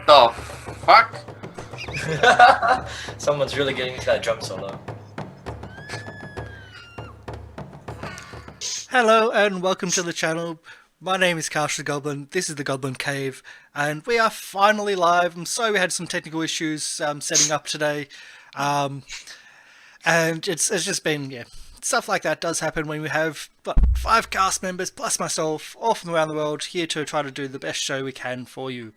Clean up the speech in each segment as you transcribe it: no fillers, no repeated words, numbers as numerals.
The fuck? Someone's really getting into that drum solo. Hello and welcome to the channel. My name is Karsh the Goblin, this is the Goblin Cave, and we are finally live. I'm sorry we had some technical issues setting up today, and it's just been, stuff like that does happen when we have 5 cast members plus myself all from around the world here to try to do the best show we can for you.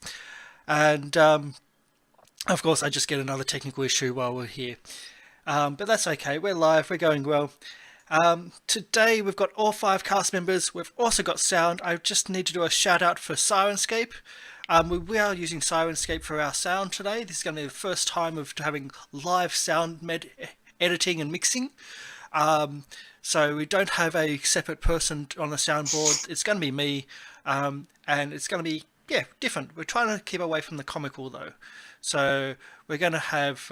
And of course I just get another technical issue while we're here, but that's okay, we're live, we're going well. Today we've got all 5 cast members. We've also got sound. I just need to do a shout out for Syrinscape. We are using Syrinscape for our sound today. This is going to be the first time of having live sound editing and mixing. So we don't have a separate person on the soundboard. It's going to be me, and it's going to be different. We're trying to keep away from the comical though. So we're going to have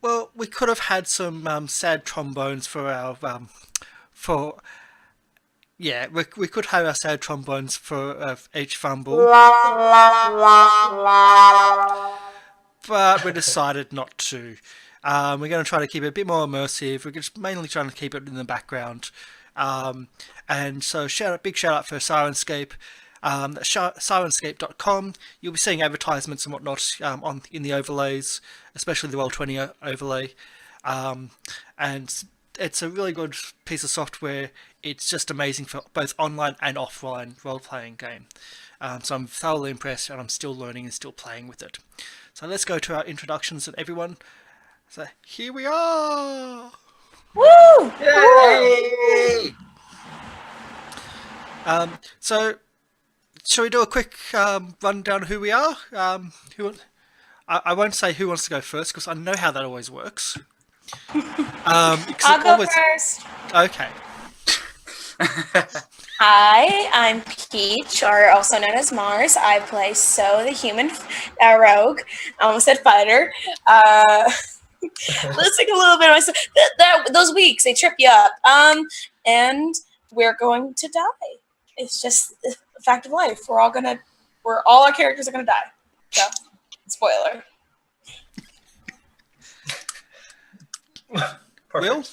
well, we could have had some sad trombones for our we could have our sad trombones for each fumble, but we decided not to. We're going to try to keep it a bit more immersive. We're just mainly trying to keep it in the background, and so big shout out for Syrinscape. Syrinscape.com. You'll be seeing advertisements and whatnot in the overlays, especially the Roll20 overlay, and it's a really good piece of software. It's just amazing for both online and offline role-playing game. So I'm thoroughly impressed, and I'm still learning and still playing with it. So let's go to our introductions and everyone. So here we are. Woo! Yay! So shall we do a quick rundown of who we are? I won't say who wants to go first because I know how that always works. I'll go first. Okay. Hi, I'm Peach, or also known as Mars. I play So, the human rogue. I almost said fighter. Let's take a little bit of myself. Those weeks, they trip you up. And we're going to die. It's just a fact of life. All our characters are gonna die. So, spoiler. Will?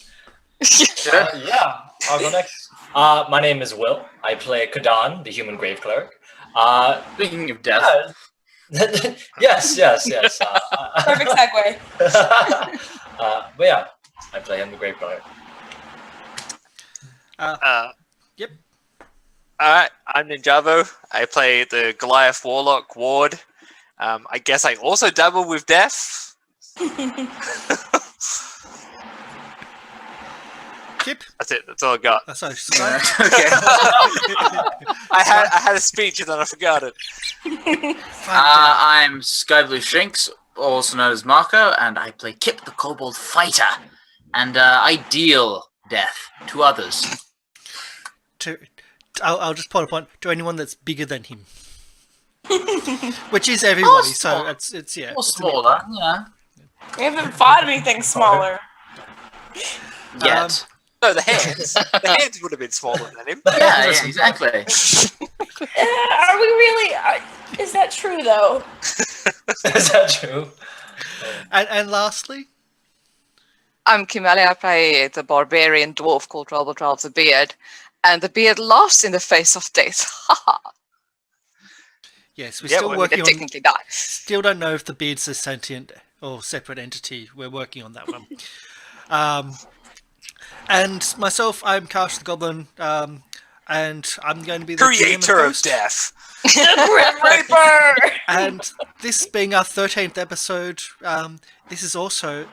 Yeah, I'll go next. My name is Will. I play Kadan, the human grave cleric. Speaking of death. Yes. Perfect segue. But yeah, I play him, the grave cleric. Yep. Alright, I'm Ninjavo. I play the Goliath Warlock Ward. I guess I also dabble with death. Kip? That's it, that's all I got. Sorry. Okay. I had a speech and then I forgot it. I'm Sky Blue Shinx, also known as Marco, and I play Kip the Kobold Fighter. And I deal death to others. I'll just point a point to anyone that's bigger than him. Which is everybody, so it's yeah. Or smaller, yeah. We haven't fought anything smaller. Yet. No, the hands. The hands would have been smaller than him. Yeah, exactly. Are we really? Is that true, though? Is that true? And lastly, I'm Kimeli. I play the barbarian dwarf called Trouble the Beard, and the beard laughs in the face of death. yes, we're still working on. Technically die. Still don't know if the beard's a sentient or separate entity. We're working on that one. And myself, I'm Karsh the Goblin. and I'm going to be the GM and Creator of host. death. The Grim Reaper! And this being our 13th episode, this is also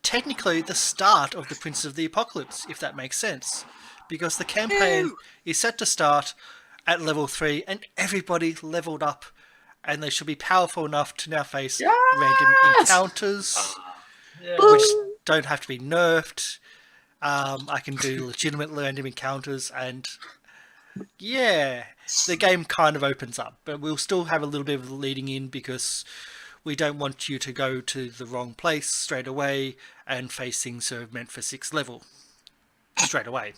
technically the start of the Prince of the Apocalypse, if that makes sense. Because the campaign is set to start at level 3, and everybody leveled up, and they should be powerful enough to now face random encounters, which don't have to be nerfed. I can do legitimate random encounters, and yeah, the game kind of opens up, but we'll still have a little bit of leading in because we don't want you to go to the wrong place straight away and face things that are meant for 6th level straight away.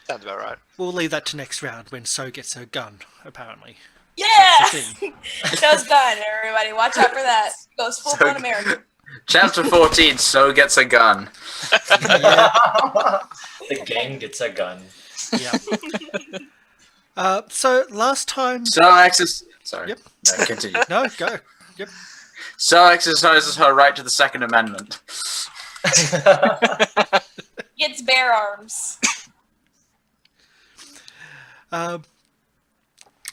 Sounds about right. We'll leave that to next round when So gets her gun, apparently. Yeah! That's the thing. Show's done, everybody. Watch out for that. Goes full blown American. Chapter 14, So gets a gun. Yeah, The gang gets a gun. yeah. So last time... Sorry. Yep. No, continue. No, go. Yep. So exercises her right to the Second Amendment. Gets bare arms.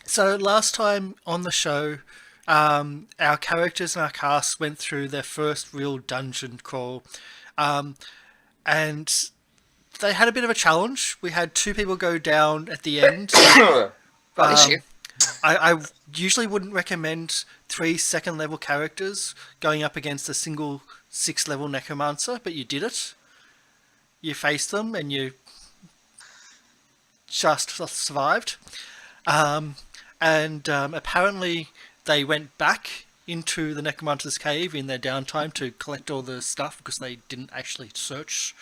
So last time on the show, our characters and our cast went through their first real dungeon crawl, and they had a bit of a challenge. We had 2 people go down at the end. What issue? I usually wouldn't recommend 3 second level characters going up against a single 6th level necromancer, but you did it. You faced them and you just survived. Apparently they went back into the necromancer's cave in their downtime to collect all the stuff because they didn't actually search.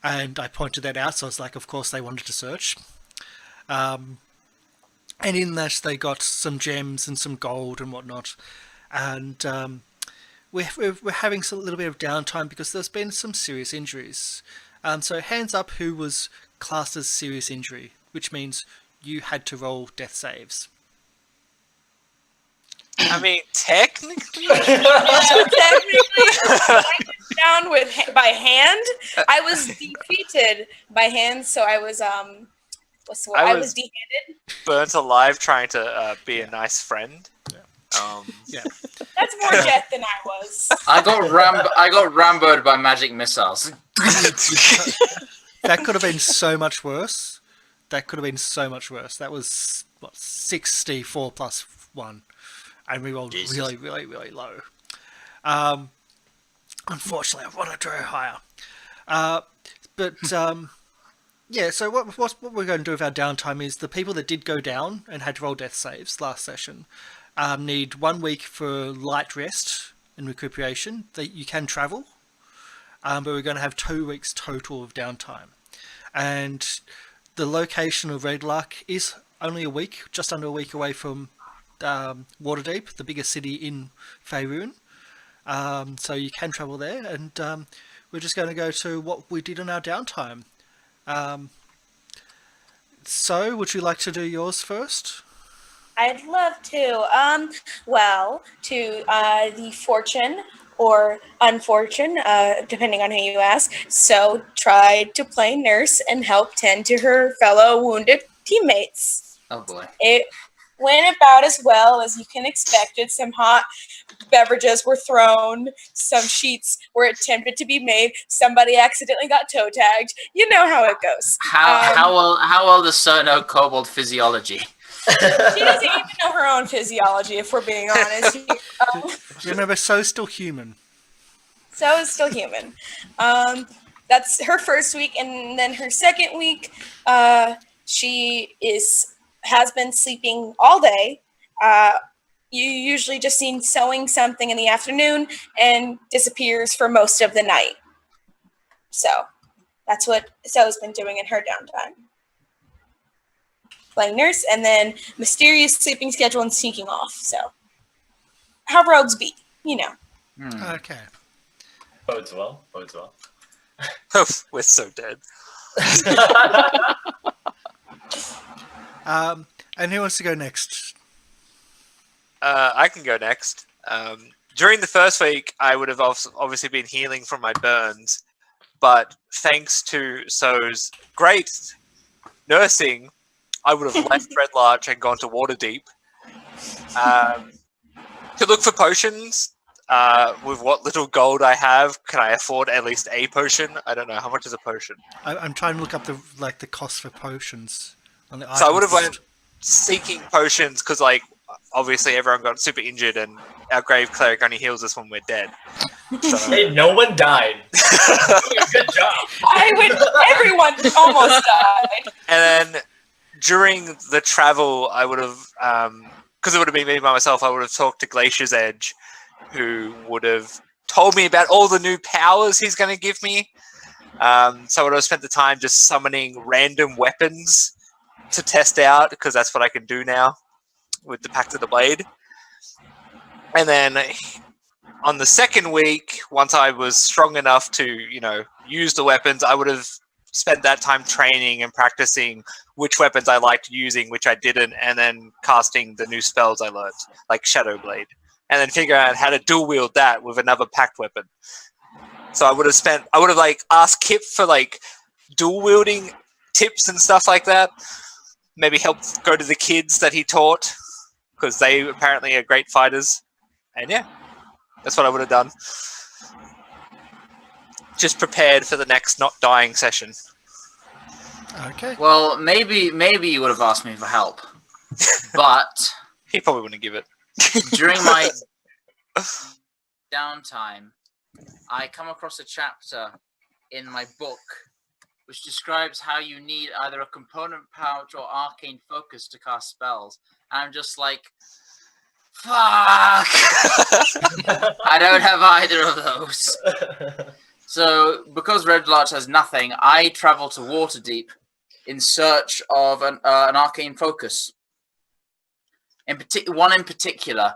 And I pointed that out, so I was like, of course they wanted to search. And in that they got some gems and some gold and whatnot. And we're having a little bit of downtime because there's been some serious injuries. So hands up who was classed as serious injury, which means you had to roll death saves. I mean, technically. Technically, I went down by hand. I was defeated by hand, so I was what's the word? I was dehanded. Burnt alive trying to be a nice friend. Yeah. That's more death than I was. I got ramboed by magic missiles. That could have been so much worse. That was, 64 plus 1. And we rolled really, really, really low. Unfortunately, I wanted to go higher. Yeah, so what we're going to do with our downtime is the people that did go down and had to roll death saves last session need 1 week for light rest and recuperation. You can travel, but we're going to have 2 weeks total of downtime. And the location of Red Luck is only just under a week away from Waterdeep, the biggest city in Faerun. So you can travel there, and we're just going to go to what we did in our downtime. So, would you like to do yours first? I'd love to. The fortune or unfortune, depending on who you ask. So tried to play nurse and help tend to her fellow wounded teammates. Oh boy. It went about as well as you can expect. Some hot beverages were thrown, some sheets were attempted to be made, somebody accidentally got toe tagged. You know how it goes. How well does So know kobold physiology? She doesn't even know her own physiology, if we're being honest. Remember, So's still human. So is still human. That's her first week, and then her second week, she has been sleeping all day. You usually just seen sewing something in the afternoon and disappears for most of the night. So that's what So's been doing in her downtime. Playing nurse, and then mysterious sleeping schedule and sneaking off. So how rogues be, you know. Okay. Bodes well. We're so dead. And who wants to go next? I can go next. During the first week, I would have obviously been healing from my burns, but thanks to So's great nursing, I would have left Red Larch and gone to Waterdeep to look for potions. With what little gold I have, can I afford at least a potion? I don't know. How much is a potion? I'm trying to look up the cost for potions on the So I would have items went seeking potions because, like, obviously everyone got super injured, and our grave cleric only heals us when we're dead. So... Hey, no one died. Good job. Everyone almost died. And then during the travel, I would have, because it would have been me by myself, I would have talked to Glacier's Edge, who would have told me about all the new powers he's going to give me. So I would have spent the time just summoning random weapons to test out, because that's what I can do now with the Pact of the Blade. And then on the second week, once I was strong enough to, use the weapons, I would have spent that time training and practicing which weapons I liked using, which I didn't, and then casting the new spells I learned, like Shadow Blade, and then figure out how to dual wield that with another pact weapon. So I would have asked Kip for like dual wielding tips and stuff like that. Maybe help go to the kids that he taught, because they apparently are great fighters. And yeah, that's what I would have done. Just prepared for the next not dying session. Okay. Well, maybe you would have asked me for help, but He probably wouldn't give it. during my downtime, I come across a chapter in my book which describes how you need either a component pouch or arcane focus to cast spells. And I'm just like, fuck! I don't have either of those. So, because Red Larch has nothing, I travel to Waterdeep in search of an arcane focus. One in particular,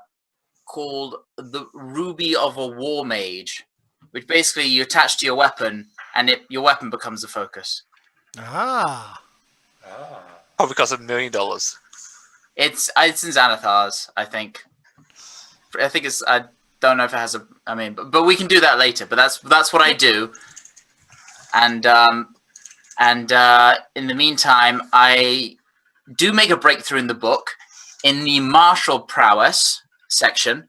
called the Ruby of a War Mage, which basically you attach to your weapon, and your weapon becomes the focus. Ah. Probably cost $1 million. It's in Xanathar's, I think. I don't know if it has but we can do that later. But that's what I do. And in the meantime, I do make a breakthrough in the book in the martial prowess section,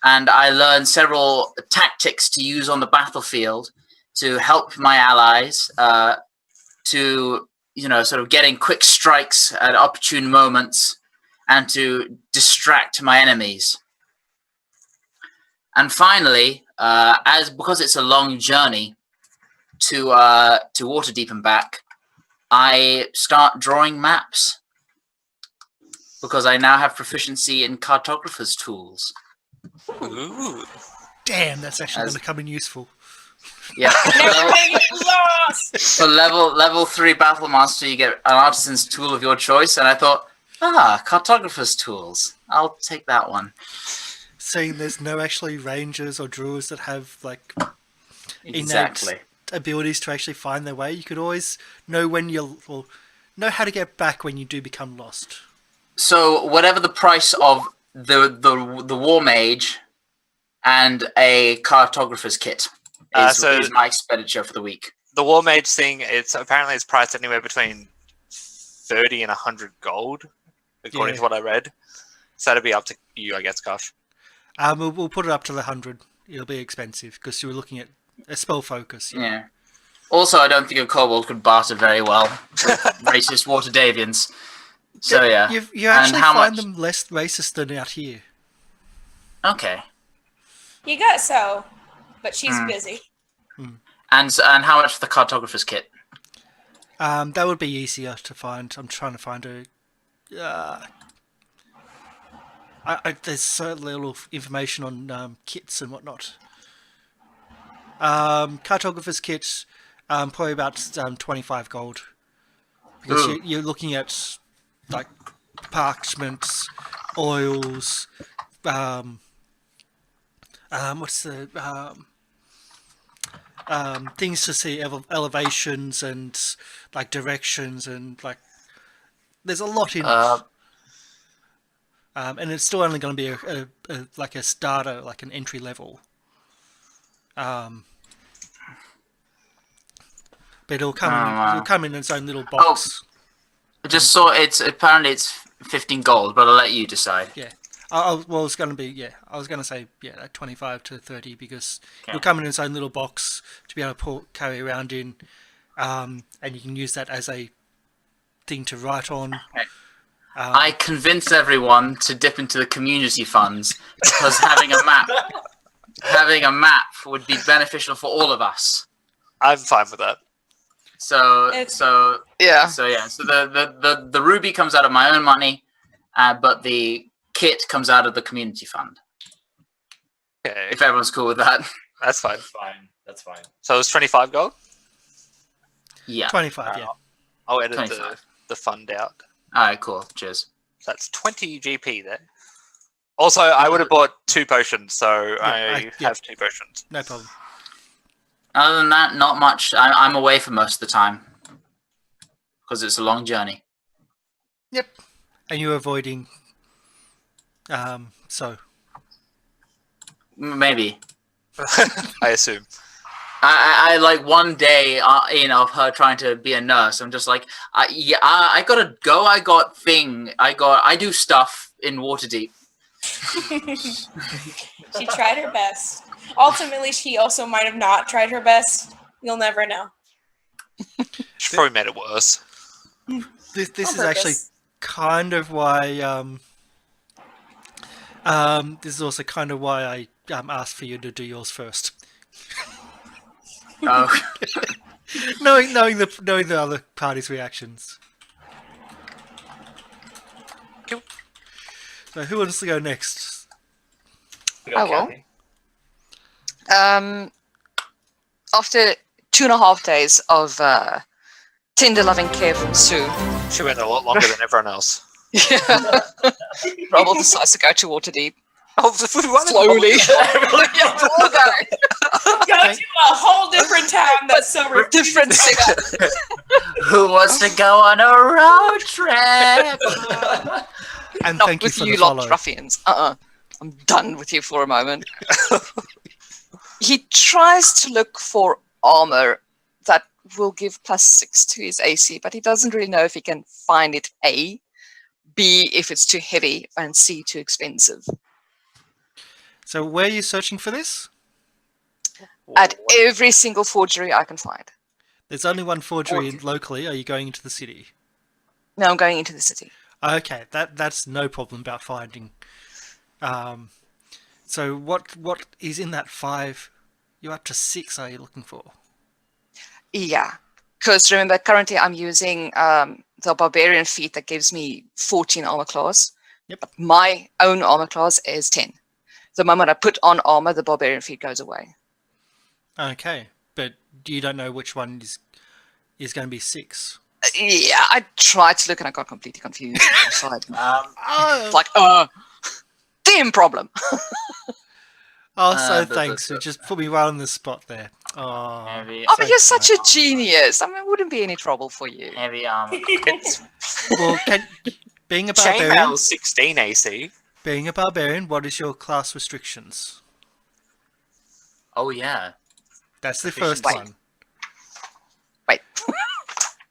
and I learn several tactics to use on the battlefield to help my allies to sort of getting quick strikes at opportune moments and to distract my enemies. And finally, because it's a long journey to Waterdeep and back, I start drawing maps because I now have proficiency in cartographer's tools. Ooh. Damn, that's actually going to come in useful. Yeah. Lost. For level 3 battle master, you get an artisan's tool of your choice, and I thought, cartographer's tools. I'll take that one. Seeing there's no actually rangers or druids that have like Exactly. innate abilities to actually find their way, you could always know know how to get back when you do become lost. So whatever the price of the war mage and a cartographer's kit is my expenditure for the week. The War Mage thing, it's priced anywhere between 30 and 100 gold, according to what I read. So that'd be up to you, I guess, Kosh. We'll put it up to the 100. It'll be expensive because you were looking at a spell focus. Yeah. Also, I don't think a kobold could barter very well with racist Water Davians. So yeah. You actually find them less racist than out here. Okay. You got so, but she's busy. And how much for the cartographer's kit? That would be easier to find. I'm trying to find a. There's so little information on kits and whatnot. Cartographer's kit, probably about 25 gold, because you're looking at like parchments, oils. What's the things to see elevations and like directions and like there's a lot in it. And it's still only going to be like a starter, like an entry level. But it'll come in its own little box. I just saw apparently it's 15 gold, but I'll let you decide. Yeah. Well, it's going to be, yeah, I was going to say, yeah, like 25 to 30 because Okay. it'll come in its own little box to be able to carry around in, and you can use that as a thing to write on. Okay. I convinced everyone to dip into the community funds because having a map would be beneficial for all of us. I'm fine with that. So Yeah. the ruby comes out of my own money, but the kit comes out of the community fund. Okay, If everyone's cool with that. that's fine. That's fine. So it's 25 gold. Yeah. 25, yeah. I'll edit 25. the fund out. All right. Cool. Cheers. That's 20 GP there. Also, I would have bought 2 potions, so I yeah. have 2 potions. No problem. Other than that, not much. I'm away for most of the time because it's a long journey. Yep. And you're avoiding, so. Maybe. I assume. I like one day, of her trying to be a nurse. I'm just like, I gotta go. I do stuff in Waterdeep. She tried her best. Ultimately, she also might have not tried her best. You'll never know. She probably made it worse. This On is actually purpose. kind of why, this is also kind of why I asked for you to do yours first. Oh. knowing the other party's reactions. Cool. So who wants to go next? We got I will. Kathy. After 2.5 days of tender loving care from Sue, She went a lot longer than everyone else. Robert decides to go to Waterdeep. Oh, we won Slowly. it. Go to a whole different town that's so Different singer. Who wants to go on a road trip? And Not thank you with for you the lot follow. ruffians. I'm done with you for a moment. He tries to look for armor that will give +6 to his AC, but he doesn't really know if he can find it A, B, if it's too heavy, and C, too expensive. So where are you searching for this? At every single forgery I can find. There's only one forgery locally. Are you going into the city? No, I'm going into the city. Okay, that's no problem about finding. So what is in that 5? You're up to 6. Are you looking for? Yeah, because remember, currently I'm using the barbarian feat that gives me 14 armor class. Yep. But my own armor class is 10. The moment I put on armor, the barbarian feat goes away. Okay, but you don't know which one is going to be 6. Yeah, I tried to look and I got completely confused. Oh, Like, damn problem. so thanks. You just put me right on the spot there. Oh, Heavy, Oh, but you're such a genius. I mean, it wouldn't be any trouble for you. heavy armor. well, being a barbarian, Chainmail 16 AC. being a barbarian, what is your class restrictions? Oh yeah. That's the first Wait. one. Wait,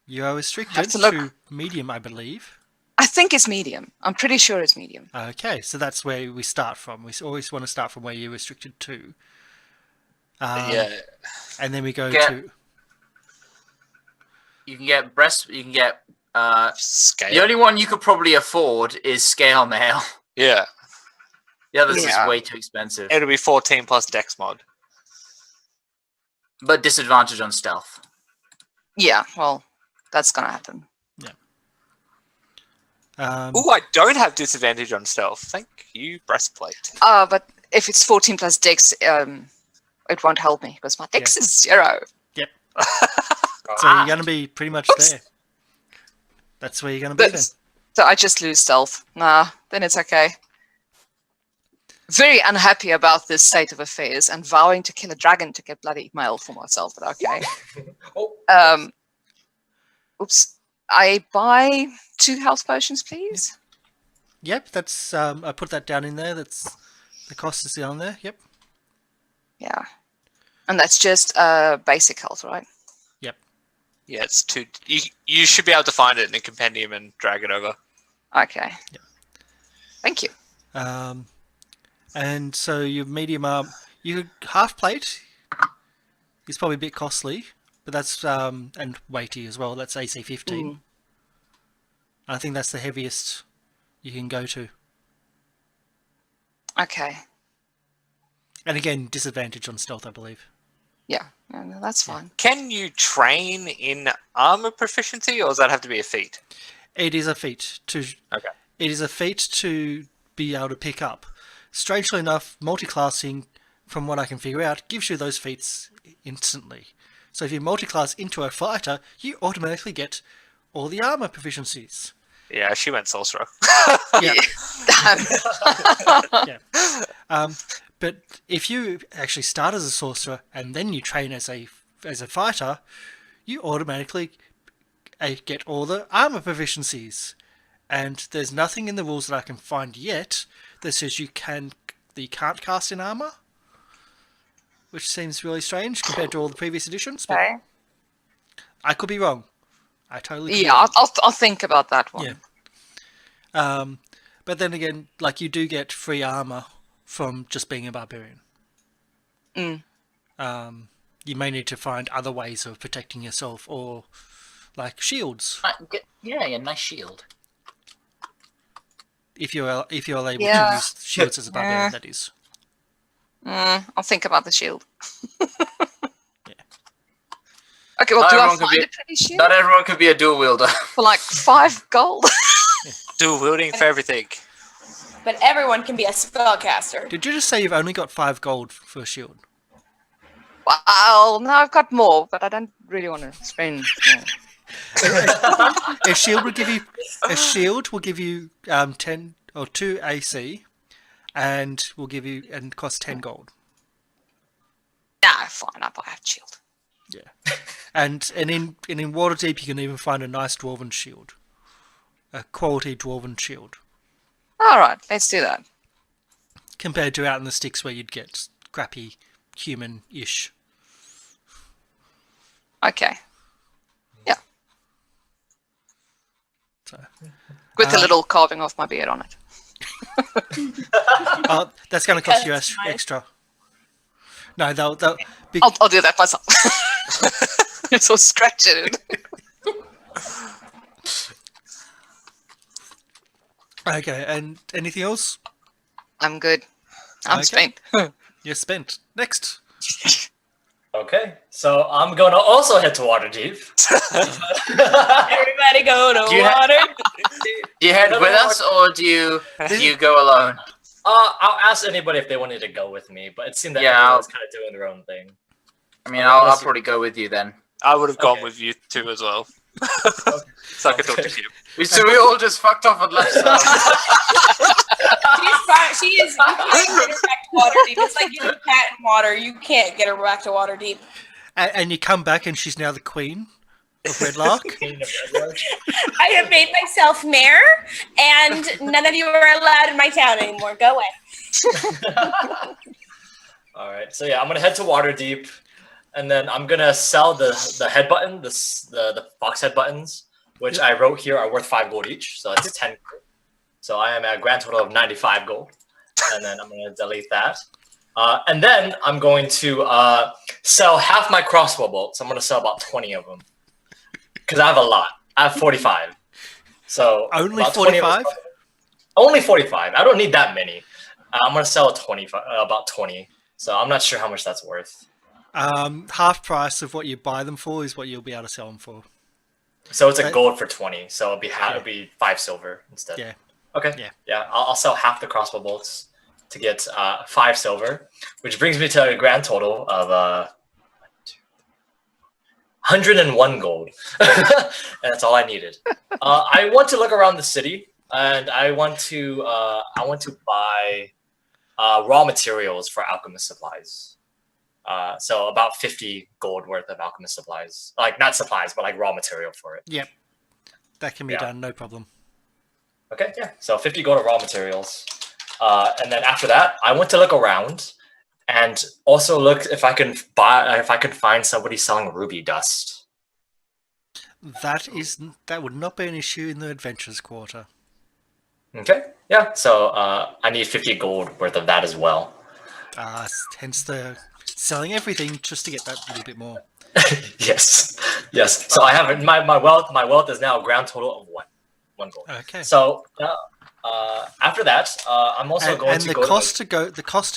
You are restricted Have to look. to medium, I believe. I think it's medium. I'm pretty sure it's medium. Okay, so that's where we start from. We always want to start from where you're restricted to. Yeah. And then we go Get- to... You can get You can get. Scale. The only one you could probably afford is scale mail. Yeah. The others Yeah. is way too expensive. It'll be 14 plus Dex mod. But disadvantage on stealth. Yeah, well, that's gonna happen. Ooh, I don't have disadvantage on stealth. Thank you, breastplate. But if it's 14 plus dex, it won't help me because my dex is 0. So you're going to be pretty much there. That's where you're going to be then. So I just lose stealth. Nah, then it's okay. Very unhappy about this state of affairs and vowing to kill a dragon to get bloody mail for myself, but okay. Oh, Oops. I buy 2 health potions, please. Yep, that's... I put that down in there. That's... The cost is down there. Yep. Yeah. And that's just basic health, right? Yep. Yeah, it's too. You should be able to find it in the compendium and drag it over. Okay. Thank you. And so your medium arm, your half plate is probably a bit costly, but that's and weighty as well. That's AC 15. I think that's the heaviest you can go to. Okay. And again, disadvantage on stealth, I believe. Yeah, no, that's fine. Can you train in armor proficiency, or does that have to be a feat? It is a feat to. Okay. It is a feat to be able to pick up. Strangely enough, multiclassing, from what I can figure out, gives you those feats instantly. So if you multiclass into a fighter, you automatically get all the armor proficiencies. Yeah, she went sorcerer. Yeah. Damn. Yeah. But if you actually start as a sorcerer and then you train as a fighter, you automatically get all the armor proficiencies. And there's nothing in the rules that I can find yet that says you can't cast in armor, which seems really strange compared to all the previous editions. But Okay. I could be wrong. I totally could be Yeah, wrong. I'll think about that one. Yeah. But then again, like you do get free armor from just being a barbarian. Mm. You may need to find other ways of protecting yourself, or like shields, Yeah, nice shield. if you're able to Yeah. use shields as a barbarian. Yeah. That is. I'll think about the shield. Yeah. Okay, well, Not do I everyone can find be- a pretty shield Not everyone could be a dual wielder. for like 5 gold? Dual wielding for everything. But everyone can be a spellcaster. Did you just say you've only got 5 gold for a shield? Well, no, I've got more, but I don't really want to spend more. A shield will give you 10 or 2 AC, and will give you and cost 10 gold. Nah, fine, I'll buy a shield. Yeah, and in Waterdeep you can even find a nice dwarven shield, a quality dwarven shield, All right, let's do that. compared to out in the sticks where you'd get crappy human-ish. Okay. Yeah, So, with a little carving off my beard on it. that's going to cost you That's nice. extra. No, they'll be, I'll do that myself. It's so scratch it. okay. And anything else? I'm good. I'm Okay. spent. You're spent. Next. Okay, so I'm gonna also head to Waterdeep. Everybody go to Do you ha- water. Do you head No, with no, us, or do you go alone? I'll ask anybody if they wanted to go with me, but it seemed that Yeah, everyone I'll- was kind of doing their own thing. I mean, I'll probably go with you then. I would have gone Okay. with you too as well. So I could talk to you. So we all just fucked off and left. She's fine. She is. You can't get her back to Waterdeep. It's like getting a cat in water. You can't get her back to Waterdeep. And you come back and she's now the queen of Redlark. I have made myself mayor, and none of you are allowed in my town anymore. Go away. All right, so yeah, I'm gonna head to Waterdeep, and then I'm gonna sell the head button, the fox head buttons, which I wrote here are worth 5 gold each, so that's 10 gold. So I am at a grand total of 95 gold, and then I'm gonna delete that. And then I'm going to sell half my crossbow bolts. I'm gonna sell about 20 of them because I have a lot. I have 45. So Only about 20 of those 45? Only 45. I don't need that many. I'm gonna sell about 20. So I'm not sure how much that's worth. Half price of what you buy them for is what you'll be able to sell them for. So it's a Right. gold for 20. So it'll be 5 silver instead. Yeah. Okay. Yeah. I'll sell half the crossbow bolts to get 5 silver, which brings me to a grand total of 101 gold. And that's all I needed. I want to look around the city, and I want to buy raw materials for alchemist supplies. So about 50 gold worth of alchemist supplies, like not supplies, but like raw material for it. Yep. That can be Yeah. done, no problem. Okay, yeah. So 50 gold of raw materials. And then after that, I want to look around and also look if I can find somebody selling ruby dust. That would not be an issue in the Adventurers Quarter. Okay. Yeah. So I need 50 gold worth of that as well. Hence the selling everything just to get that little bit more. Yes. Yes. So I have my wealth. My wealth is now a grand total of one gold. Okay. So after that, I'm also going And to the go. cost to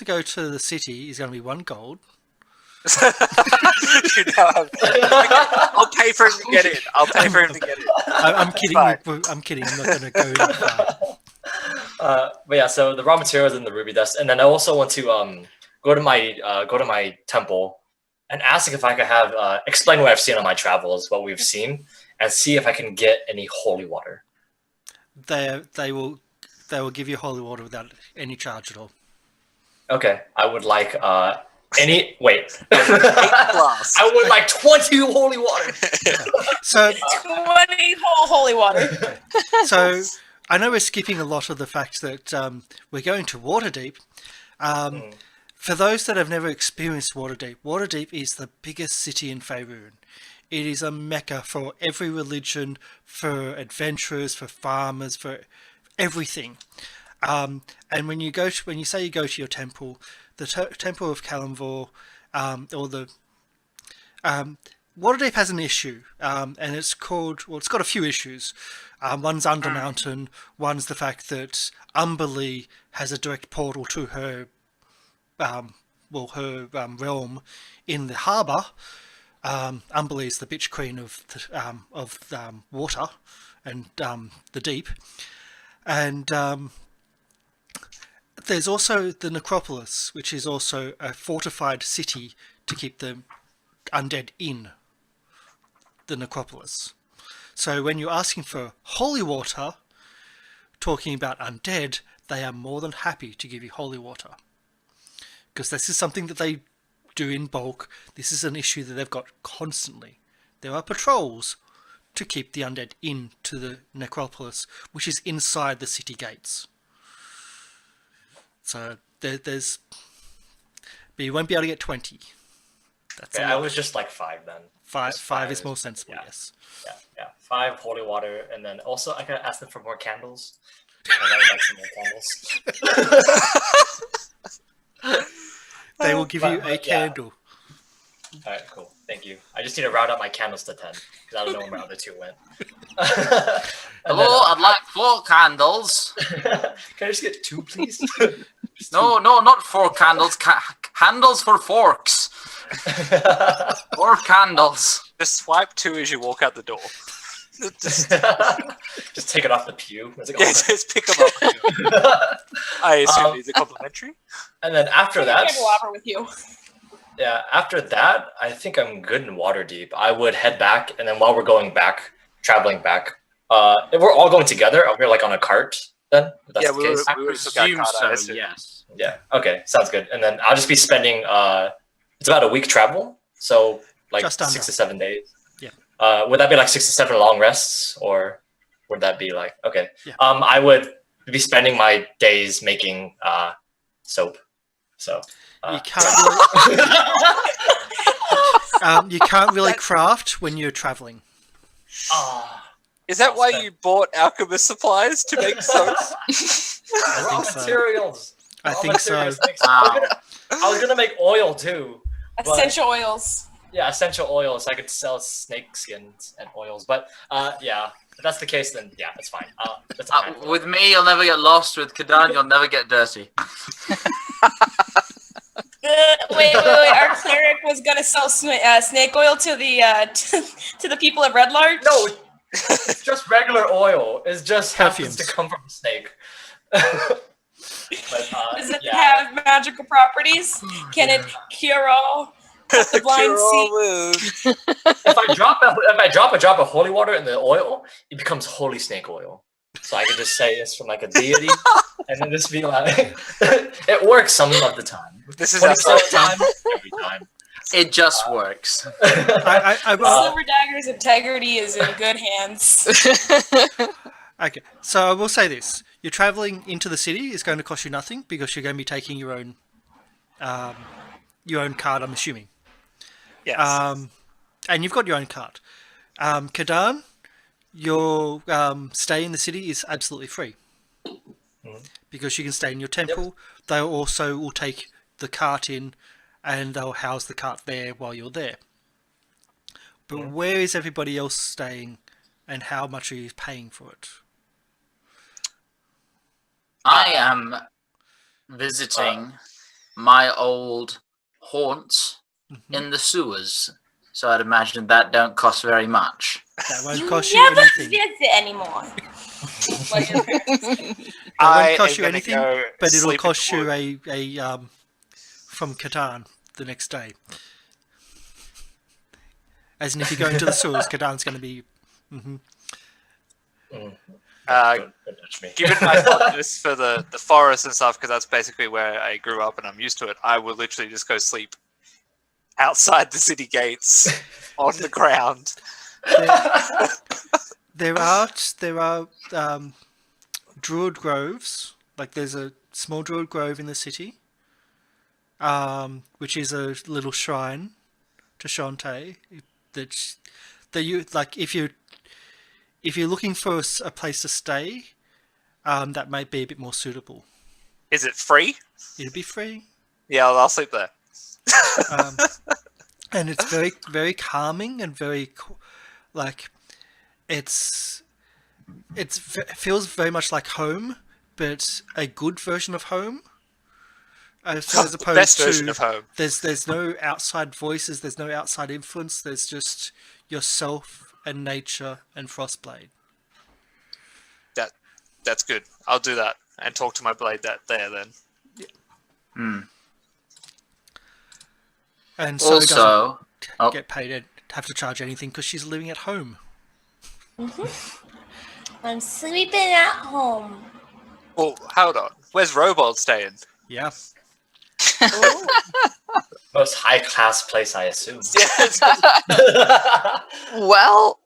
go to the city is going to be 1 gold. You know, I'll pay for him to get in. I'll pay for him to get in. I'm kidding. Fine. I'm kidding. I'm not going to go any far. But yeah, so the raw materials and the ruby dust, and then I also want to go to my temple and ask if I could have explain what I've seen on my travels, what we've seen, and see if I can get any holy water. They will give you holy water without any charge at all. Okay, I would like any wait. Glass. I would like 20 holy water. So 20 whole holy water. so I know we're skipping a lot of the fact that we're going to Waterdeep. For those that have never experienced Waterdeep, Waterdeep is the biggest city in Faerun. It is a mecca for every religion, for adventurers, for farmers, for everything. And when you say you go to your temple, the Temple of Kalimvor, or the Waterdeep has an issue, and it's got a few issues. One's Undermountain, one's the fact that Umberlee has a direct portal to her realm in the harbour. Umberlee is the bitch queen of water and the deep, and there's also the Necropolis, which is also a fortified city to keep the undead in the Necropolis. So when you're asking for holy water, talking about undead, they are more than happy to give you holy water. Because this is something that they do in bulk. This is an issue that they've got constantly. There are patrols to keep the undead into the Necropolis, which is inside the city gates. So there's... But you won't be able to get 20. That's I was just like 5 then. Five is more sensible, yeah. yes. Yeah. 5 holy water, and then also I can ask them for more candles. I would like some more candles. They will give you a candle. All right, cool. Thank you. I just need to round up my candles to 10 because I don't know where my other 2 went. Hello, I'd like 4 candles. Can I just get 2, please? No, not 4 candles. Handles for forks. 4 candles. Just swipe 2 as you walk out the door. Just take it off the pew. just pick them up. I assume these are complimentary. And then after that, Candelabra with you. Yeah, after that, I think I'm good in Waterdeep. I would head back, and then while we're going back, traveling back, if we're all going together, are we like on a cart then? If that's the case? I we would've took our presume card, I so, assume. yes. Yeah. Okay. Sounds good. And then I'll just be spending. It's about a week travel, so like Just under. 6 to 7 days. Yeah. Would that be like 6 to 7 long rests, or would that be like okay? Yeah. I would be spending my days making soap. So You can't really craft when you're traveling. Is that why you bought alchemist supplies to make soap? raw so. materials. I Raw think so. materials make- Wow. I was gonna make oil too. Essential oils. Yeah, essential oils. I could sell snake skins and oils, but yeah, if that's the case, then yeah, that's fine. That's fine. With me, you'll never get lost. With Kadan, you'll never get dirty. Wait. Our cleric was gonna sell snake oil to the to the people of Red Larch. No, it's just regular oil. It just happens Perfumes. to come from a snake. But, Does it yeah. have magical properties? Can it cure all? The blind Cure all see. wounds. If I drop a drop of holy water in the oil, it becomes holy snake oil. So I could just say it's from like a deity, and then just be like, it works some of the time. This is 20% our of the time, every time. It just works. I Silver Dagger's integrity is in good hands. Okay, so I will say this: you're traveling into the city is going to cost you nothing because you're going to be taking your own card. I'm assuming. Yes. And you've got your own card. Kadan, your stay in the city is absolutely free. Because you can stay in your temple. They also will take the cart in and they'll house the cart there while you're there. But where is everybody else staying and how much are you paying for it? I am visiting my old haunts in the sewers. So I'd imagine that don't cost very much. That won't You cost you never anything. visit anymore. Like your parents. That won't cost you am gonna anything, go but it'll sleep in cost the you woods. a from Catan the next day. As in, if you go into the sewers, Catan's going to be. Don't touch me. Given my fondness for the forest and stuff, because that's basically where I grew up and I'm used to it, I would literally just go sleep outside the city gates on the ground. There are druid groves. Like there's a small druid grove in the city, which is a little shrine to Shantae. That you like if you're looking for a place to stay, that might be a bit more suitable. Is it free? It'd be free, Yeah, I'll sleep there. and it's very very calming and very like it feels very much like home, but a good version of home. As The opposed best to version of home. there's no outside voices, there's no outside influence. There's just yourself and nature and Frostblade. That's good. I'll do that and talk to my blade there then. And so Also, doesn't get paid and have to charge anything because she's living at home. I'm sleeping at home. Well, hold on. Where's Robold staying? Yeah. Most high class place, I assume. Well,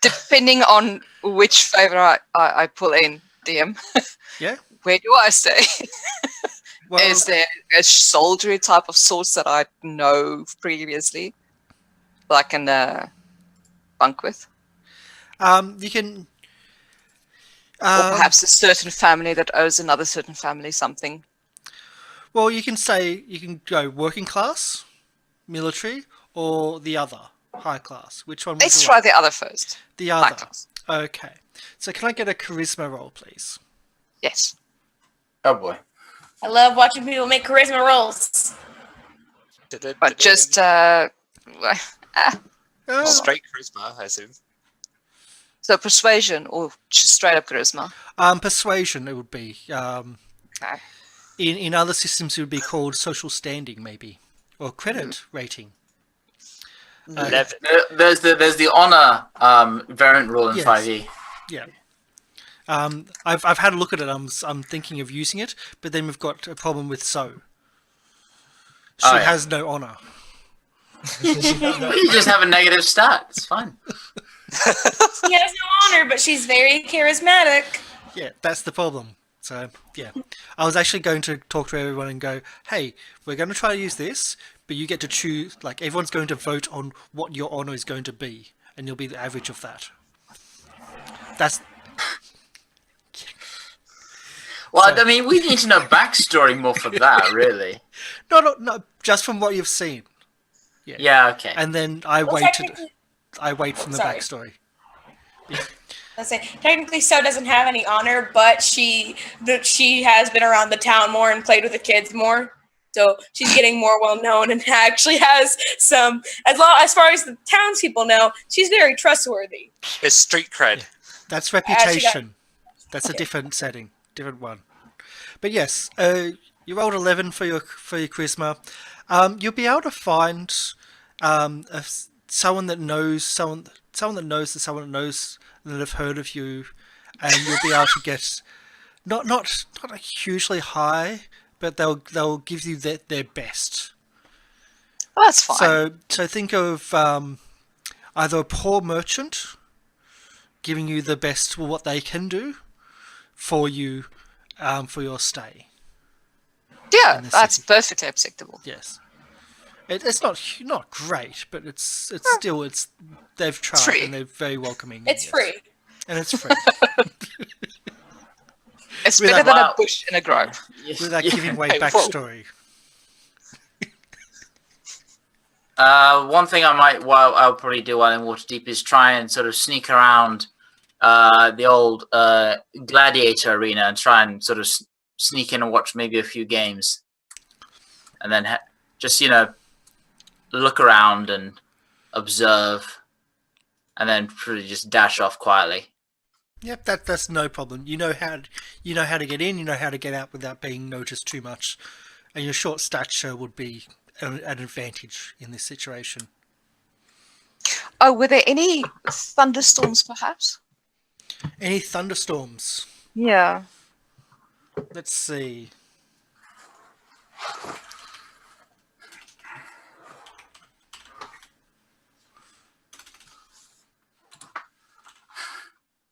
depending on which favor I pull in, DM, Yeah. where do I stay? Well, Is there a soldiery type of sorts that I know previously, that I can bunk with? you can. Or perhaps a certain family that owes another certain family something. Well, you can say you can go working class, military, or the other high class. Which one? Would Let's you try like? the other first. The High other. class. Okay. So can I get a charisma roll, please? Yes. oh boy. I love watching people make charisma rolls. But just Oh, straight charisma, I assume. so persuasion or just straight up charisma. persuasion. It would be. Okay. In other systems, it would be called social standing, maybe, or credit rating. 11. There's the honor variant rule in Yes. 5e. Yeah. I've had a look at it. I'm thinking of using it, but then we've got a problem with so. She Oh, yeah. has no honor. You just have a negative stat. It's fine. She has no honor, but she's very charismatic. Yeah, that's the problem. So yeah, I was actually going to talk to everyone and go, "Hey, we're going to try to use this, but you get to choose. Like everyone's going to vote on what your honor is going to be, and you'll be the average of that." That's Well, I mean, we need to know backstory more for that, really. no, just from what you've seen. Yeah, okay. And then I Well, wait technically- from the Sorry. backstory. Let's say technically So doesn't have any honor, but she has been around the town more and played with the kids more. So she's getting more well known and actually has some as far as the townspeople know, she's very trustworthy. It's street cred. That's reputation. That's a different setting, different one. But yes, you rolled 11 for your charisma. You'll be able to find someone that knows someone that knows that someone that knows that have heard of you, and you'll be able to get not a hugely high, but they'll give you their best. Well, that's fine. So think of either a poor merchant giving you the best for what they can do for you for your stay. yeah, in the that's city. perfectly acceptable. Yes. It's not great, but it's still they've tried free. and they're very welcoming. It's yes. free. And it's free. It's With better that- than a Wow. bush in a grove. Without Yeah. giving away Hey, whoa. backstory. One thing I'll probably do while in Waterdeep is try and sort of sneak around the old gladiator arena and try and sort of sneak in and watch maybe a few games, and then just look around and observe, and then probably just dash off quietly. Yep, that's no problem. You know how to get in, you know how to get out without being noticed too much, and your short stature would be an advantage in this situation. Oh, were there any thunderstorms, perhaps? Any thunderstorms? Yeah. Let's see.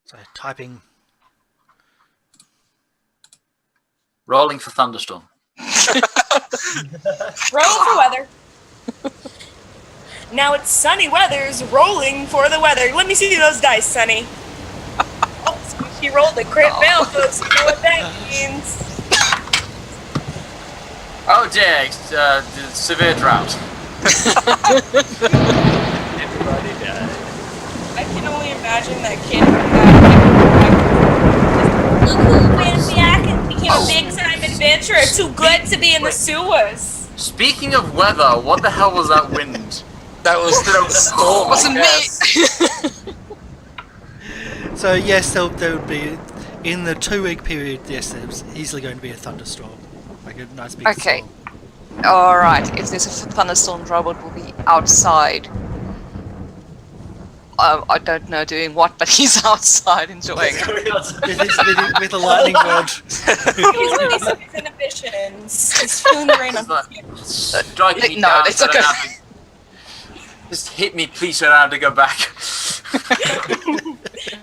So typing. Rolling for thunderstorm. Rolling for weather. Now it's sunny weather's rolling for the weather. Let me see those dice, Sunny. Oh, squishy rolled a crit fail, folks. You know what that means. Oh dear, severe drought. Everybody died. I can only imagine that kid who ran back and became a big-time adventurer, too good to be in the sewers. Speaking of weather, what the hell was that wind? That was the storm. Wasn't me. So yes, there would be in the 2-week period. Yes, there's easily going to be a thunderstorm, like a nice big Okay. storm. All right. If there's a thunderstorm, Robert will be outside. I don't know doing what, but he's outside enjoying it. With a lightning rod. He's releasing his inhibitions. He's feeling the rain on his skin. Strike me No, down, it's so I don't okay. have to- Just hit me, please, so I don't have to go back.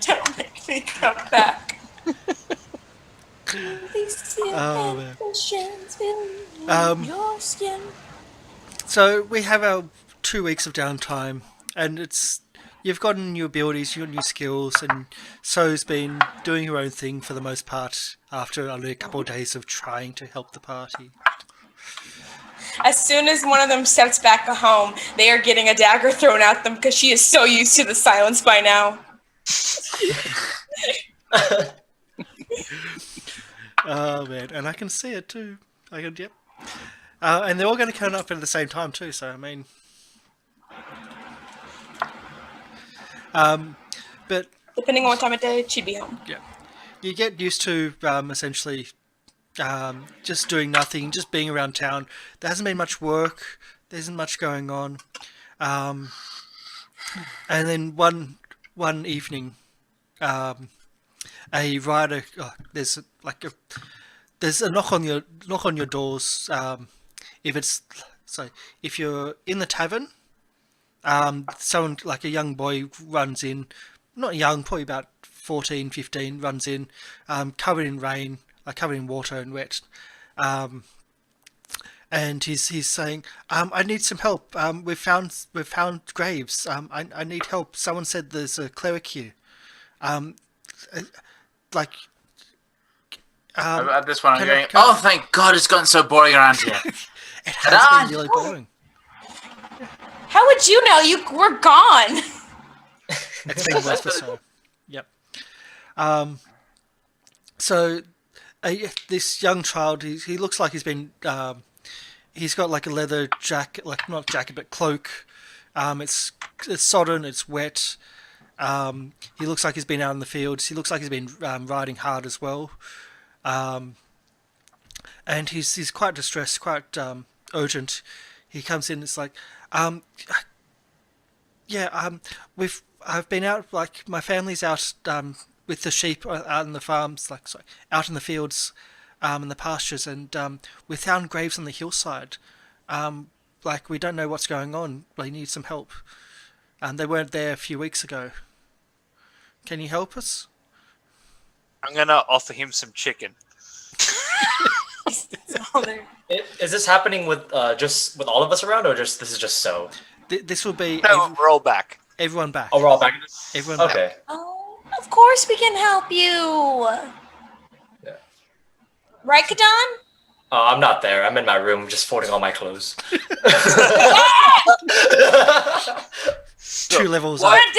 Don't make me come back. Oh, man. Um, So we have our 2 weeks of downtime, and you've gotten new abilities, you've got new skills, and So's been doing her own thing for the most part after only a couple of days of trying to help the party. As soon as one of them steps back home, they are getting a dagger thrown at them because she is so used to the silence by now. Oh man, and I can see it too. Yep. And they're all going to turn up at the same time too. So I mean, but Depending on what time of day, she'd be home. yeah, you get used to essentially just doing nothing, just being around town. There hasn't been much work. There isn't much going on. And then one evening, a rider. There's a knock on your doors. If you're in the tavern, someone like a young boy runs in, not young, probably about 14, 15, runs in, covered in rain, covered in water and wet, and he's saying, "I need some help. We've found graves. I need help. Someone said there's a cleric here. At this point, I'm can I- going, can I- oh, thank God, it's gotten so boring around here. It has been really boring. How would you know? You were gone. It's been worse for so. Yep. So this young child, he looks like he's been. He's got like a leather jacket, like not jacket but cloak. It's sodden. It's wet. He looks like he's been out in the fields. He looks like he's been riding hard as well. And he's quite distressed, quite urgent. He comes in. It's like, I've been out. Like my family's out with the sheep out in the farms, out in the fields, in the pastures, and we found graves on the hillside. We don't know what's going on. We need some help. They weren't there a few weeks ago. Can you help us? I'm gonna offer him some chicken. Oh, there. Is this happening with just with all of us around, or just this is just so? This will be No, we're all back. everyone back. Oh, we're all back. Everyone back. Okay. Oh, of course we can help you. Yeah. Right, Kadon? Oh, I'm not there. I'm in my room, just folding all my clothes. 2 levels What? up.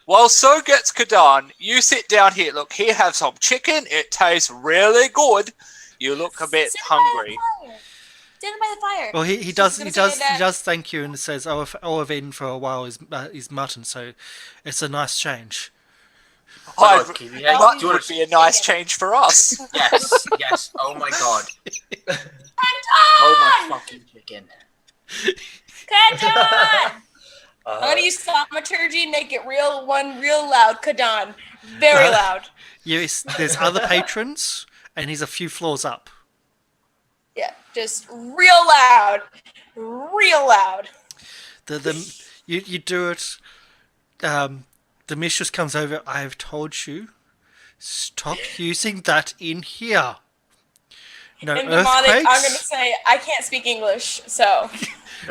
While So gets Kadan, you sit down here. Look, here, have some chicken. It tastes really good. You look a bit hungry. Stand by the fire. Well, he does gonna say that- thank you and says, "Oh, all I've eaten for a while is mutton, so it's a nice change." Mutton do you would be a nice change for us. Yes, yes. Oh my god. Oh my fucking chicken. Kadon! I'm gonna use thaumaturgy and make it real loud. Kadon. Very loud. Yes, there's other patrons, and he's a few floors up. Yeah, just real loud. Real loud. You do it. The mistress comes over. I have told you, stop using that in here. No In demonic, I'm gonna earthquakes. say I can't speak English, so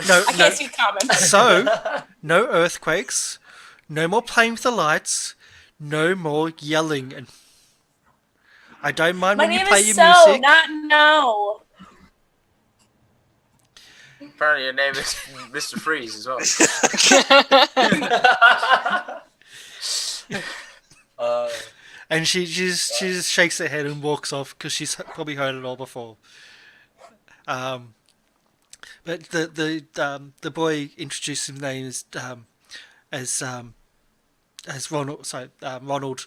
No, I can't speak common. So, no earthquakes, no more playing with the lights, no more yelling. And I don't mind My when you name play is your So, music. not No. Apparently your name is Mr. Freeze as well. And she just shakes her head and walks off because she's probably heard it all before. But the boy introduced his name as Ronald. Sorry, Ronald.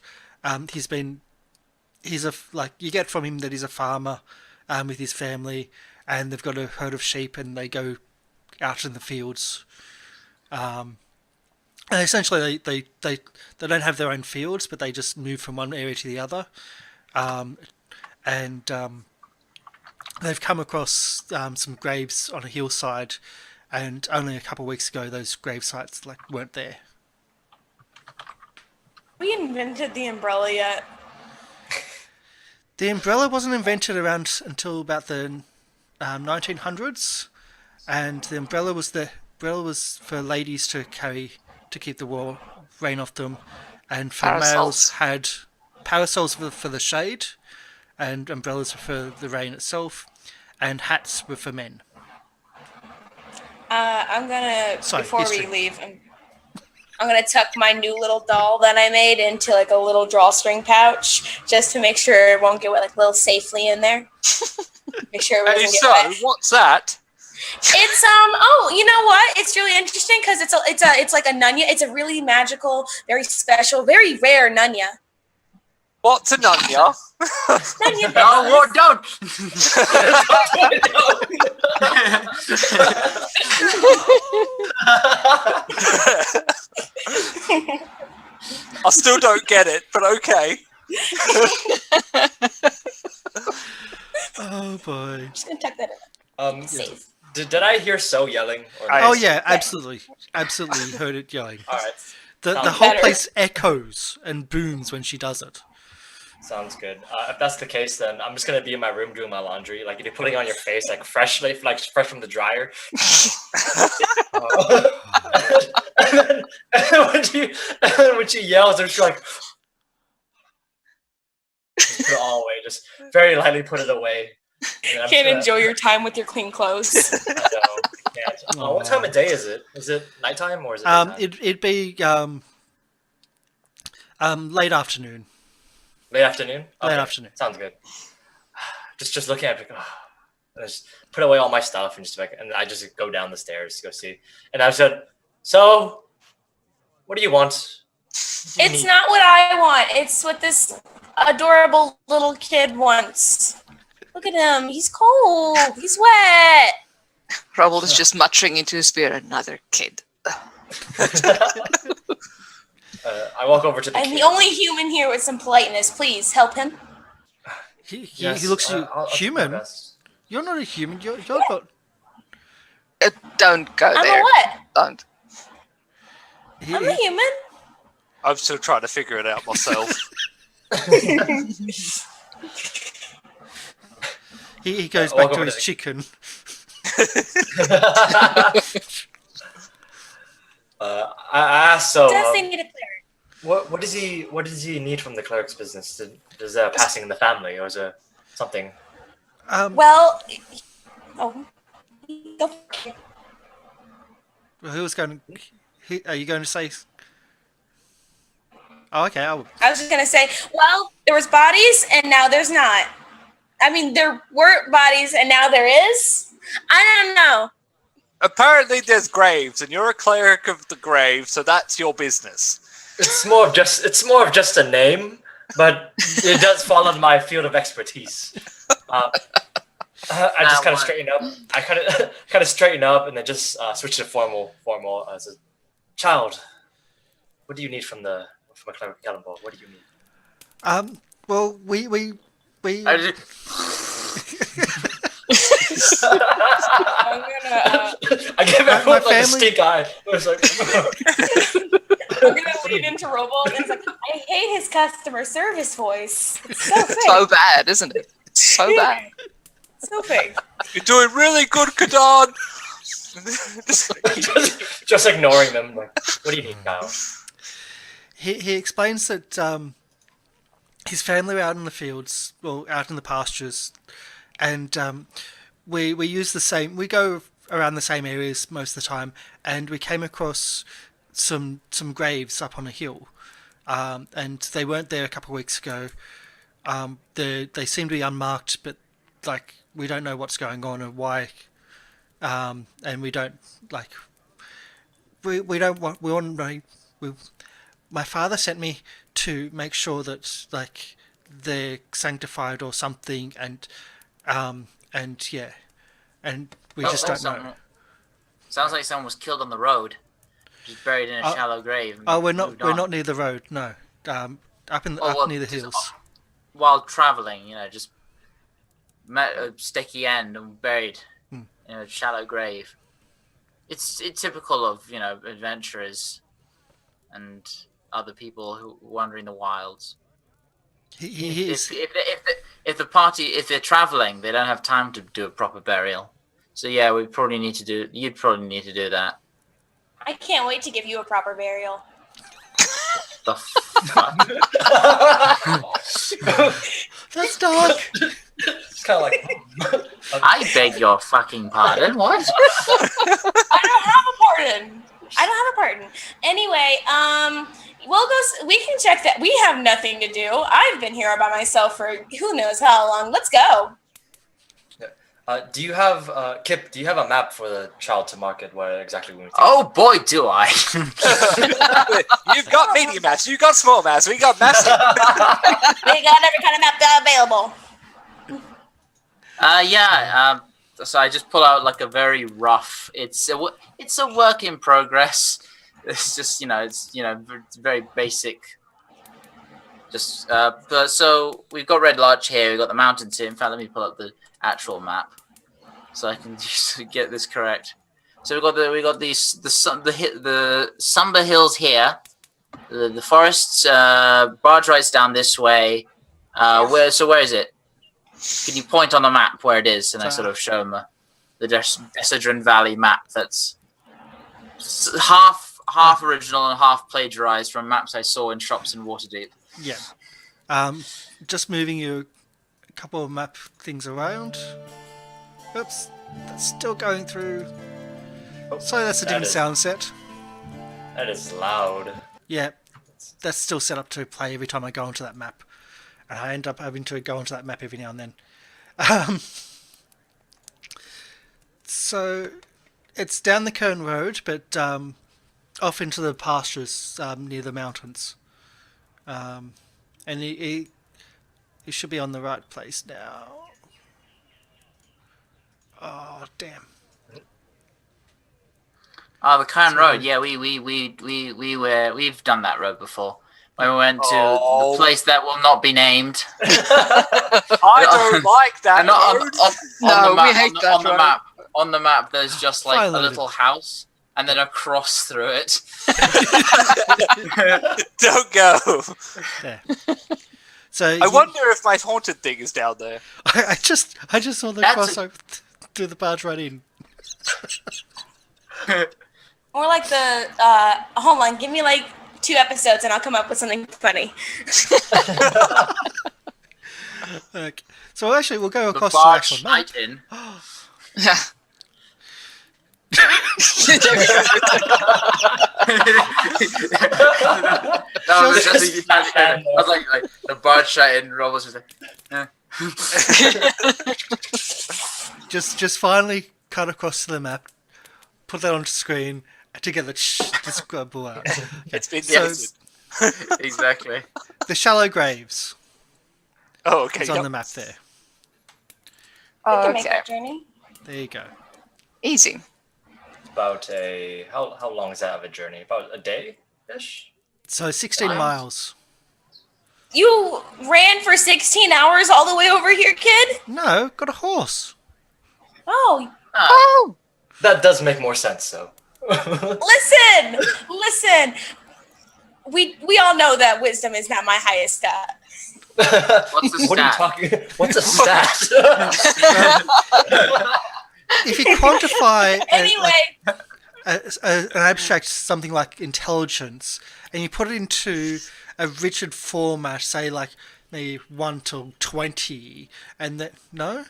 You get from him that he's a farmer with his family, and they've got a herd of sheep, and they go out in the fields. And essentially, they don't have their own fields, but they just move from one area to the other. They've come across some graves on a hillside, and only a couple of weeks ago, those grave sites weren't there. We invented the umbrella yet. The umbrella wasn't invented around until about the 1900s, and the umbrella was for ladies to carry to keep the rain off them, and for Parasols. males had parasols for the shade, and umbrellas for the rain itself, and hats were for men. I'm gonna Sorry, before history. we leave. I'm gonna tuck my new little doll that I made into a little drawstring pouch, just to make sure it won't get wet, a little safely in there. Make sure it Hey, doesn't get so wet. what's that? It's oh, you know what? It's really interesting because it's like a nunya. It's a really magical, very special, very rare nunya. What's a nunya? Nunya No, what? Don't. I still don't get it, but okay. Oh boy! Just gonna tuck that in. Safe. Did I hear So yelling? Or I- Oh yeah, absolutely heard it yelling. All right, The Sounds whole better. place echoes and booms when she does it. sounds good. If that's the case, then I'm just gonna be in my room doing my laundry. Like you're putting on your face, like fresh from the dryer. And then when she yells, she's like, just put it all away. Just very lightly put it away. And I'm Can't just enjoy your time with your clean clothes. gonna- No, can't. What time of day is it? Is it nighttime or is it? daytime? It'd be late afternoon. Late afternoon. Late afternoon. Sounds good. Just looking at it, like, and I just put away all my stuff and and I just go down the stairs to go see. And I said, "So, what do you want?" It's not what I want. It's what this adorable little kid wants. Look at him. He's cold. He's wet. Rubble is just muttering into his beard, another kid. I walk over to the I'm kid. the only human here with some politeness. Please help him. He Yes, looks at you. I'll do my Human? best. You're not a human. You're not. Don't go I'm there. a what? Don't. I'm a human. I'm still trying to figure it out myself. He goes back welcome to to his the- chicken. I asked so. Does they need a cleric? What does he need from the cleric's business? Is passing in the family, or is it something? Well, oh, go- Who was going? Are you going to say? Oh, okay. I was just gonna say, well, there was bodies and now there's not. I mean, there were bodies and now there is. I don't know. Apparently, there's graves, and you're a cleric of the grave, so that's your business. It's more of just a name, but it does fall under my field of expertise. I just kind of straighten up. I kind of straighten up and then just switch to formal as a child. What do you need from a cleric of Cannonball? What do you need? Well, we. I just- I'm gonna, I give my everyone like a family- stink eye. It's like, I'm gonna lean into Robold and it's like, I hate his customer service voice. It's so fake. So bad, isn't it? So bad. So fake. You're doing really good, Kadan. just ignoring them. Like, what do you need, Kyle? He explains that his family were out in the fields, well, out in the pastures, and we use the same. We go around the same areas most of the time, and we came across some graves up on a hill, and they weren't there a couple of weeks ago. They seem to be unmarked, but like we don't know what's going on or why, and we don't like. We don't want. We want to. My father sent me to make sure that like they're sanctified or something, and yeah, and we just don't know. Sounds like someone was killed on the road, just buried in a shallow grave. and Oh, we're moved not on. near the road. No, up in Oh, well, near the just hills. While traveling, just met a sticky end and buried in a shallow grave. It's typical of adventurers and other people who wander in the wilds. He is. If the party, if they're traveling, they don't have time to do a proper burial. So yeah, you'd probably need to do that. I can't wait to give you a proper burial. The fuck? That's dark. It's kind of like. I beg your fucking pardon. What? I don't have a pardon. Anyway, we'll go. We can check that. We have nothing to do. I've been here by myself for who knows how long. Let's go. Do you have Kip? Do you have a map for the child to market where exactly we need to? Oh boy, do I! You've got medium maps, you've got small maps, we got massive. We got every kind of map available. So I just pull out like a very rough. It's a work in progress. It's just it's very basic. Just so we've got Red Lodge here. We've got the mountains here. In fact, let me pull up the actual map so I can just get this correct. So we got the Sumber Hills here. The forests. Barge rides down this way. Where is it? Can you point on the map where it is? And I sort of show them the Decidron Valley map that's half original and half plagiarized from maps I saw in shops in Waterdeep. Yeah. Just moving you a couple of map things around. Oops, that's still going through. So that's a different sound set. That is loud. Yeah, that's still set up to play every time I go onto that map. And I end up having to go onto that map every now and then. So it's down the Kern Road, but off into the pastures near the mountains. And he should be on the right place now. Oh damn! Oh, the Kern Road. Yeah, we've done that road before. When we went to the place that will not be named. I don't like that And not road. No, the map, we hate that on the road. map. On the map, there's just like a Highlighted. little house and then a cross through it. Don't go. There. So I wonder if my haunted thing is down there. I just saw the That's crossover to the barge right in. Or like the hold on, give me like 2 episodes and I'll come up with something funny. Okay. So actually, we'll go The across to barge actual map. shite in. Yeah. That was just a I was like the barge shite in. Rob was just like, Just finally cut across to the map, put that onto screen, and together just go out. Okay. It's been So yes. exactly. the shallow graves Oh, okay. is on Yep. the map there. We can make Okay. that journey. There you go. Easy. About a how long is that of a journey? About a day ish. So 16 Miles? miles. You ran for 16 hours all the way over here, kid? No, got a horse. Oh, Oh, That does make more sense, though. listen. We all know that wisdom is not my highest stat. What's the What are you stat? talking? What's a stat? If you quantify Anyway, an abstract something like intelligence, and you put it into a rigid format, say like maybe 1 to 20, and that no.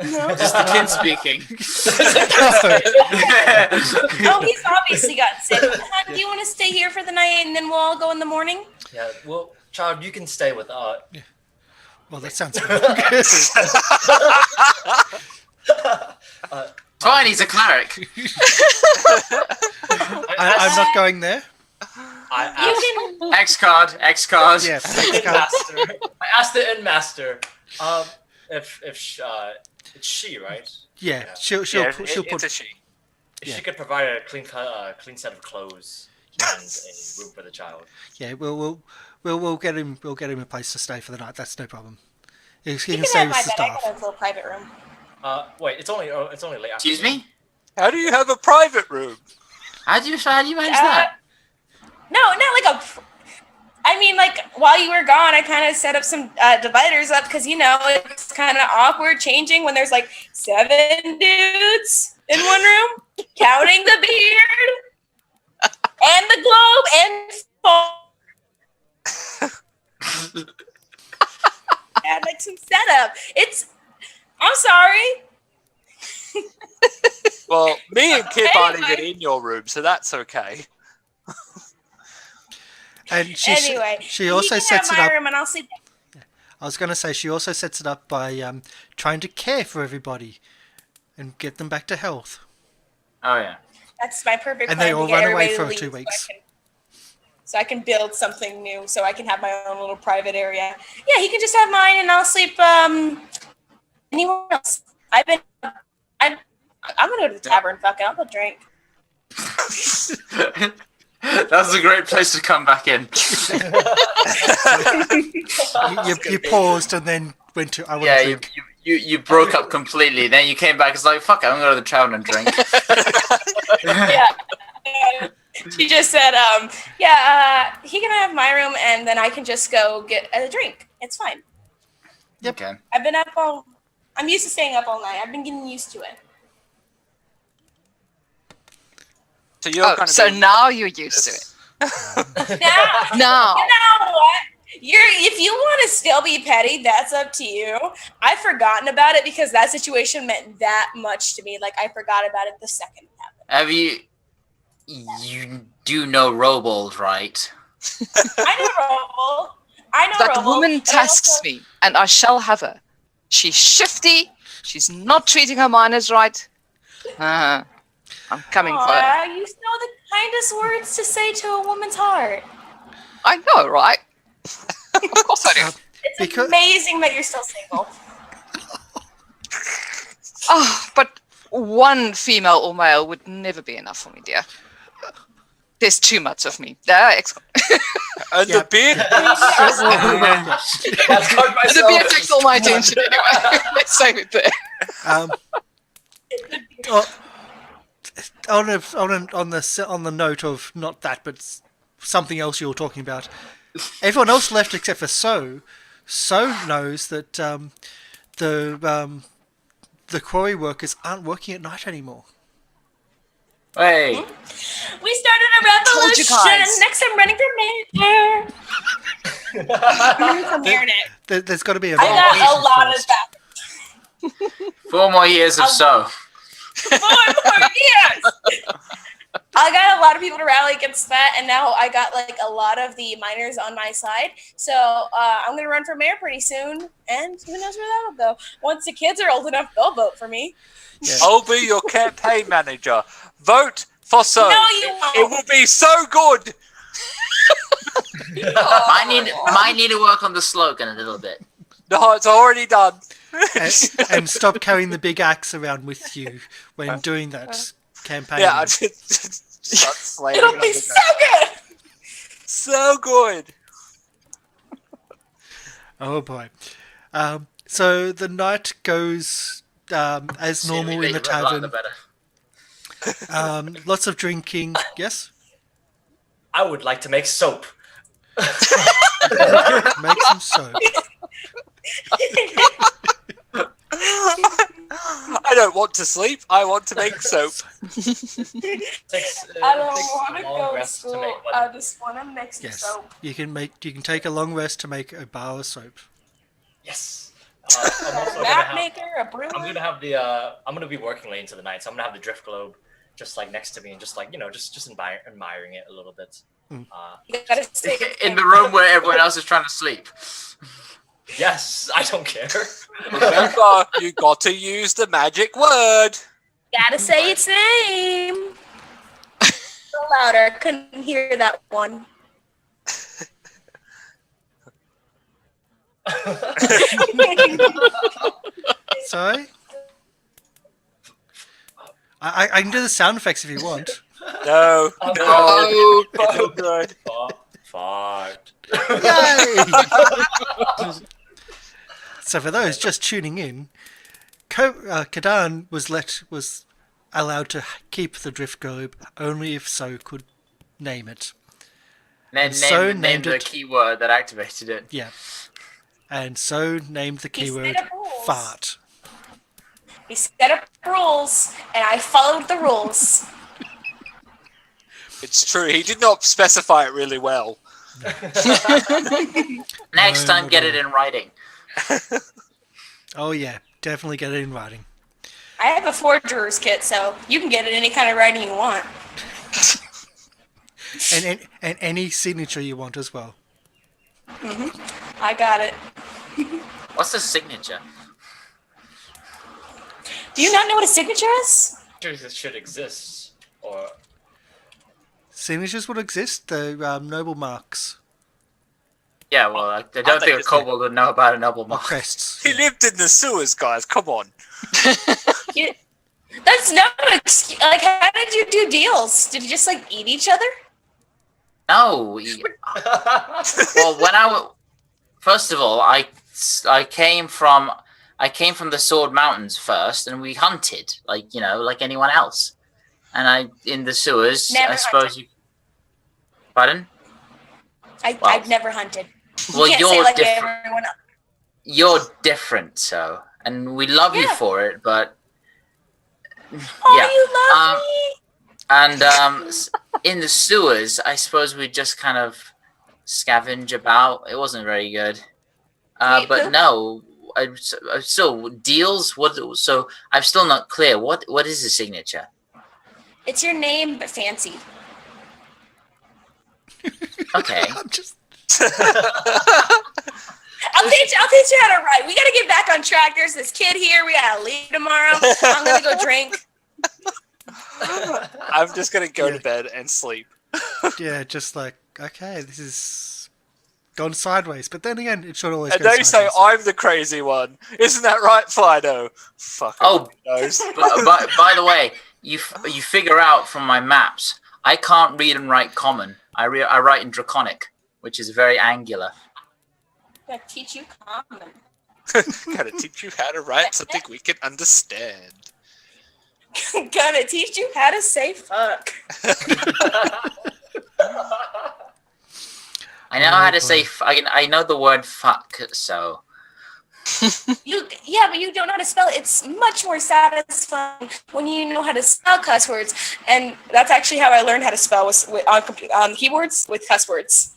Just the kid speaking. oh, he's obviously gotten sick. Hun, do you want to stay here for the night and then we'll all go in the morning? Yeah. Well, child, you can stay with Well, that sounds good. Fine, he's a cleric. I'm not going there. I asked, You can. X card. Yeah, the master. I asked the inn master. If it's she, right? yeah. She'll Yeah, put, it's a she. If Yeah. she could provide a clean set of clothes and a room for the child. yeah. We'll get him a place to stay for the night. That's no problem. He You can can stay have with my the bed. I staff. got a little private room. Wait, it's only late. Excuse me. How do you have a private room? How do you manage that? No, not like a. I mean, like while you were gone, I kind of set up some dividers up because it's kind of awkward changing when there's like 7 dudes in one room, counting the beard and the globe and had like some setup. I'm sorry. Well, me and Kip aren't Anyway. even in your room, so that's okay. And Anyway, she also you can sets have it my up. room and I'll sleep. I was going to say she also sets it up by trying to care for everybody and get them back to health. Oh yeah. That's my perfect And plan they to all get run away everybody for to 2 leave weeks. So I can build something new, so I can have my own little private area. Yeah, he can just have mine, and I'll sleep anywhere else. I'm gonna go to the tavern. Fuck it, I'll go drink. That's a great place to come back in. You paused and then went to. I want Yeah, to you, drink. you broke up completely. Then you came back. It's like fuck it. I'm gonna go to the tavern and drink. Yeah. She just said, he can have my room, and then I can just go get a drink. It's fine. Yep. Okay. I'm used to staying up all night. I've been getting used to it. So you're kind so of now you're used to it. Now, Now, you know what? If you want to still be petty, that's up to you. I've forgotten about it because that situation meant that much to me. Like, I forgot about it the second it happened. Have you do know Robold, right? I know Roble. that Roble, woman and I tasks also- me, and I shall have her. She's shifty. She's not treating her miners right. I'm coming for her. Aw, you know the kindest words to say to a woman's heart. I know, right? Of course I do. It's Because- amazing that you're still single. Oh, but one female or male would never be enough for me, dear. There's too much of me. and Yeah. the beard. That's caught The myself. beer takes all my attention anyway. Let's save it there. Um, on the note of not that, but something else you were talking about. Everyone else left except for So. So knows that the quarry workers aren't working at night anymore. Hey, We started a told you revolution. guys. Next, I'm running for mayor. For mayor next. There's got to be a I got a revolution lot first. of that. 4 more years of so. 4 more years. I got a lot of people to rally against that, and now I got like a lot of the miners on my side. So I'm gonna run for mayor pretty soon, and who knows where that'll go. Once the kids are old enough, they'll vote for me. Yeah. I'll be your campaign manager. Vote for So. No, you It won't. will be so good. Might need to work on the slogan a little bit. No, it's already done. And stop carrying the big axe around with you when doing that campaign. Yeah, I just start slamming It'll it be on the so ground. good. So good. Oh boy. So the night goes as normal in the tavern. Lots of drinking. Yes? I would like to make soap. Make some soap. I don't want to sleep. I want to make soap. Takes, I don't takes a want to long go to rest to school. make one. I just want to mix Yes. soap. You can take a long rest to make a bar of soap. Yes. I'm also A gonna map have, maker, a brewer. I'm gonna have the I'm gonna be working late into the night, so I'm gonna have the drift globe just like next to me and just like just admiring it a little bit. Mm. You gotta stay In the room where everyone else is trying to sleep. Yes, I don't care. Remember, you got to use the magic word. Gotta say its name. So louder. Couldn't hear that one. Sorry? I can do the sound effects if you want. No, Oh, no, no good. Fart. Yay! So for those just tuning in, Kadan was allowed to keep the drift globe only if So could name it. Name named the it- keyword that activated it. Yeah. And So named the He set keyword up rules. fart. We set up rules, and I followed the rules. It's true. He did not specify it really well. Next No, time, no, get no. it in writing. Oh yeah, definitely get it in writing. I have a forger's kit, so you can get it any kind of writing you want. And any signature you want as well. I got it. What's the signature? Do you not know what a signature is? This should exist, or Signatures would exist, the noble marks Yeah, well, I don't thought think you a said- kobold would know about a noble or mark. crests. He lived in the sewers, guys. Come on. That's no excuse. Like, how did you do deals? Did you just like eat each other? No. Well, first of all, I came from the Sword Mountains first, and we hunted like anyone else. And in the sewers, Never I suppose you. Pardon? I've never hunted. Well, you can't you're say like different. everyone else. You're different, so, and we love you Yeah. for it, but Oh, yeah. you love me. And in the sewers, I suppose we just kind of scavenge about. It wasn't very good. Wait, But who? no, so deals. What? So I'm still not clear. What is the signature? It's your name, but fancy. Okay. I'm just I'll teach you how to write. We gotta get back on track. There's this kid here. We gotta leave tomorrow. I'm gonna go drink. I'm just gonna go to bed and sleep. yeah, just like okay, this is gone sideways. But then again, it should always And go they say sideways. I'm the crazy one. Isn't that right, Fido? Fuck. Oh. knows. but by the way, you figure out from my maps, I can't read and write Common. I write in Draconic, which is very angular. Gotta teach you common. Gotta teach you how to write something we can understand. Gonna teach you how to say fuck. I know how to boy. say. I know the word fuck. So But you don't know how to spell it. It's much more satisfying when you know how to spell cuss words, and that's actually how I learned how to spell on keyboards with cuss words.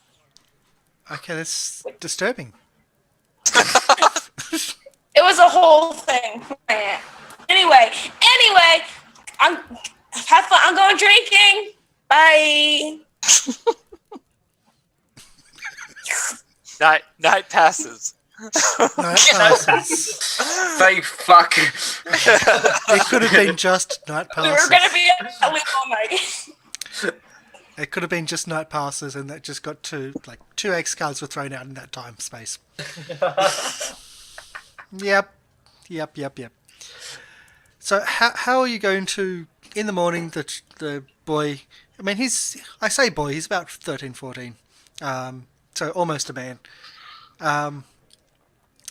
Okay, that's disturbing. It was a whole thing. Anyway, have fun. I'm going drinking. Bye. Night passes. No, passes. say fuck. It could have been just night We were passes. gonna be at least all night. It could have been just night passes, and that just got two X cards were thrown out in that time space. Yep. So how are you going to, in the morning, the boy, I mean, I say boy, he's about 13, 14, so almost a man.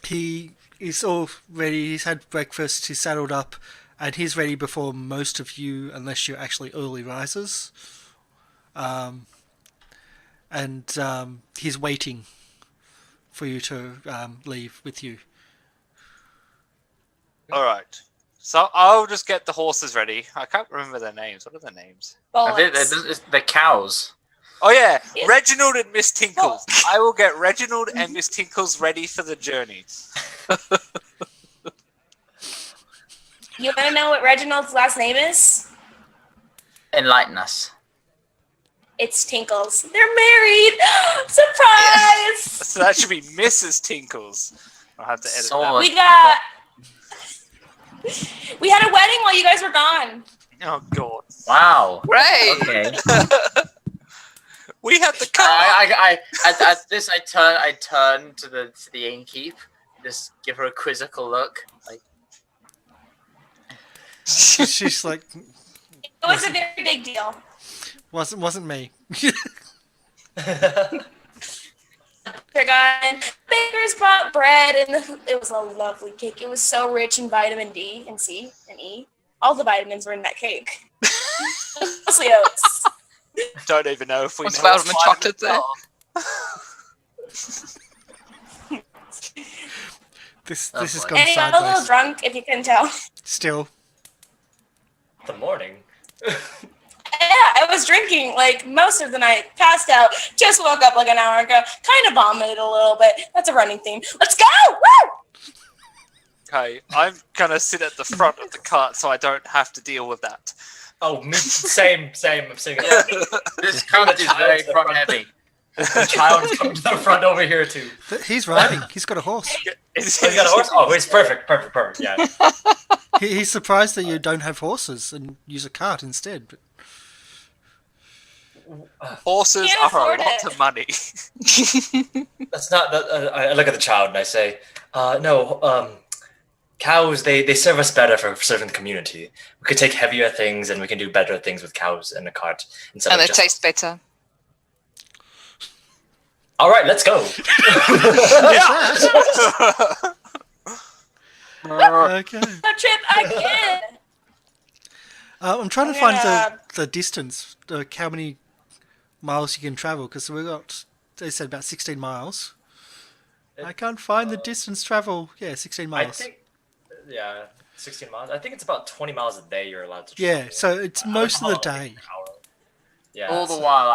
He is all ready, he's had breakfast, he's saddled up, and he's ready before most of you, unless you're actually early risers. And he's waiting for you to leave with you. All right. So I'll just get the horses ready. I can't remember their names. What are their names? Bullets. The cows. Oh yeah, Yeah. Reginald and Miss Tinkles. I will get Reginald and Miss Tinkles ready for the journey. You want to know what Reginald's last name is? Enlighten us. It's Tinkles. They're married. Surprise! So that should be Mrs. Tinkles. I'll have to edit So- that. We had a wedding while you guys were gone. Oh god. Wow. Great. Okay. We had the car. At this, I turn to the innkeep, just give her a quizzical look. Like, She's like, It was a very big deal. wasn't me. Forgotten. Bakers brought bread, and it was a lovely cake. It was so rich in vitamin D and C and E. All the vitamins were in that cake. Mostly oats. Don't even know if we What's know what vitamin chocolate there? This Oh, has boy. gone And I'm a little sideways. drunk, if you can tell. Still, The morning. Yeah, I was drinking like most of the night, passed out, just woke up like an hour ago, kind of vomited a little bit. That's a running theme. Let's go! Woo! Okay, I'm gonna sit at the front of the cart so I don't have to deal with that. Oh, me, same. I'm sitting. this cart is very front heavy. The child is coming to the front over here too. he's riding. He's got a horse. Is Oh, you got a horse? Oh, it's perfect. Yeah. He's surprised that you don't have horses and use a cart instead. But Horses Can't are a afford lot it. of money. That's not. I look at the child and I say, no. Cows, they serve us better for serving the community. We could take heavier things and we can do better things with cows in a cart instead And of they just... taste better. All right, let's go. okay. No trip again. I'm trying to I'm find gonna- the distance, how many miles you can travel, because they said about 16 miles. I can't find the distance travel. Yeah, 16 I miles. think, 16 miles. I think it's about 20 miles a day you're allowed to travel. Yeah, so it's most of the day. Yeah. all the while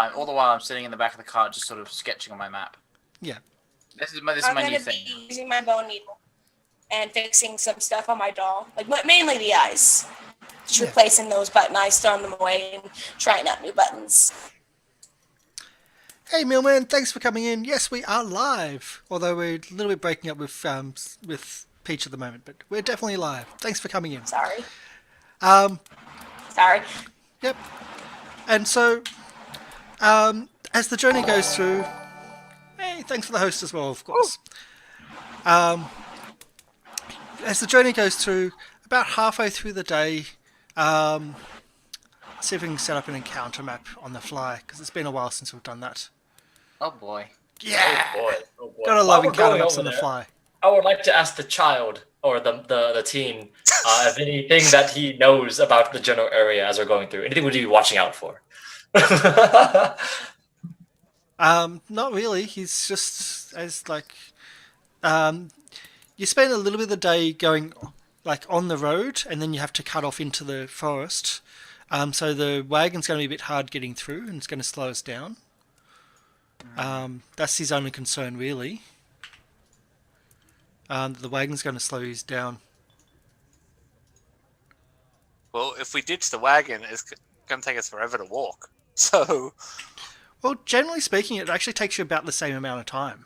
I'm sitting in the back of the cart, just sort of sketching on my map. Yeah. This is I'm my gonna new be thing. using my bone needle and fixing some stuff on my doll, like mainly the eyes. Just Yeah. replacing those button eyes, throwing them away, and trying out new buttons. Hey, Millman, thanks for coming in. Yes, we are live, although we're a little bit breaking up with Peach at the moment, but we're definitely live. Thanks for coming in. Sorry. Um, Sorry. Yep. And so, as the journey goes through, hey, thanks for the host as well, of course. As the journey goes through, about halfway through the day, see if we can set up an encounter map on the fly, because it's been a while since we've done that. Oh boy. Yeah! Oh boy. Gotta While love we're encounter going maps over on the there, fly. I would like to ask the child or the teen if anything that he knows about the general area as we're going through. Anything would you be watching out for? Not really. He's just as like, you spend a little bit of the day going like on the road, and then you have to cut off into the forest. So the wagon's going to be a bit hard getting through, and it's going to slow us down. That's his only concern, really. The wagon's going to slow you down. Well, if we ditch the wagon, it's going to take us forever to walk. So, Well, generally speaking, it actually takes you about the same amount of time.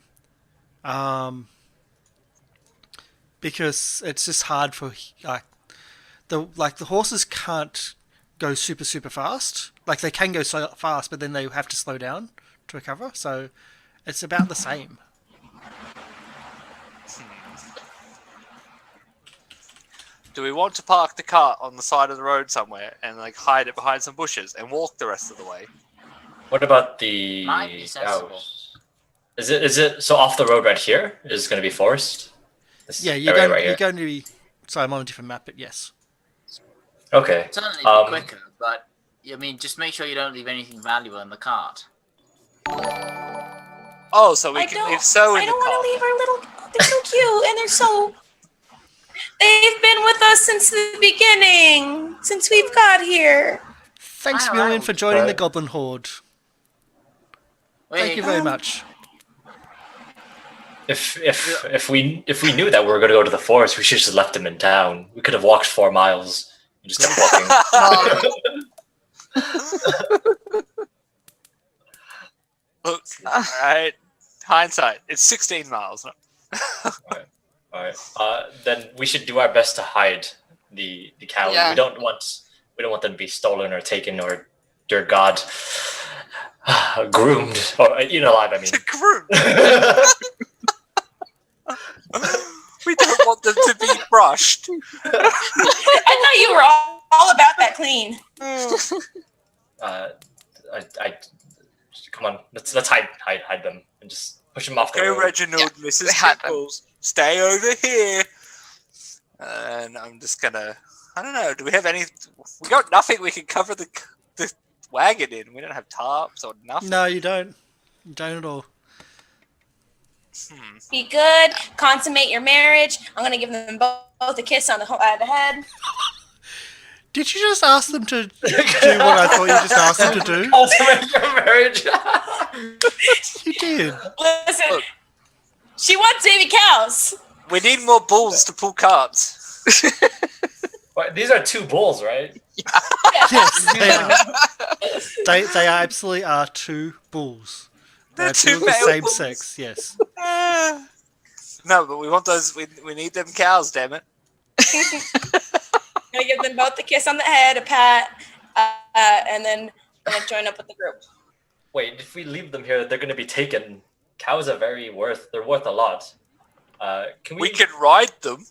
Because it's just hard for the horses can't go super fast. Like they can go so fast, but then they have to slow down to recover. So it's about the same. do we want to park the cart on the side of the road somewhere and like hide it behind some bushes and walk the rest of the way? What about the Might be sensible. cows? Is it so off the road right here is going to be forest? This Yeah, area right you're here? going to be. Sorry, I'm on a different map, but yes. Okay. It's certainly be quicker, but I mean, just make sure you don't leave anything valuable in the cart. Oh, so we can leave so in I the don't cart. want to leave our little. They're so cute, and they're so. They've been with us since the beginning, since we've got here. Thanks, All Million, right. for joining the Right. Goblin Horde. Wait, Thank you very much. If we knew that we were going to go to the forest, we should have just left them in town. We could have walked 4 miles and just kept walking. Look, all right. Hindsight, it's 16 miles. All right. Then we should do our best to hide the cows. Yeah. We don't want them to be stolen or taken or, dear God, groomed or eaten alive. I mean. Groom. We don't want them to be brushed. I thought you were all about that clean. Come on, let's hide them and just push them off the Go, road. Reginald, Yeah, Mrs. they had them. Pickles, stay over here. And I'm just gonna. I don't know. Do we have any? We got nothing. We can cover the wagon in. We don't have tarps or nothing. No, you don't. You don't at all. Be good. Consummate your marriage. I'm gonna give them both a kiss on the head. Did you just ask them to do what I thought you just asked them to do? Ultimate marriage. You did. Listen, Look. she wants baby cows. We need more bulls to pull carts. Wait, these are 2 bulls, right? Yes, they are. They absolutely are 2 bulls. They're Two of two the male same bulls. sex, yes. No, but we want those. We need them cows. Damn it. Gonna give them both a kiss on the head, a pat, and then gonna join up with the group. Wait, if we leave them here, they're going to be taken. Cows are they're worth a lot. Can We could ride them.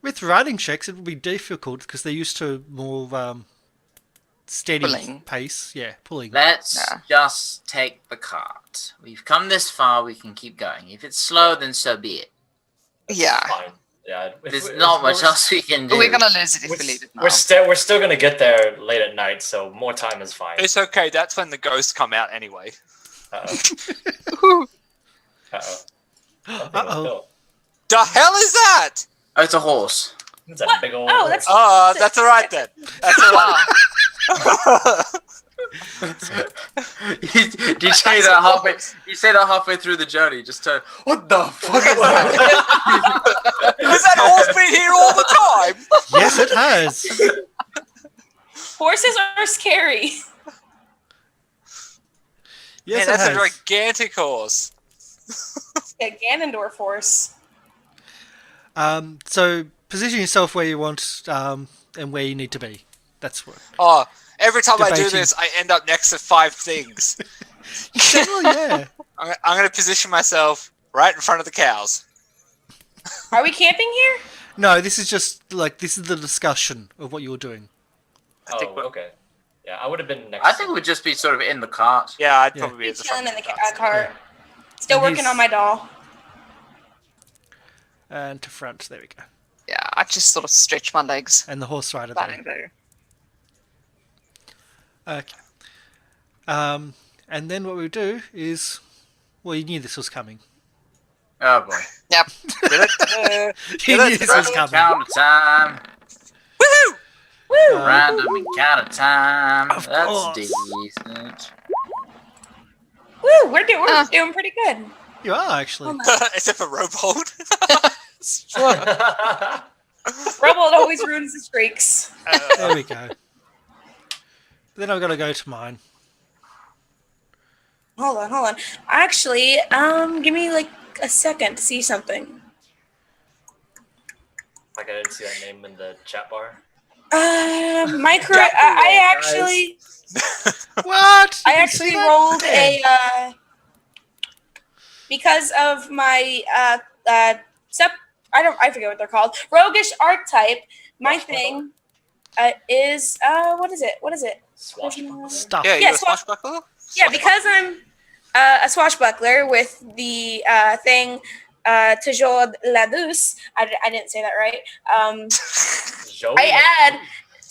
With riding checks, it would be difficult because they're used to more steady Pulling. pace. Yeah, pulling. Let's Yeah. just take the cart. We've come this far, we can keep going. If it's slow, then so be it. Yeah. Fine. Yeah. There's not much else we can do. We're gonna lose it if we leave it now. We're still going to get there late at night, so more time is fine. It's okay. That's when the ghosts come out anyway. Uh-oh. Uh-oh. Uh-oh. The hell is that? Oh, it's a horse. It's a What? big old Oh, horse. that's- Oh, that's all right then. That's all right. Did you say that halfway? You say that halfway through the journey. Just to what the fuck is that? Has that horse been here all the time? Yes, it has. Horses are scary. Yes, Man, it that's a has. gigantic horse. A Ganondorf horse. So position yourself where you want and where you need to be. That's what. Oh, every time I do Debating. this, I end up next to 5 things. Generally, yeah. I'm going to position myself right in front of the cows. Are we camping here? No, this is just like this is the discussion of what you were doing. Oh, think we're- okay. Yeah, I would have been next. I think we'd just be sort of in the cart. Yeah, I'd Yeah. probably be at the Chilling front. in the of the cart. Still And working he's- on my doll. And to front, there we go. Yeah, I just sort of stretch my legs. And the horse rider Standing there. there. Okay. And then what we do is, well, you knew this was coming. Oh boy. Yep. You knew this was coming. Encounter time. Woohoo! Woo! Random encounter time. Of That's course. decent. Woo! We're doing pretty good. You are actually. Oh my. Except for Robold. Rebel always ruins the streaks. There we go. Then I've got to go to mine. Hold on. Actually, give me like a second to see something. Like I didn't see that name in the chat bar. My Jack correct. the Wall, I guys. actually, What? I You see actually that? rolled Hey. a because of my I forget what they're called. Roguish archetype. My thing is what is it? Swashbuckler. Stuff. Yeah, you Yeah, a swashbuckler? Yeah, because I'm a swashbuckler with the thing toujours la douce. I didn't say that right. I add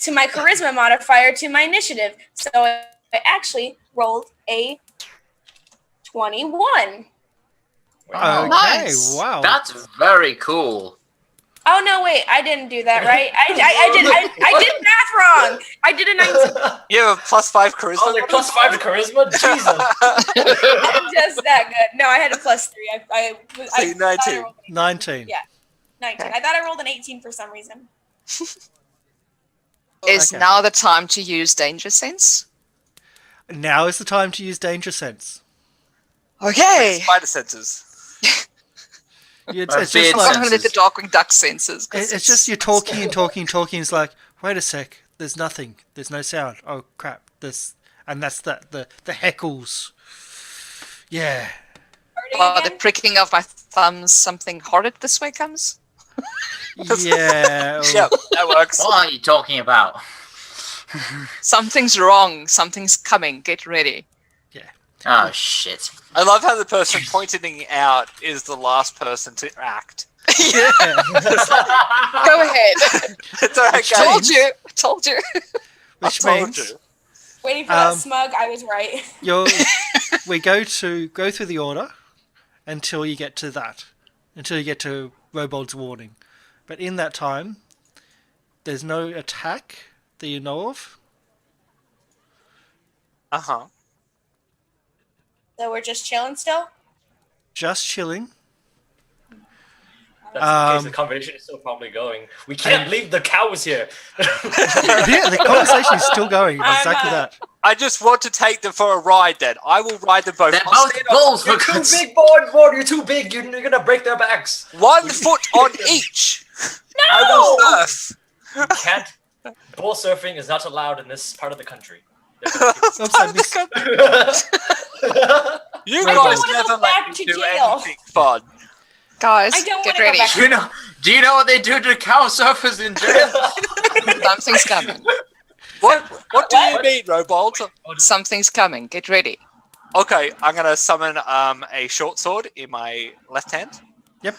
to my charisma modifier to my initiative. So I actually rolled a 21. Wow. Okay, Nice. wow. That's very cool. Oh no, wait, I didn't do that right. I did math wrong. I did a 19. You have a +5 charisma? Oh, they're +5 to charisma? Jesus. I'm just that good. No, I had a +3. I So thought you're I 19. rolled 19. Yeah. 19. I thought I rolled an 18 for some reason. Is Okay. now the time to use danger sense? Now is the time to use danger sense. Okay. Spider senses. It's My just beard I'm like gonna let the Darkwing Duck senses. 'cause it's just you're talking and talking and talking. It's like, wait a sec, there's nothing, there's no sound. Oh crap, and that's the heckles. Yeah. Oh, the pricking of my thumbs. Something horrid this way comes. Yeah. Yep, that works. What are you talking about? Something's wrong. Something's coming. Get ready. Oh shit. I love how the person pointing out is the last person to act. Yeah. Go ahead. It's alright, guys. Told you. Told you. Which I told means you. Waiting for that Um, smug, I was right. we go through the order until you get to Robold's warning. But in that time, there's no attack that you know of. Uh-huh. So we're just chilling still? Just chilling. That's the case. Um, The conversation is still probably going. We can't leave the cows here. Yeah, the conversation is still going. I'm, Exactly that. I just want to take them for a ride then. I will ride them both. They're I'll both stand on bulls for You're too God's big, board. You're too big. You're gonna break their backs. 1 foot on each. I will surf. You can't. Bull surfing is not allowed in this part of the country. Oops, I missed. You I guys don't wanna never go back let me to do jail. anything fun. Guys, I don't get wanna go ready. back. Do you know what they do to cow surfers in jail? Something's coming. What do you What? mean, Robold? Something's coming. Get ready. Okay, I'm gonna summon a short sword in my left hand. Yep.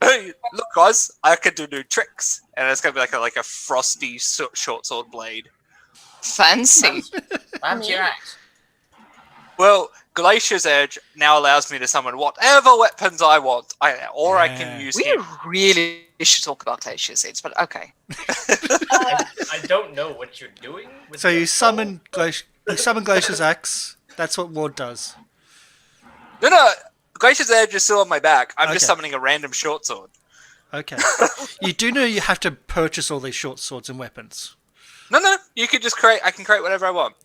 Hey, look, guys, I can do new tricks, and it's gonna be like a frosty short sword blade. Fancy. That's your axe. Well, Glacier's Edge now allows me to summon whatever weapons I want, or I can Yeah. use We him. really should talk about glacier seeds, but okay. I don't know what you're doing. With So your you summon Glacier's axe. That's what Ward does. No, Glacier's Edge is still on my back. I'm just Okay. summoning a random short sword. Okay. You do know you have to purchase all these short swords and weapons. No, you can just create. I can create whatever I want.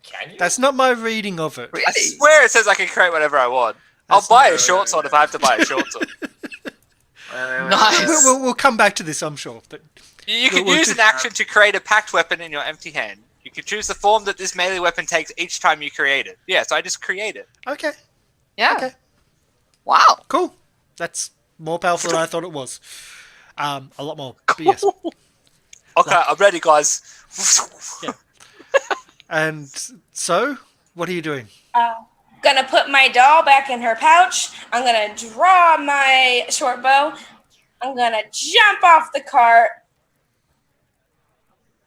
Can you? That's not my reading of it. I Really? swear it says I can create whatever I want. I'll That's buy not- a short sword if I have to buy a short sword. Nice. We'll come back to this, I'm sure. But You can We'll use just- an action to create a packed weapon in your empty hand. You can choose the form that this melee weapon takes each time you create it. Yeah, so I just create it. okay, Yeah. Okay. Wow. cool. That's more powerful than I thought it was. A lot more. But yes. Okay, I'm ready, guys. And so, what are you doing? Gonna put my doll back in her pouch. I'm gonna draw my short bow. I'm gonna jump off the cart.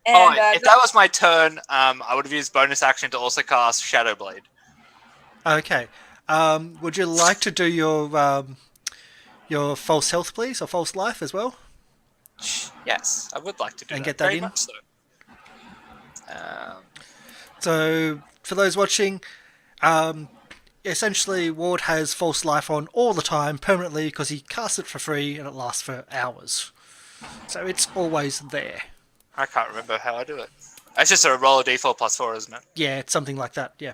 And if that was my turn, I would have used bonus action to also cast Shadow Blade. Okay. Would you like to do your false health, please, or false life as well? Yes, I would like to do And that. get that very in? much so. So, for those watching, essentially Ward has false life on all the time, permanently, because he casts it for free and it lasts for hours. So it's always there. I can't remember how I do it. It's just a roll a d4 plus 4, isn't it? Yeah, it's something like that, yeah.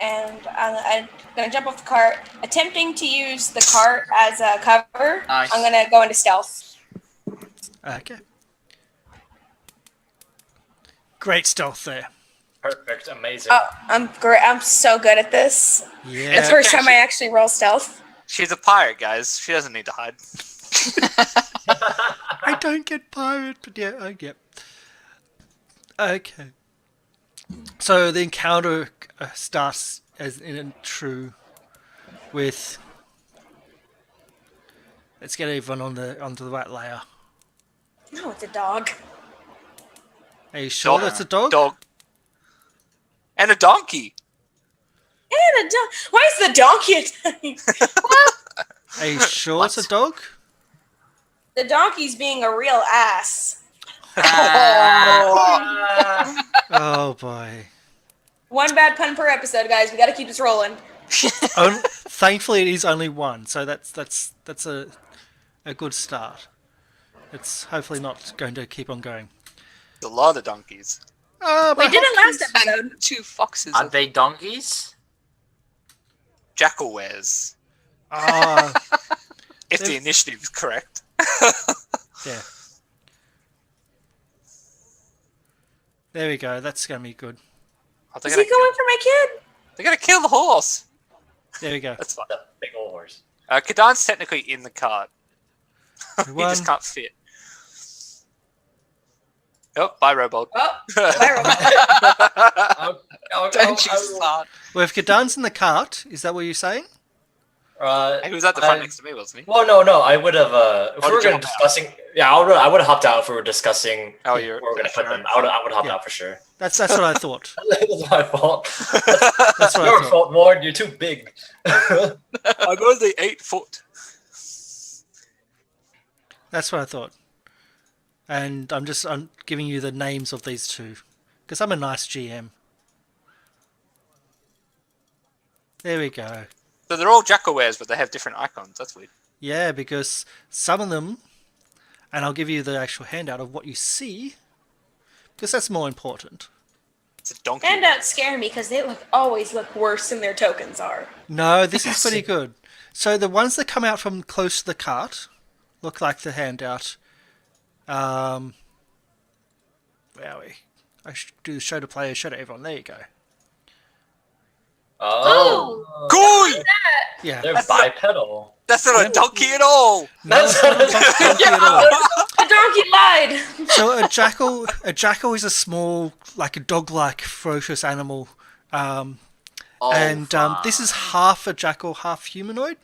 And I'm gonna jump off the cart, attempting to use the cart as a cover. Nice. I'm gonna go into stealth. Okay. Great stealth there. Perfect. Amazing. Oh, I'm great. I'm so good at this. It's the Yeah. first time I actually roll stealth. She's a pirate, guys. She doesn't need to hide. I don't get pirate, but yeah, I get. Okay. So the encounter starts as in a true with. Let's get everyone onto the right layer. No, it's a dog. Are you sure that's a dog? Dog. And a donkey. And a dog. Why is the donkey attacking? Are you sure it's a dog? The donkey's being a real ass. Oh boy. One bad pun per episode, guys. We gotta keep this rolling. Thankfully, it is only one, so that's a good start. It's hopefully not going to keep on going. A lot of donkeys. We did it last episode. And 2 foxes. Are they donkeys? Jackal wares. Ah, If the initiative is correct. yeah. There we go. That's gonna be good. Oh, Is he going for my kid? They're gonna kill the horse. There we go. That's fine. The big old horse. Kadan's technically in the cart. He One. just can't fit. Oh, bye, Robold. Oh, viral. Don't you start. Well, if Kadan's in the cart, is that what you're saying? He was at the front next to me, wasn't he? Well, no. I would have. If Oh, we were did you going hop to out? discussing, yeah, I would have hopped out if we were discussing. Oh, where you're. we're going to put sure. them. I would have hopped Yeah. out for sure. That's what I thought. That's my fault. That's what I Your thought. fault, Ward. You're too big. I'm only 8 foot. That's what I thought. And I'm giving you the names of these two because I'm a nice GM. There we go. So they're all jackal wares, but they have different icons. That's weird. Yeah, because some of them, and I'll give you the actual handout of what you see, because that's more important. It's a donkey. Handouts scare me because they always look worse than their tokens are. No, this is pretty good. So the ones that come out from close to the cart look like the handout. Where are we? I should do the show to players, show to everyone. There you go. Oh, Cool! Yeah. they're bipedal. That's not a donkey at all! No, it's not a donkey at all. The donkey lied. So a jackal is a small, like a dog-like, ferocious animal. This is half a jackal, half humanoid.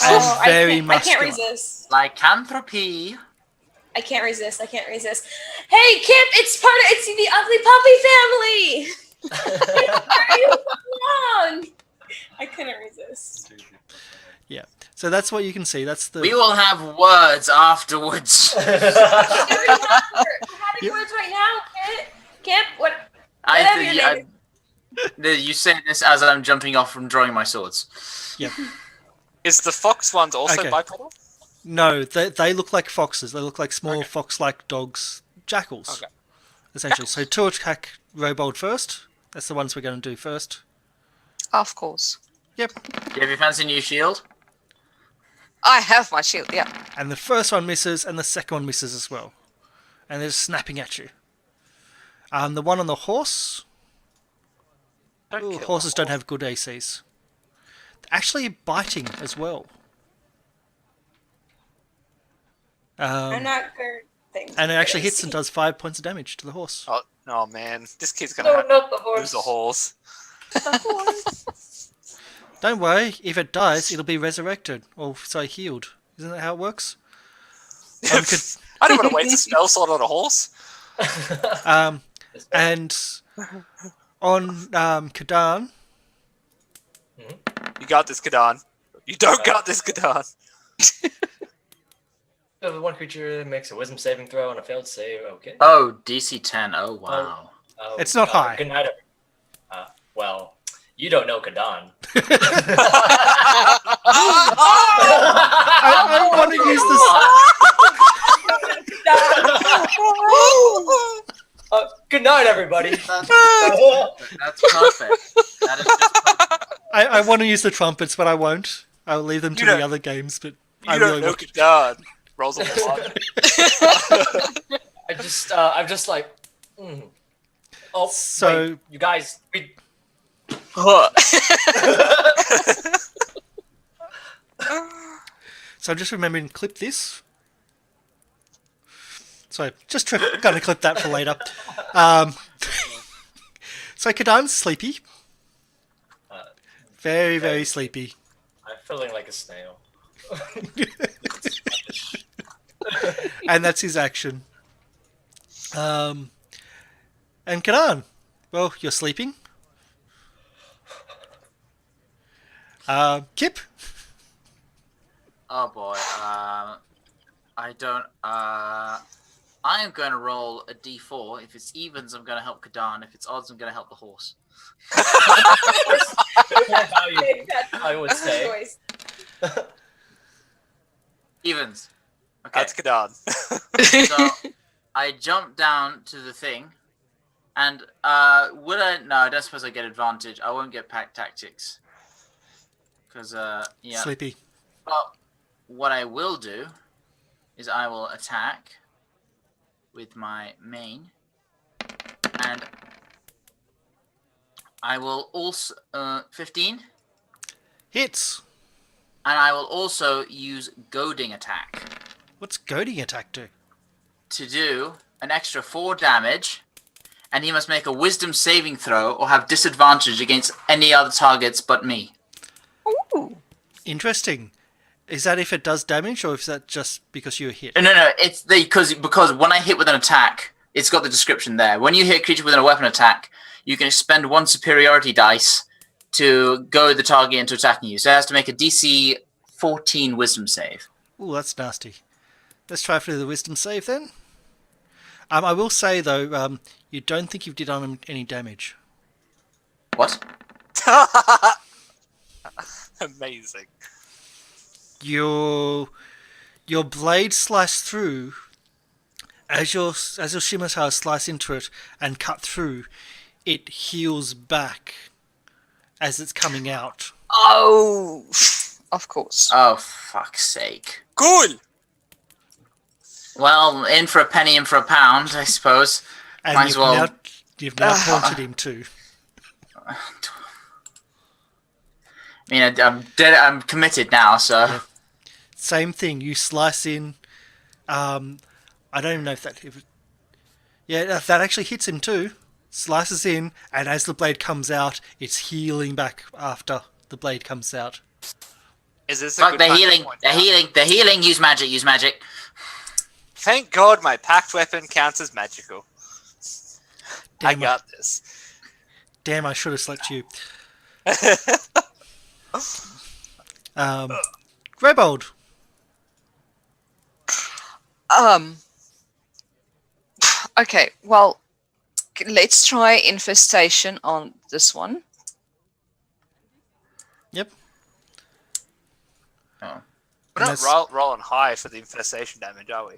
And Oh, very I can't muscular. resist. Lycanthropy. I can't resist. Hey, Kip, it's the ugly puppy family. Come on. I couldn't resist. Yeah. So that's what you can see. That's the. We will have words afterwards. We're having words right now, Kip. What? Whatever your name You say this as I'm jumping off from drawing my swords. Yep. Is the fox ones also Okay. bipedal? No, they look like foxes. They look like small fox-like dogs, jackals. Okay. Essentially. So to attack Robold first. That's the ones we're going to do first. Of course. Yep. Do you have your fancy new shield? I have my shield, yeah. And the first one misses, and the second one misses as well. And they're snapping at you. The one on the horse. Don't Ooh, kill horses the don't have good ACs. Actually biting as well. I'm not good. Things. And it actually hits and does 5 points of damage to the horse. Oh man, this kid's gonna No, have not the to horse. lose a horse. The horse. Don't worry, if it dies, it'll be resurrected. Or, sorry, healed. Isn't that how it works? I don't want to waste a spell slot on a horse. And on Kadan, You got this, Kadan. You don't got this, Kadan. One creature makes a wisdom saving throw on a failed save. Okay. Oh, DC 10. Oh, wow. Oh, It's not high. Good night. Well, you don't know Kadan. I want to use this. Good night, everybody. That's perfect. That is just perfect. I want to use the trumpets, but I won't. I'll leave them to You the don't- other games. But You I don't really know want. Kadan. Rolls on the I'm just like. Oh, So- wait, you guys, we. So I'm just remembering to clip this. So just gonna clip that for later. So Kadan's sleepy. Very, very sleepy. I'm feeling like a snail. And that's his action. And Kadan, well, you're sleeping. Kip, Oh boy. I don't. I am going to roll a d4. If it's evens, I'm going to help Kadan. If it's odds, I'm going to help the horse. I would say. Evens. Okay. That's Kadan. So I jump down to the thing, and would I? No, I don't suppose I get advantage. I won't get pack tactics, because yeah. sleepy. But what I will do is I will attack with my main, and I will also 15, Hits. and I will also use goading attack What's goading attack do? to do an extra 4 damage, and he must make a wisdom saving throw or have disadvantage against any other targets but me. Ooh. Interesting. Is that if it does damage, or is that just because you're hit? No, it's because when I hit with an attack, it's got the description there. When you hit a creature with a weapon attack, you can expend 1 superiority dice to goad the target into attacking you. So it has to make a DC 14 wisdom save. Ooh, that's nasty. Let's try for the wisdom save then. I will say though, you don't think you've done him any damage. What? Amazing. Your blade sliced through as your scimitar slice into it and cut through. It heals back as it's coming out. Oh, of course. Oh, fuck's sake. Cool. Well, in for a penny, in for a pound, I suppose. And Might as well. you've now taunted him too. I mean, I'm dead. I'm committed now, so. Yeah. Same thing. You slice in. I don't even know if that. That actually hits him too. Slices in, and as the blade comes out, it's healing back after the blade comes out. Is this a Fuck, good the time to healing. point The out? healing. The healing. Use magic. Use magic. Thank God my packed weapon counts as magical. I Damn, got this. Damn, I should have selected you. Greybold. Okay, well, let's try infestation on this one. Yep. Oh. We're not Unless- rolling high for the infestation damage, are we?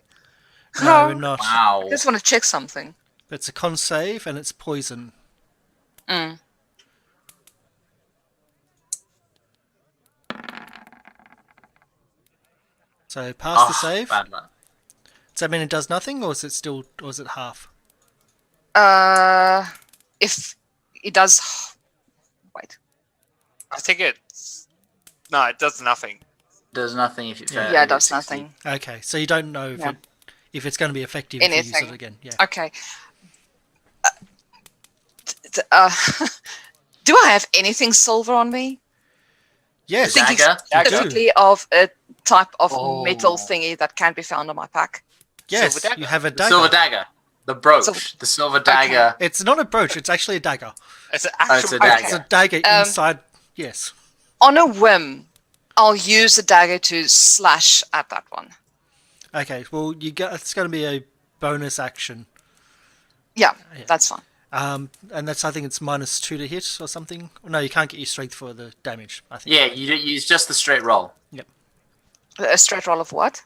No, No. we're not. Wow. I just want to check something. It's a con save, and it's poison. Mm. So pass the Oh, save. bad luck. Does that mean it does nothing, or is it still, or is it half? If it does, wait. I think it's... No, it does nothing. Does nothing if you fail. Yeah, if it does you succeed. nothing. Okay, so you don't know Yeah. if it's going to be effective if you use Anything. it again. Yeah. Okay. Do I have anything silver on me? Yes. Dagger? Specifically of a type of Oh. metal thingy that can be found on my pack. Yes, Silver dagger. you have a The dagger. silver dagger. The brooch. So- the silver dagger. It's not a brooch. It's actually a dagger. It's an Oh, it's actual a dagger. It's a dagger inside. Yes. On a whim, I'll use the dagger to slash at that one. Okay. Well, it's going to be a bonus action. Yeah, that's fine. And I think it's -2 to hit or something. No, you can't get your strength for the damage. I think. Yeah, you use just the straight roll. A straight roll of what?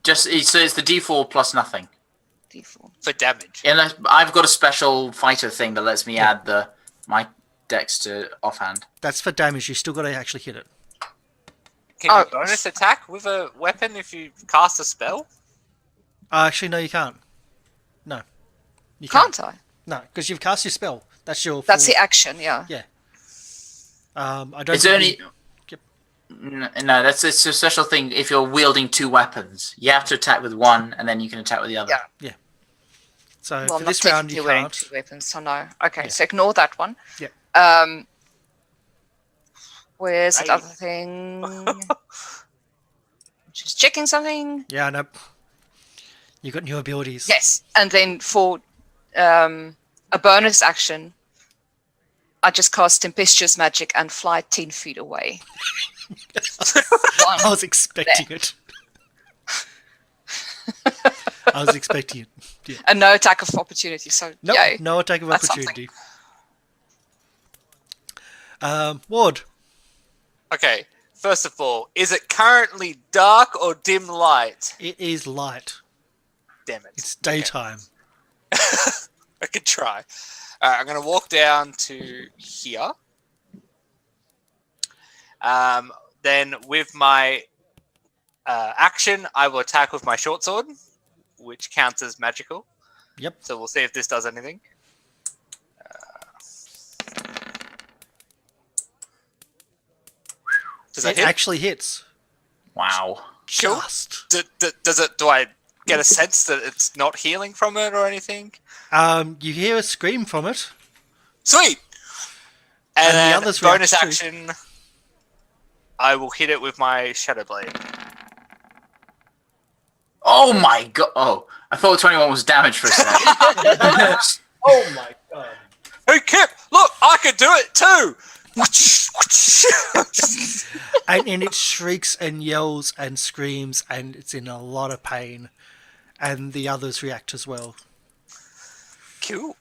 So it's the D4 plus nothing. D4. for damage. Unless I've got a special fighter thing that lets me add my dex to offhand. That's for damage. You still got to actually hit it. Can you bonus attack with a weapon if you cast a spell? Actually, no, you can't. No. You Can't I? No, because you've cast your spell. That's your. That's full- the action, yeah. Yeah. I don't. It's think only. Yep. No, it's a special thing. If you're wielding two weapons, you have to attack with one, and then you can attack with the other. Yeah. So Well, for I'm this not round, technically you wearing can't. two weapons, so no. Okay, Yeah. so ignore that one. Yeah. Where's Right. the other thing? Just checking something. Yeah, no. You got new abilities. Yes, and then for a bonus action, I just cast Tempestuous Magic and fly 10 feet away. I was expecting it. I was expecting it. Yeah. And no attack of opportunity, so Nope, yay. no attack of That's something. opportunity. Ward. Okay, first of all, is it currently dark or dim light? It is light. Damn it. It's daytime. I could try. Alright, I'm going to walk down to here. Then with my action, I will attack with my short sword, which counts as magical. Yep. So we'll see if this does anything. Does that It hit? actually hits. Wow. Cool. Just. Does it? Do I get a sense that it's not healing from it or anything? You hear a scream from it. Sweet. And the then others bonus react too. action, I will hit it with my shadow blade. Oh my god! Oh, I thought 21 was damage for a second. Oh my god. Hey Kip, look, I could do it too. And it shrieks and yells and screams and it's in a lot of pain. And the others react as well. Cool.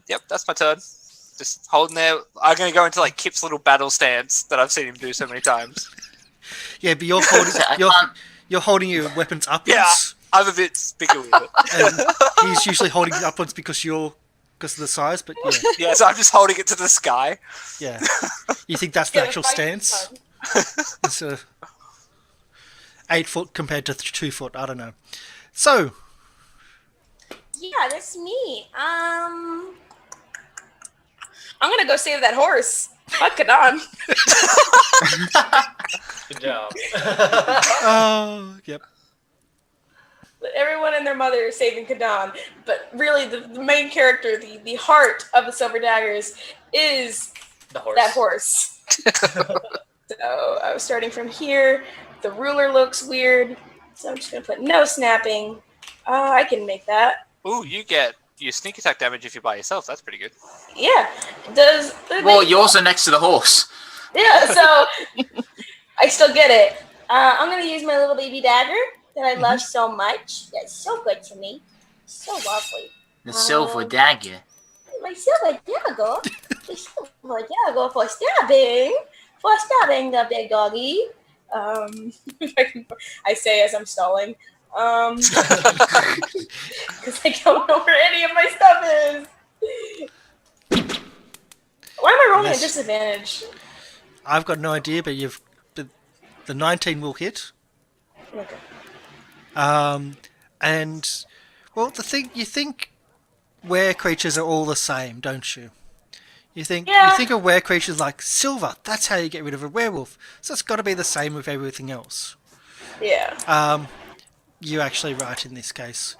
Yep, that's my turn. Just holding there. I'm gonna go into like Kip's little battle stance that I've seen him do so many times. Yeah, but you're holding, I can't. you're holding your weapons upwards. Yeah, I'm a bit bigger with it. And he's usually holding it upwards because of the size, but yeah. Yeah, so I'm just holding it to the sky. Yeah. You think that's the actual stance? It's 8 foot compared to 2 foot. I don't know. So, Yeah, that's me. I'm gonna go save that horse. Fuck it on. Good job. oh, yep. Everyone and their mother is saving Kadan, but really the main character, the heart of the Silver Daggers, is The horse. that horse. So I was starting from here. The ruler looks weird, so I'm just gonna put no snapping. I can make that. Ooh, you get your sneak attack damage if you're by yourself. That's pretty good. Yeah. Does Well, you're also next to the horse. yeah? So I still get it. I'm gonna use my little baby dagger that I love so much. That's so good to me. So lovely. The silver dagger. My silver dagger. The silver dagger for stabbing. For stabbing the big doggy. I say as I'm stalling. Because I don't know where any of my stuff is. Why am I rolling Yes. at disadvantage? I've got no idea, but the 19 will hit. Okay. And well, you think were creatures are all the same, don't you? You think of were creatures like silver. That's how you get rid of a werewolf. So it's got to be the same with everything else. Yeah. You're actually right in this case.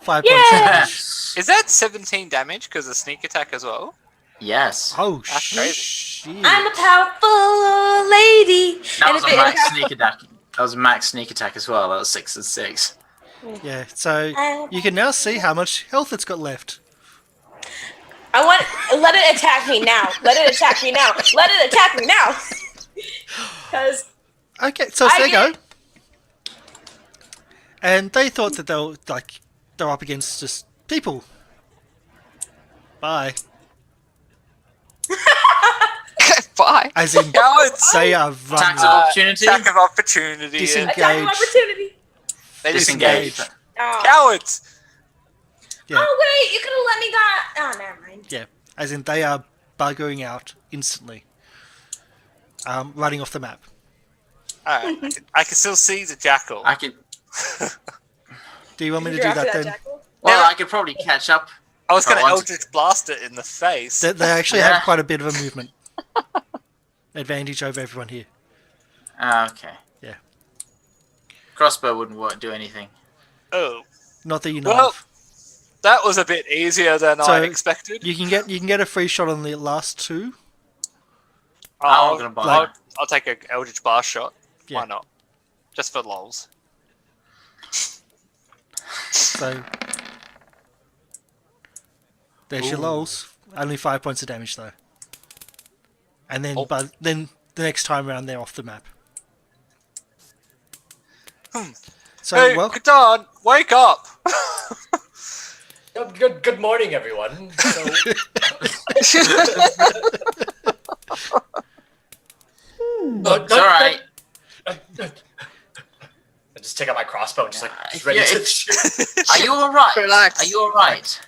5 Yeah! points of damage. Is that 17 damage because of sneak attack as well? Yes. Oh That's crazy. shit! I'm a powerful lady. That And was if a it- max sneak attack. That was a max sneak attack as well. That was 6 and 6. Yeah, so you can now see how much health it's got left. I want. Let it attack me now. Let it attack me now. Let it attack me now. Because Okay, so there you go. And they thought that they're up against just people. Bye. Bye. As in, Cowards! they are Tax of running. opportunity. Attack of opportunity. Disengage. attack of opportunity. They Disengage. disengage. Oh. Cowards! Yeah, Oh wait, you could have let me go. Oh, never mind. yeah. As in, they are buggering out instantly. Running off the map. Alright, I can still see the jackal. I could. Do you want me to You're do after that then? jackal? Well, Yeah. I could probably catch up. I was going I to wanted Eldritch Blast it in the face. They actually Yeah. have quite a bit of a movement advantage over everyone here. Okay. Yeah. Crossbow wouldn't do anything. Oh, Not that you know Well, of. that was a bit easier than So, I expected. You can get a free shot on the last two. I'm not gonna bother. I'll take an Eldritch Blast shot. Yeah. Why not? Just for lols. So there's your Ooh. lols. Only 5 points of damage though. And then, Oh. but then the next time around they're off the map. So Hey, well, Kadan, wake up! Good morning, everyone. So, It's alright. I just take out my crossbow and just Yeah, ready to it's- shoot. Are you alright? Relax. Are you alright?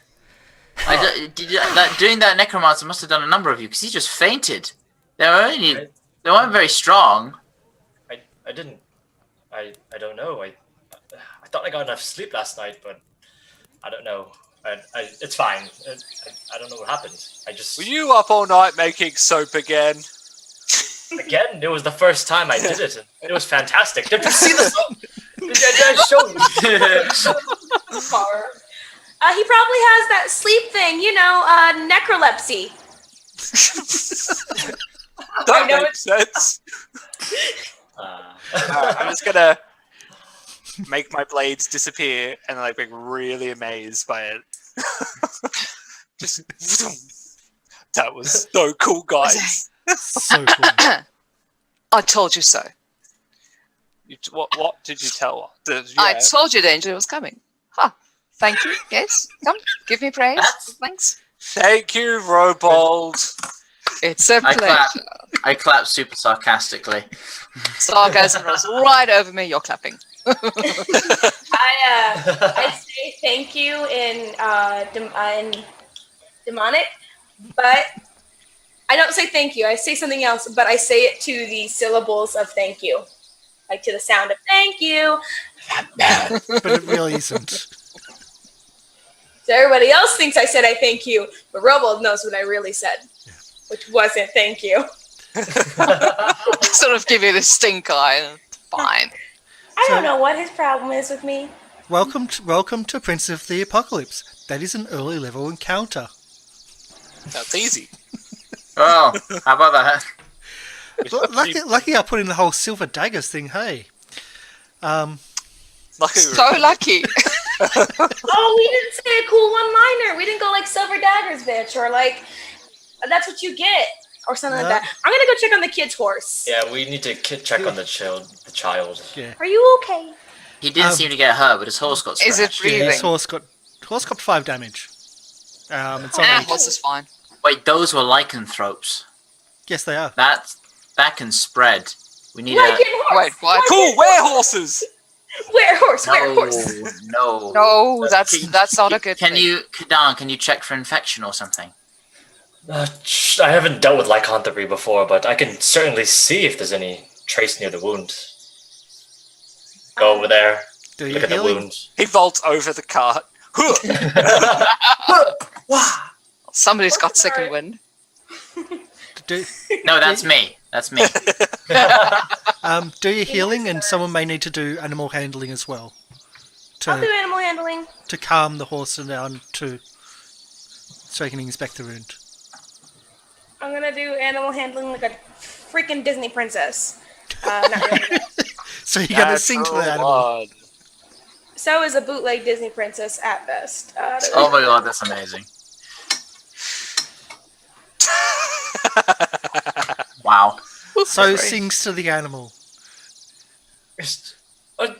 Doing that necromancer must have done a number of you because he just fainted. They weren't very strong. I didn't. I don't know. I thought I got enough sleep last night, but I don't know. It's fine. I don't know what happened. I just Were you up all night making soap again? again. It was the first time I did it. And it was fantastic. Did you see the soap? Did I show you? Horror. He probably has that sleep thing, necrolepsy. That know makes sense. Uh, I'm just gonna make my blades disappear and like be really amazed by it. Just that was so cool, guys. so cool. I told you so. What did you tell her? I told you the angel was coming. Ha! Thank you. Yes. Come, give me praise. That's- Thanks. Thank you, Robold. It's a I clap. pleasure. I clapped super sarcastically. Sarcasm rolls right over me. You're clapping. I say thank you in demonic, but I don't say thank you. I say something else, but I say it to the syllables of thank you, like to the sound of thank you. But it really isn't. So everybody else thinks I said I thank you, but Robold knows what I really said, which wasn't thank you. Sort of give you the stink eye. Fine. I So- don't know what his problem is with me. Welcome to Prince of the Apocalypse. That is an early level encounter. That's easy. Oh, how about that? Lucky I put in the whole silver daggers thing. Hey, Lucky So lucky. Oh, we didn't say a cool one-liner. We didn't go like silver daggers, bitch, or like that's what you get, or something No. like that. I'm gonna go check on the kid's horse. yeah, we need to check on the child. yeah. Are you okay? He didn't seem to get hurt, but his horse got Is it scratched. breathing? His horse got 5 damage. It's on Ah, me. horse is fine. Wait, those were lycanthropes. Yes, they are. That can spread. We need Like a in horse. Wait, what? Cool, werehorses. Where horse? Where horse? no. No, that's not a good Can thing. you, Kadan? Can you check for infection or something? I haven't dealt with lycanthropy before, but I can certainly see if there's any trace near the wound. Go over there, Do you look at the healing? wound. He vaults over the cart. Somebody's got Horses are- second wind. Do No, that's me. That's me. do your healing, and someone may need to do animal handling as well I'll do to animal handling. calm the horse down so he can inspect the wound. I'm gonna do animal handling like a freaking Disney princess. Not really. So you're gonna sing to the animal. So is a bootleg Disney princess at best. Oh my god, that's amazing. Wow. So sings to the animal. Wait,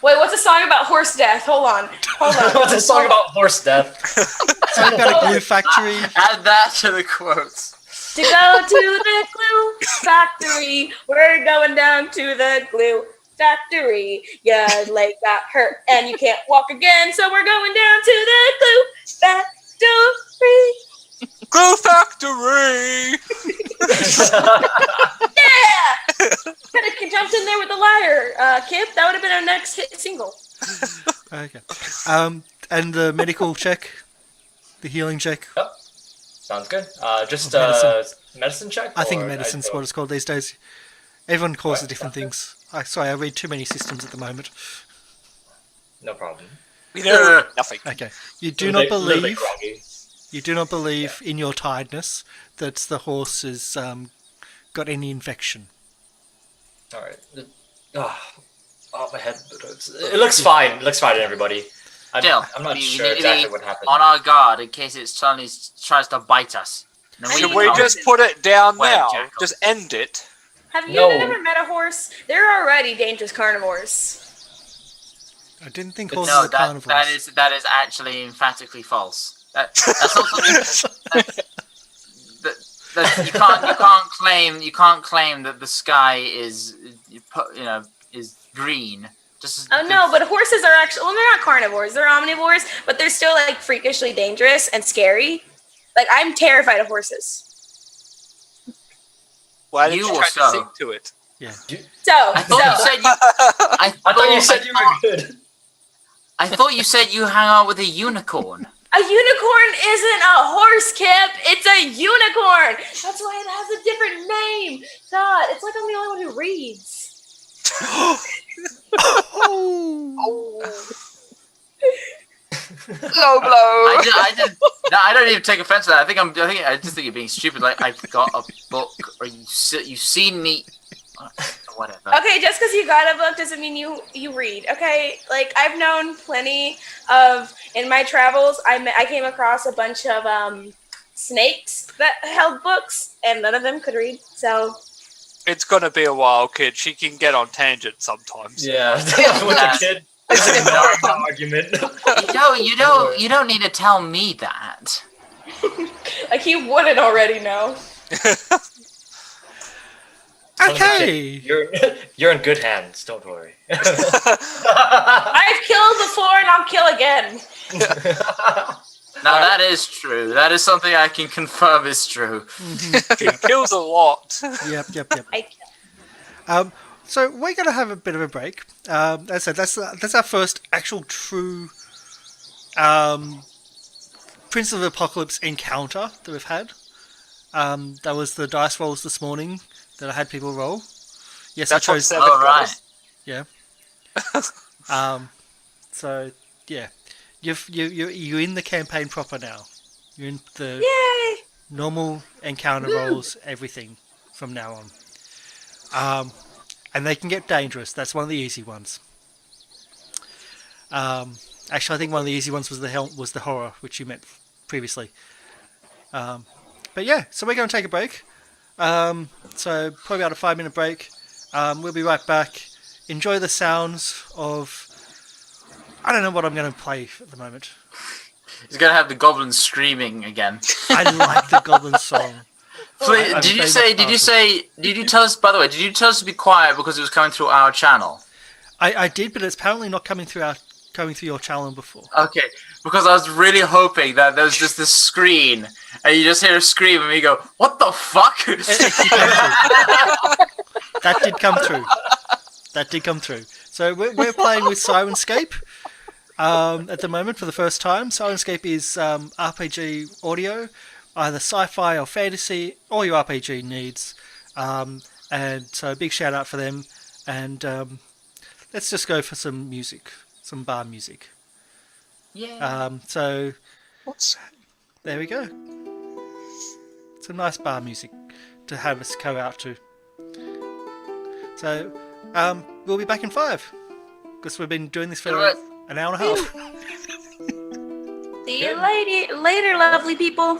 what's a song about horse death? Hold on. What's a song about horse death? Something about a glue factory. Add that to the quotes. To go to the glue factory, we're going down to the glue factory. Your leg got hurt and you can't walk again, so we're going down to the glue factory. Glue factory. Yeah! Could have jumped in there with the lyre, Kip. That would have been our next hit single. Okay. And the medical check, the healing check. Yep. Sounds good. Just medicine check? I think or medicine's what it's called these days. Everyone calls it different things. Sorry, I read too many systems at the moment. No problem. We know nothing. Okay. You do not Little bit believe. groggy. You do not believe in your tiredness that the horse has got any infection. All right. Oh, my head hurts. It looks fine. It looks fine to everybody. Still, I'm not we sure need to exactly be what happened. on our guard in case it suddenly tries to bite us. No, Should we just put it down now? Just end it. Have you No. ever met a horse? They're already dangerous carnivores. I didn't think No, horses are that carnivores. is actually emphatically false. That's also that you can't claim that the sky is green. Oh no, but horses are actually, well, they're not carnivores, they're omnivores, but they're still like freakishly dangerous and scary. Like, I'm terrified of horses. Why did You you or try so? to sing to it? Yeah. I thought you said you were good. I thought you said you hang out with a unicorn. A unicorn isn't a horse, Kip. It's a unicorn. That's why it has a different name. God, it's like I'm the only one who reads. Low blow. I don't even take offense to that. I just think you're being stupid. Like, I've got a book, or you've seen me, whatever. Okay, just because you got a book doesn't mean you read. Okay, like, I've known plenty of, in my travels, I came across a bunch of snakes that held books, and none of them could read. So It's gonna be a while, kid. She can get on tangents sometimes. Yeah, with the kid. It's ignoring the argument. You don't need to tell me that. like, he wouldn't already know. Okay. You're in good hands. Don't worry. I've killed before and I'll kill again. Now that is true. That is something I can confirm is true. He kills a lot. Yep. I kill. So we're gonna have a bit of a break. As I said, that's our first actual true Prince of Apocalypse encounter that we've had. That was the dice rolls this morning that I had people roll. Yes, That's I what chose. 7 All right. Yeah. So yeah, you're in the campaign proper now. You're in the Yay! normal encounter rolls, everything from now on. And they can get dangerous. That's one of the easy ones. Actually, I think one of the easy ones was the horror, which you met previously. But yeah, so we're going to take a break. So probably about a 5-minute break. We'll be right back. Enjoy the sounds of... I don't know what I'm going to play at the moment. He's gonna have the goblins screaming again. I like the goblin song. Please, did you tell us, by the way, did you tell us to be quiet because it was coming through our channel? I did, but it's apparently not coming through your channel before. Okay, because I was really hoping that there was just this screen, and you just hear a scream, and you go, "What the fuck?" That did come through. So we're playing with Syrinscape at the moment for the first time. Syrinscape is RPG audio, either sci-fi or fantasy, all your RPG needs. And so big shout out for them. And let's just go for some music, some bar music. Yeah. So there we go. Some nice bar music to have us go out to. So we'll be back in 5. because we've been doing this for Good work. an hour and a half. See you later, lovely people.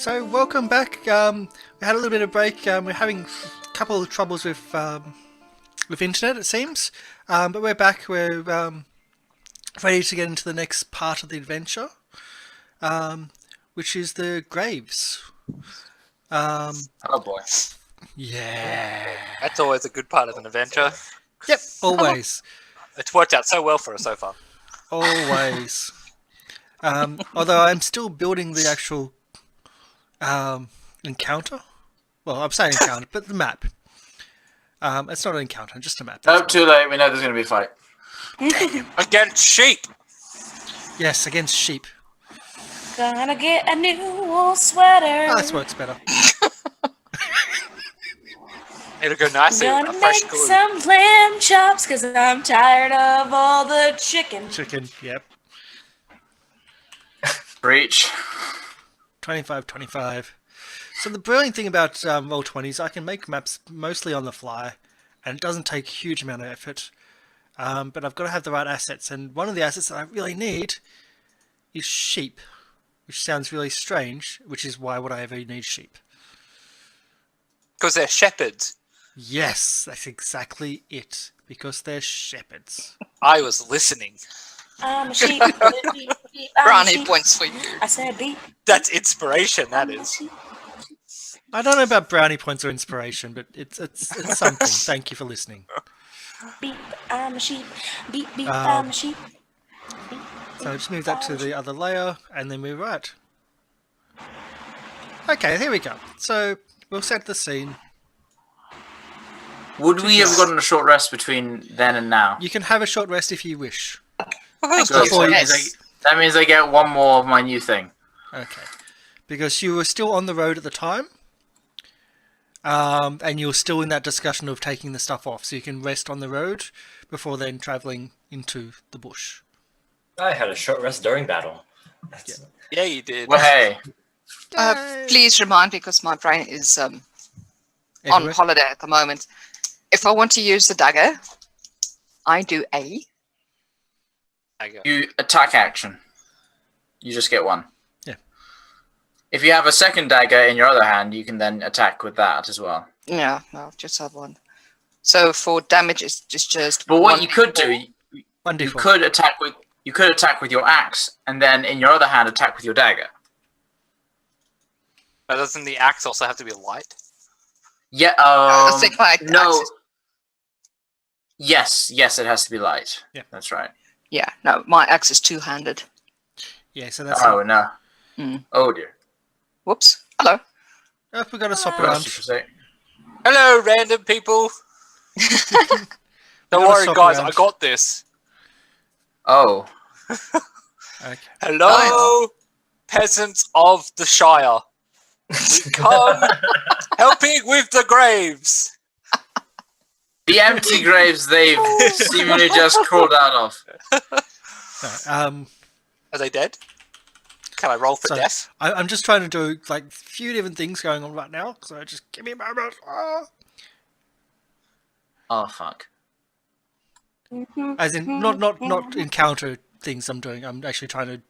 So welcome back. We had a little bit of break. We're having a couple of troubles with internet, it seems, but we're back. We're ready to get into the next part of the adventure, which is the graves. Oh boy. Yeah. That's always a good part of an adventure. Yep. Always. It's worked out so well for us so far. Always. Although I'm still building the actual encounter. Well, I'm saying encounter, but the map. It's not an encounter, just a map. Oh, too late. We know there's going to be a fight. Against sheep! Yes, against sheep. Gonna get a new wool sweater. Oh, this works better. It'll go nicely with Gonna a fresh make glue. some lamb chops because I'm tired of all the chicken. Chicken, yep. Breach. 25. So the brilliant thing about Roll20 is I can make maps mostly on the fly, and it doesn't take a huge amount of effort. But I've got to have the right assets, and one of the assets that I really need is sheep, which sounds really strange, which is why would I ever need sheep? Because they're shepherds. Yes, that's exactly it, because they're shepherds. I was listening. I'm a sheep. Beep, beep, beep, I'm a Brownie sheep. points for you. I said beep. That's inspiration, that I'm a is. sheep. I don't know about brownie points or inspiration, but it's something. Thank you for listening. Beep, I'm a sheep. Beep, beep, Um, I'm a sheep. So just move that to the other layer, and then we're right. Okay, here we go. So we'll set the scene. Would we have gotten a short rest between then and now? You can have a short rest if you wish. Thank Good. you. So Yes. that means I get one more of my new thing. Okay. Because you were still on the road at the time. And you were still in that discussion of taking the stuff off, so you can rest on the road before then travelling into the bush. I had a short rest during battle. Yeah, you did. Well, hey. Please remind me, because my brain is on Everywhere. holiday at the moment. If I want to use the dagger, I do A. You attack action. You just get one. Yeah. If you have a second dagger in your other hand, you can then attack with that as well. Yeah, no, just have one. So for damage, it's just. But what one you could do, d4. you 1d4. could attack with your axe, and then in your other hand attack with your dagger. But doesn't the axe also have to be light? Yeah. I think my axe no. is- Yes, it has to be light. Yeah. That's right. Yeah, no, my axe is two-handed. Yeah, so that's Oh no. Mm. Oh dear. Whoops. Hello. Oh, we got to swap What else around. did you say? Hello, random people. Don't gotta worry, swap guys. around. I got this. Oh. Okay. Hello, peasants of the Shire. We come helping with the graves. The empty graves they've seemingly just crawled out of. No, Are they dead? Can I roll for So- death? I'm just trying to do like a few different things going on right now, so just give me a moment. Oh fuck. As in, not encounter things I'm doing. I'm actually trying to.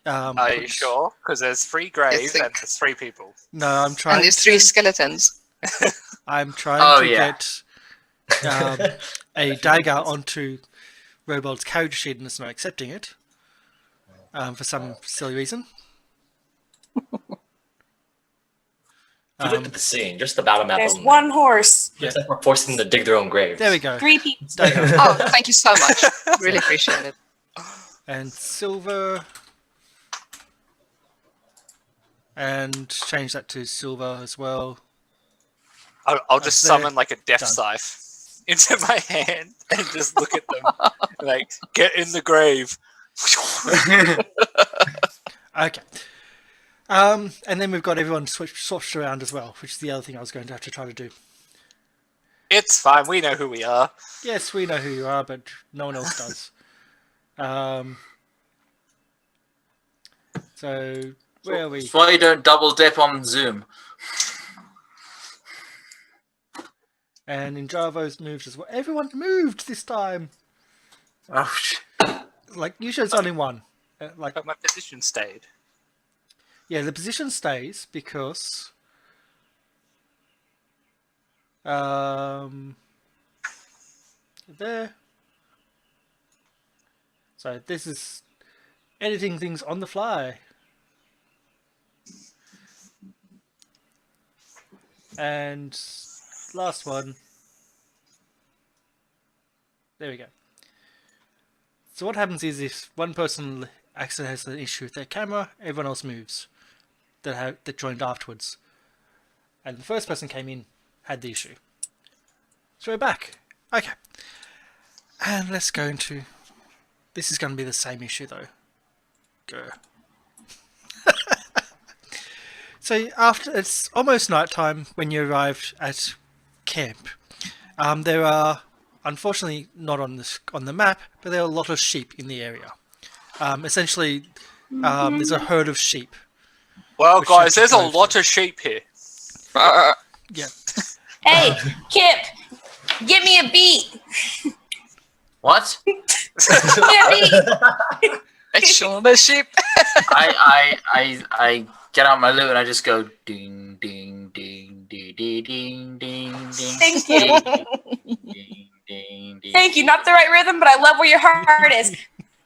Are you sure? Because there's 3 graves think- and there's 3 people. No, I'm And trying. there's 3 skeletons. I'm trying Oh, to yeah. get a dagger onto Robold's carriage sheet, and it's not accepting it for some silly reason. You looked at the scene, just the battle map. There's only. one horse, Looks like we're forcing them to dig their own graves. There we go. 3 people. Dagger. Oh, thank you so much. Really appreciate it. And silver. And change that to silver as well. I'll just That's there. summon like a death Done. scythe into my hand and just look at them. Like, get in the grave. Okay. And then we've got everyone switched around as well, which is the other thing I was going to have to try to do. It's fine. We know who we are. Yes, we know who you are, but no one else does. So, where are we? That's why you don't double dip on Zoom. And in Javo's moved as well. Everyone moved this time. Oh shit. Like, usually it's only one. Like, But my position stayed. Yeah, the position stays because there. So this is editing things on the fly. And last one. There we go. So what happens is if one person accidentally has an issue with their camera, everyone else moves that joined afterwards. And the first person came in had the issue. So we're back. Okay. And let's go into... This is going to be the same issue though. Go. So after it's almost nighttime when you arrived at camp. There are, unfortunately, not on the map, but there are a lot of sheep in the area. Essentially, there's a herd of sheep. Well, Which guys, you there's a go lot for. of sheep here. Yeah. Hey, Kip, give me a beat. What? Give me a beat. Show the sheep. I get out my lute and I just go ding ding ding ding ding ding ding ding. Thank you. Ding, ding, ding. Thank you. Not the right rhythm, but I love where your heart is.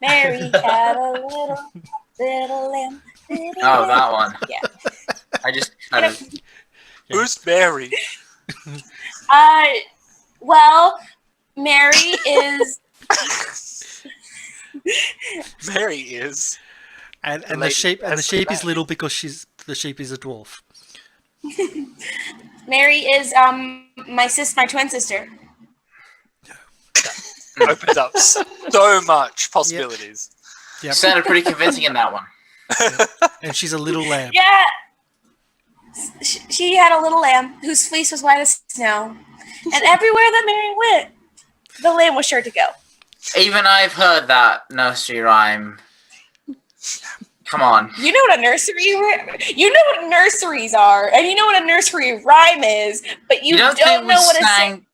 Mary had a little lamb. Oh, that one. Yeah. I just kind of. Who's Mary? Well, Mary is. Mary is. And the lady sheep has the sheep the is little because the sheep is a dwarf. Mary is my twin sister. Opens up so much possibilities. You sounded pretty convincing in that one. And she's a little lamb. Yeah. She had a little lamb whose fleece was white as snow, and everywhere that Mary went, the lamb was sure to go. Even I've heard that nursery rhyme. Come on. You know what a nursery? You know what nurseries are, and you know what a nursery rhyme is, but you don't think we know what a sang- song is.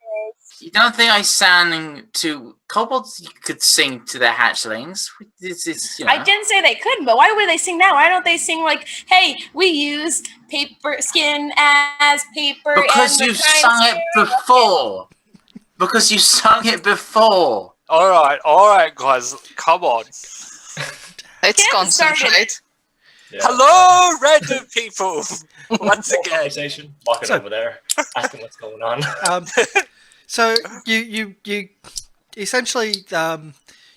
You don't think I sang to kobolds? You could sing to their hatchlings. It's, you know. I didn't say they couldn't, but why would they sing now? Why don't they sing like, "Hey, we use paper skin as paper"? Because and you've sung it before. Because you sung it before. All right, guys, come on. Let's Kim concentrate. Yeah. Hello, random people. Once Full again. conversation. Walking So- over there, asking what's going on. So you essentially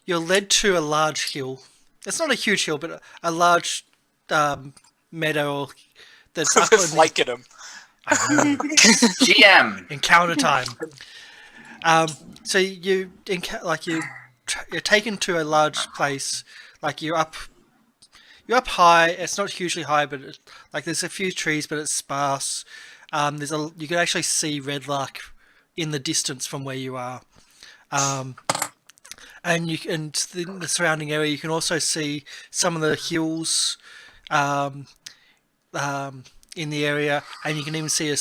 you're led to a large hill. It's not a huge hill, but a large meadow that's up We're on the flanking him. GM. encounter time. So you're taken to a large place. Like you're up high. It's not hugely high, but there's a few trees, but it's sparse. You can actually see redlark in the distance from where you are, and the surrounding area. You can also see some of the hills in the area, and you can even see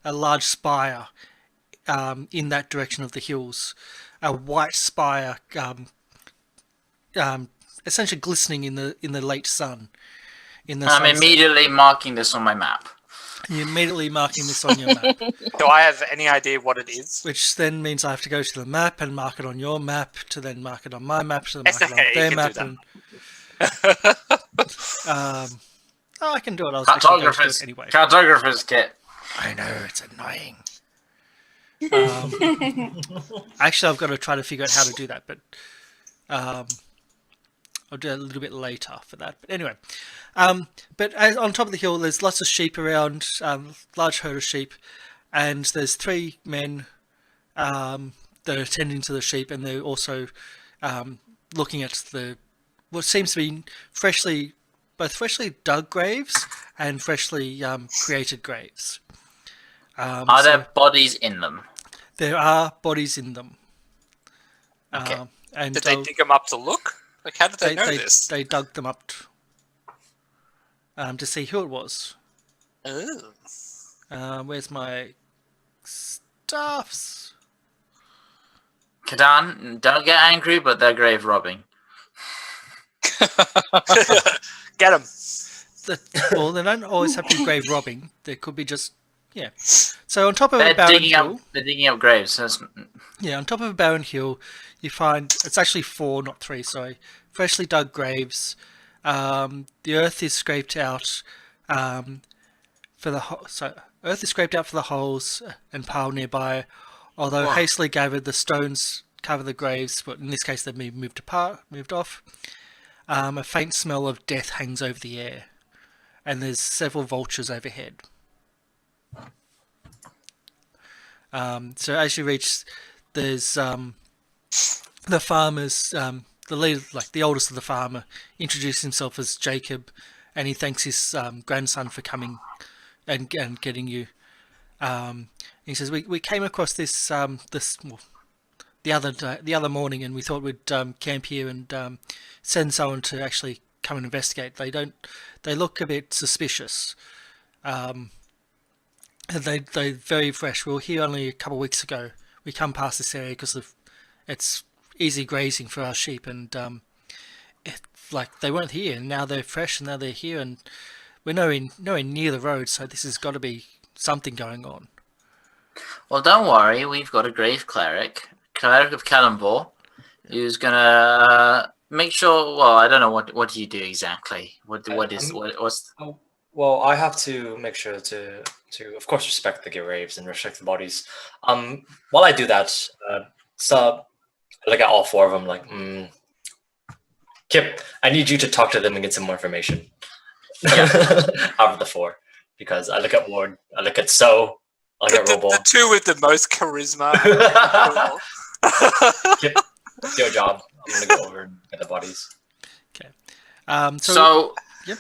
a large spire in that direction of the hills, a white spire, essentially glistening in the late sun. In the I'm sunset. immediately marking this on my map. You're immediately marking this on your map, Do I have any idea what it is? which then means I have to go to the map and mark it on your map, to then mark it on my map, to then mark It's it on okay, their you map. can And, I can do it. I was actually going to do it anyway. Cartographer's kit. I know, it's annoying. Actually, I've got to try to figure out how to do that, but I'll do it a little bit later for that. But anyway, but on top of the hill, there's lots of sheep around, large herd of sheep, and there's 3 men that are tending to the sheep, and they're also looking at what seems to be both freshly dug graves and freshly created graves. Are there bodies in them? There are bodies in them. Okay. And Did they dig them up to look? Like, how did they know they, this? they dug them up to see who it was. Oh. Where's my stuffs? Kadan, don't get angry, but they're grave robbing. Get him. Well, they don't always have to be grave robbing. There could be just So on top of a They're barren digging hill, up. They're digging up graves. on top of a barren hill, you find it's actually 4, not 3. Sorry, freshly dug graves. The earth is scraped out for the earth is scraped out for the holes and piled nearby. Although hastily gathered, the stones cover the graves, but in this case they've been moved off. A faint smell of death hangs over the air, and there's several vultures overhead. So as you reach, there's the farmers, the leader, like the oldest of the farmer, introduces himself as Jacob, and he thanks his grandson for coming and getting you. He says, "We came across this the other morning, and we thought we'd camp here and send someone to actually come and investigate. They look a bit suspicious. They're very fresh. We were here only a couple of weeks ago. We come past this area because it's easy grazing for our sheep, and they weren't here, and now they're fresh, and now they're here, and we're nowhere near the road. So this has got to be something going on." Well, don't worry. We've got a grave cleric of Kalambor, who's gonna make sure. Well, I don't know what do you do exactly. What's Well, I have to make sure to of course respect the graves and respect the bodies. While I do that, so I look at all 4 of them like, Kip, I need you to talk to them and get some more information. Out of the 4, because I look at Ward, I look at I look at Robo. The 2 with the most charisma. Kip, it's your job. I'm gonna go over and get the bodies. Okay. Yep.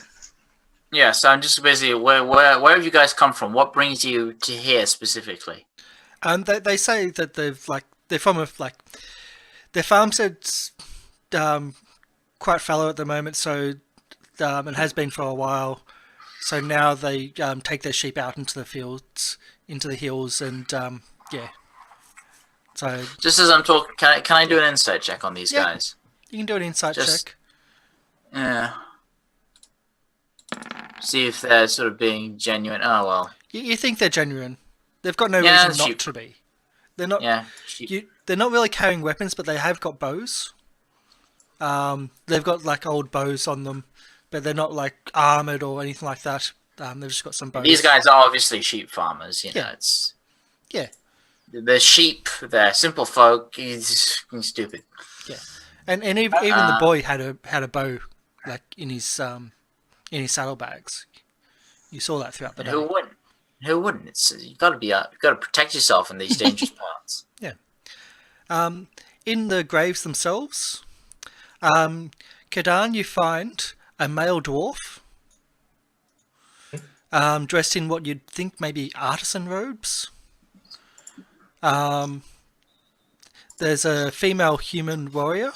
Yeah, so I'm just basically where have you guys come from? What brings you to here specifically? They say that they're from their farmstead's quite fallow at the moment, so it has been for a while. So now they take their sheep out into the fields, into the hills, and So just as I'm talking, can I do an insight check on these guys? You can do an insight check. Yeah. See if they're sort of being genuine. Oh well. You think they're genuine? They've got no reason not to be. They're not. Yeah. They're not really carrying weapons, but they have got bows. They've got old bows on them, but they're not armored or anything like that. They've just got some bows. These guys are obviously sheep farmers. You know, it's they're sheep. They're simple folk. He's stupid. Yeah, and even the boy had a bow in his saddlebags. You saw that throughout the day. Who wouldn't? It's you got to protect yourself in these dangerous parts. Yeah. In the graves themselves, Kadan, you find a male dwarf, dressed in what you'd think maybe artisan robes. There's a female human warrior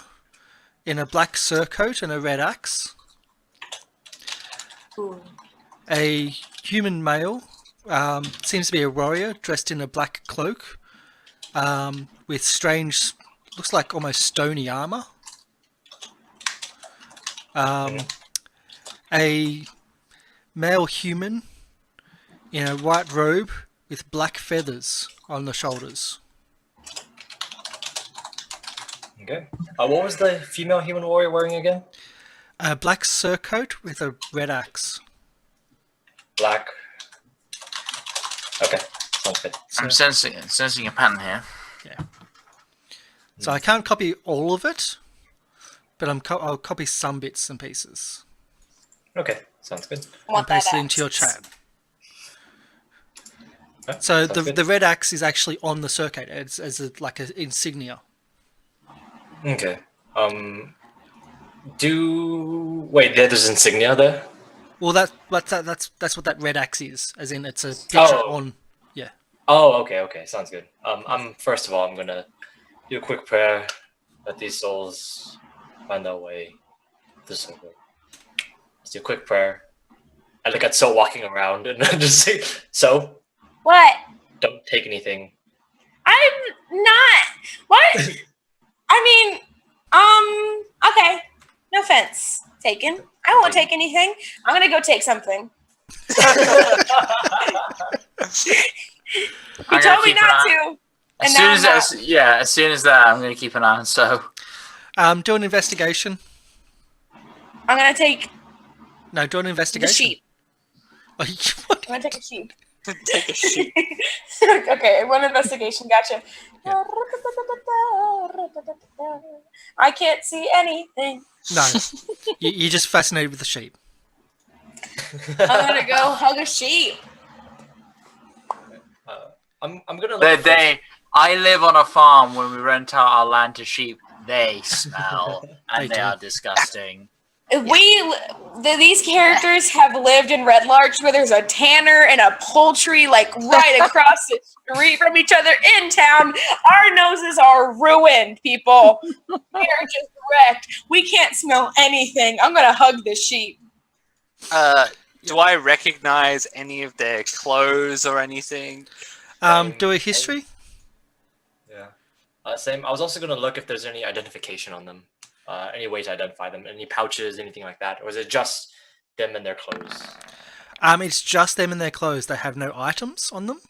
in a black surcoat and a red axe. Ooh. A human male, seems to be a warrior, dressed in a black cloak, with strange, looks like almost stony armor. A male human in a white robe with black feathers on the shoulders. Okay. What was the female human warrior wearing again? A black surcoat with a red axe. Black. Okay, sounds good. I'm sensing a pattern here. Yeah. So I can't copy all of it, but I'll copy some bits and pieces. Okay, sounds good. And paste it into your chat. Okay, so the red axe is actually on the surcoat as an insignia. Okay. There's insignia there? Well, that's what that red axe is, as in it's a picture on. Yeah. Oh, okay, sounds good. First of all, I'm gonna do a quick prayer that these souls find their way to the circle. Let's do a quick prayer. I look at So walking around and I just say, So, What? don't take anything. I'm not. What? I mean, okay. No offense taken. I won't take anything. I'm gonna go take something. You I'm gonna told me keep an not eye- to. As And soon now as I'm not. as soon as that, I'm gonna keep an eye on. So Do an investigation. I'm gonna take No, do an the investigation. sheep. What? I'm gonna take a sheep. Take a sheep. Okay, one investigation. Gotcha. I can't see anything. No, you're just fascinated with the sheep. I'm gonna go hug a sheep. I'm gonna they, look. they I live on a farm. When we rent out our land to sheep, they smell and They they do. are disgusting. These characters have lived in Red Larch, where there's a tanner and a poultry like right across the street from each other in town. Our noses are ruined, people. We are just wrecked. We can't smell anything. I'm gonna hug the sheep. Do I recognize any of their clothes or anything? Do a history. Yeah. Same. I was also gonna look if there's any identification on them. Any way to identify them? Any pouches, anything like that, or is it just them and their clothes? It's just them and their clothes. They have no items on them.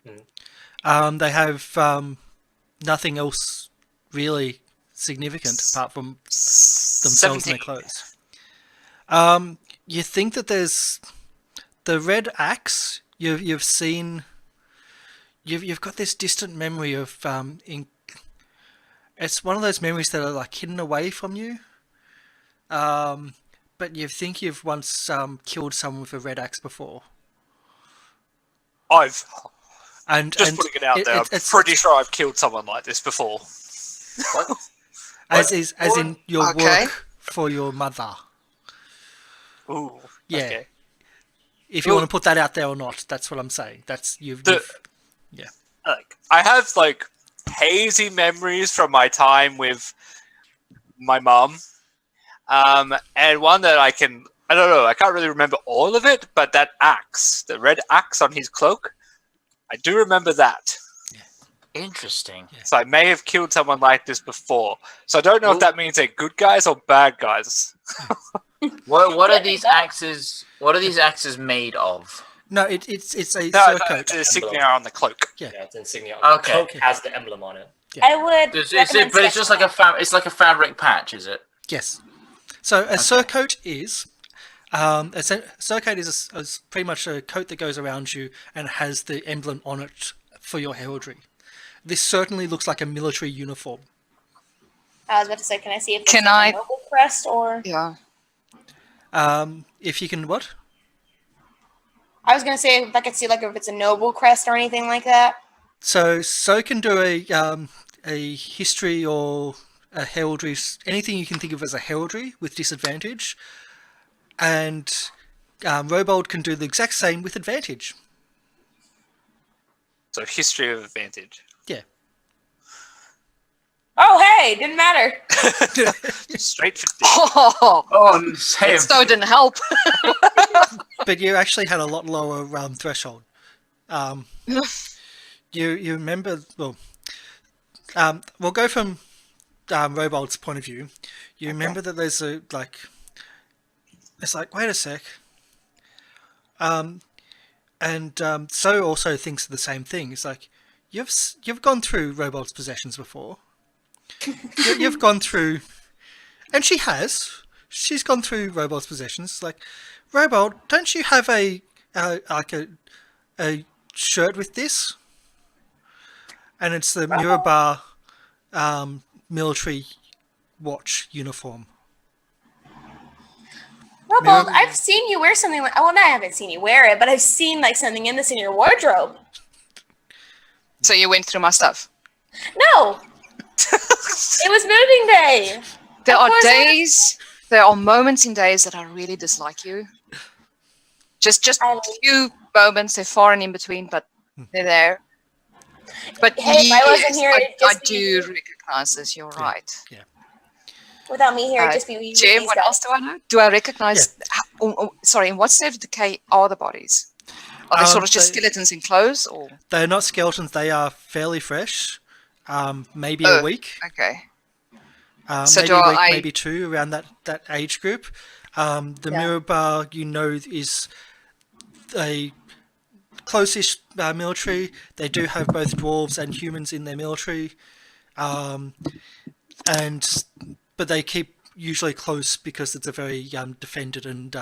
Hmm. They have nothing else really significant apart from themselves and their 17. clothes. You think that there's the red axe. You've seen. You've got this distant memory of it's one of those memories that are like hidden away from you. But you think you've once killed someone with a red axe before. I've And just putting it out there. I'm it's pretty sure I've killed someone like this before. as in your Okay. work for your mother. Ooh. Yeah. Okay. If you want to put that out there or not, that's what I'm saying. That's you've Like, I have like hazy memories from my time with my mum, and one that I don't know, I can't really remember all of it, but that axe, the red axe on his cloak, I do remember that. Interesting. So I may have killed someone like this before. So I don't know if that means they're good guys or bad guys. What are these axes? What are these axes made of? No, it's a No, surcoat. it's the insignia on the cloak. Yeah. Yeah, it's insignia. Okay. The cloak has the emblem on it. I would. But it's just like it's like a fabric patch, is it? Yes. So a surcoat is surcoat is pretty much a coat that goes around you and has the emblem on it for your heraldry. This certainly looks like a military uniform. I was about to say, can I see if it's Can like I- a noble crest or? Yeah. If you can what? I was gonna say if I could see like if it's a noble crest or anything like that. So can do a history or a heraldry, anything you can think of as a heraldry with disadvantage, and Robold can do the exact same with advantage. So history of advantage. Yeah. Oh hey, didn't matter. Straight 50. Oh, Oh, same. so it didn't help. But you actually had a lot lower threshold. You remember, well, we'll go from Robold's point of view. You remember that there's it's like, wait a sec. So also thinks the same thing. It's like, you've gone through Robold's possessions before. You've gone through, and she's gone through Robold's possessions. It's like, Robold, don't you have a shirt with this? And it's the Mirabar military watch uniform. Robold, I've seen you wear something like. Well, I haven't seen you wear it, but I've seen like something in your wardrobe. So you went through my stuff. No, it was moving day. There Of are course days, there are moments in days that I really dislike you. Just a few moments, they're far and in between, but they're there. But Hey, if I wasn't here, it'd I just be do you. recognize this. You're right. Without me here, it'd just be you. Jim, these what guys. else do I know? Do I recognize? Sorry, in what state of decay are the bodies? Are they sort of just skeletons in clothes, or? They're not skeletons. They are fairly fresh. Maybe Oh. a week. Okay. So maybe do a week, I- maybe two, around that age group. The Yeah. mirror bar, is a close-ish military. They do have both dwarves and humans in their military, but they keep usually close because it's a very defended and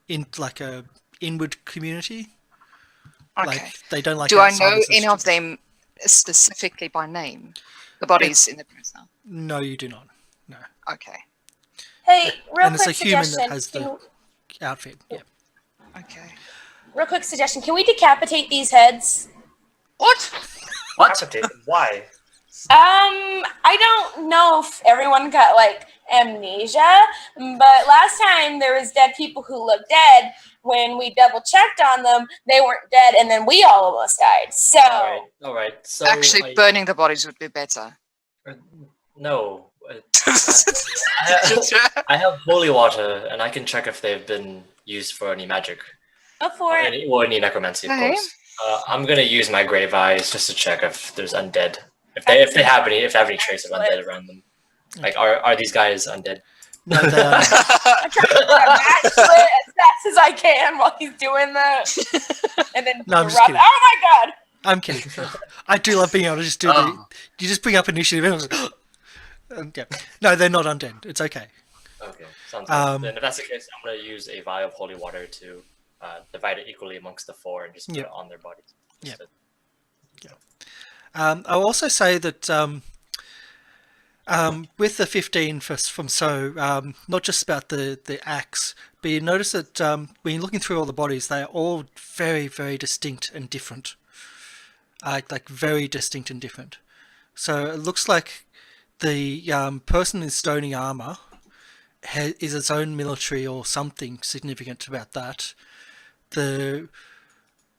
in like a inward community. Okay. Like they don't like. Do I know outsiders as any of too- them specifically by name? The bodies in the prisoner. No, you do not. No, Okay. Hey, real and it's quick a human suggestion. that has the outfit. Yeah. Okay. Real quick suggestion. Can we decapitate these heads? What? What? Capitated. Why? I don't know if everyone got like amnesia, but last time there was dead people who looked dead. When we double checked on them, they weren't dead, and then we all almost died. So All right. So Actually, burning the bodies would be better. no. I have holy water, and I can check if they've been used for any magic go for or it. any necromancy, of Okay. course. I'm gonna use my grave eyes just to check if there's undead. If they have any trace of undead around them. Like, are these guys undead? No, they are not. I'm trying to match it as fast as I can while he's doing that, and then No, I'm just Rob- kidding. oh my god! I'm kidding. I do love being able to just do Oh. you just bring up initiative and I was like, yeah. No, they're not undead. It's okay. Okay, sounds Um, good. Then if that's the case, I'm gonna use a vial of holy water to divide it equally amongst the four and just put Yep. it on their bodies. Yep. Just I'll also say that with the 15 from So, not just about the axe, but you notice that when you're looking through all the bodies, they are all very, very distinct and different. Like very distinct and different. So it looks like the person in stony armor is its own military or something significant about that.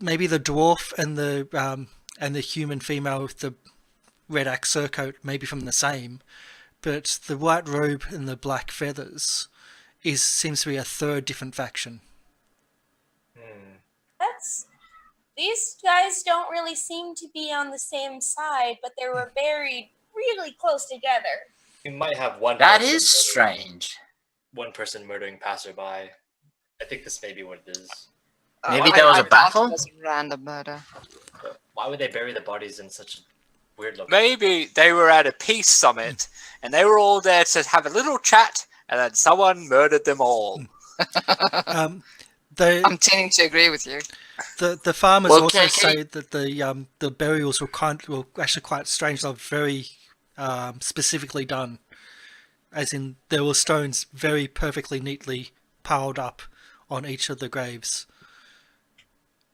Maybe the dwarf and the human female with the red axe surcoat maybe from the same, but the white robe and the black feathers seems to be a third different faction. These guys don't really seem to be on the same side, but they were buried really close together. we might have one. That person is strange. One person murdering passerby. I think this may be what it is. Maybe there was a doubt battle? it was a random murder. But why would they bury the bodies in such a weird location? Maybe they were at a peace summit and they were all there to have a little chat, and then someone murdered them all. They, I'm tending to agree with you. the farmers Well, also can- say that the burials were actually quite strange. They're very specifically done, as in there were stones very perfectly neatly piled up on each of the graves.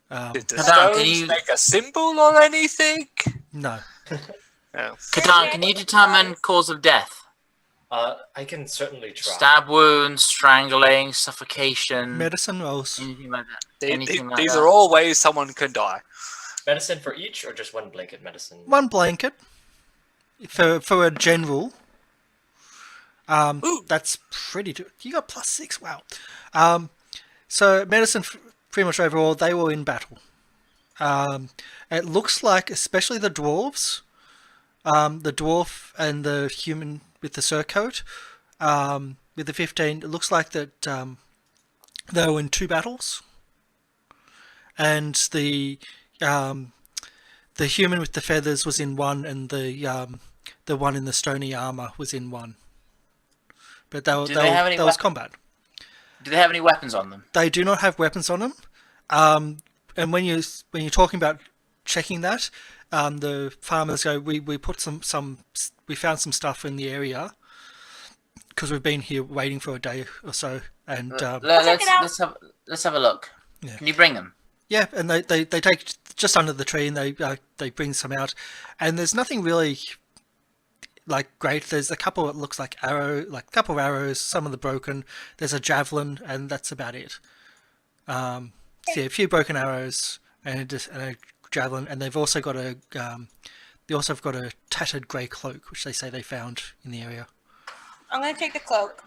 Did the Kadan, can stones you- make a symbol or anything? No, No. Katan, can you determine cause of death? I can certainly try. Stab wounds, strangling, suffocation, medicine rolls. anything like that. These Anything like these that. are all ways someone can die. Medicine for each, or just one blanket medicine? One blanket for a general. Ooh. That's pretty. You got +6. Wow. So medicine, pretty much overall, they were in battle. It looks like, especially the dwarves, the dwarf and the human with the surcoat, with the 15, it looks like that they were in 2 battles, and the human with the feathers was in 1, and the one in the stony armor was in 1. But Do they have any that was combat. Do they have any weapons on them? They do not have weapons on them. And when you're talking about checking that, the farmers go, we put we found some stuff in the area because we've been here waiting for a day or so, and Check it out. Let's have a look. Yeah. Can you bring them? yeah, and they take just under the tree and they bring some out, and there's nothing really like great. There's a couple that looks like couple of arrows, some of the broken. There's a javelin, and that's about it. So yeah, a few broken arrows and a javelin, and they've also got a tattered grey cloak, which they say they found in the area. I'm gonna take the cloak.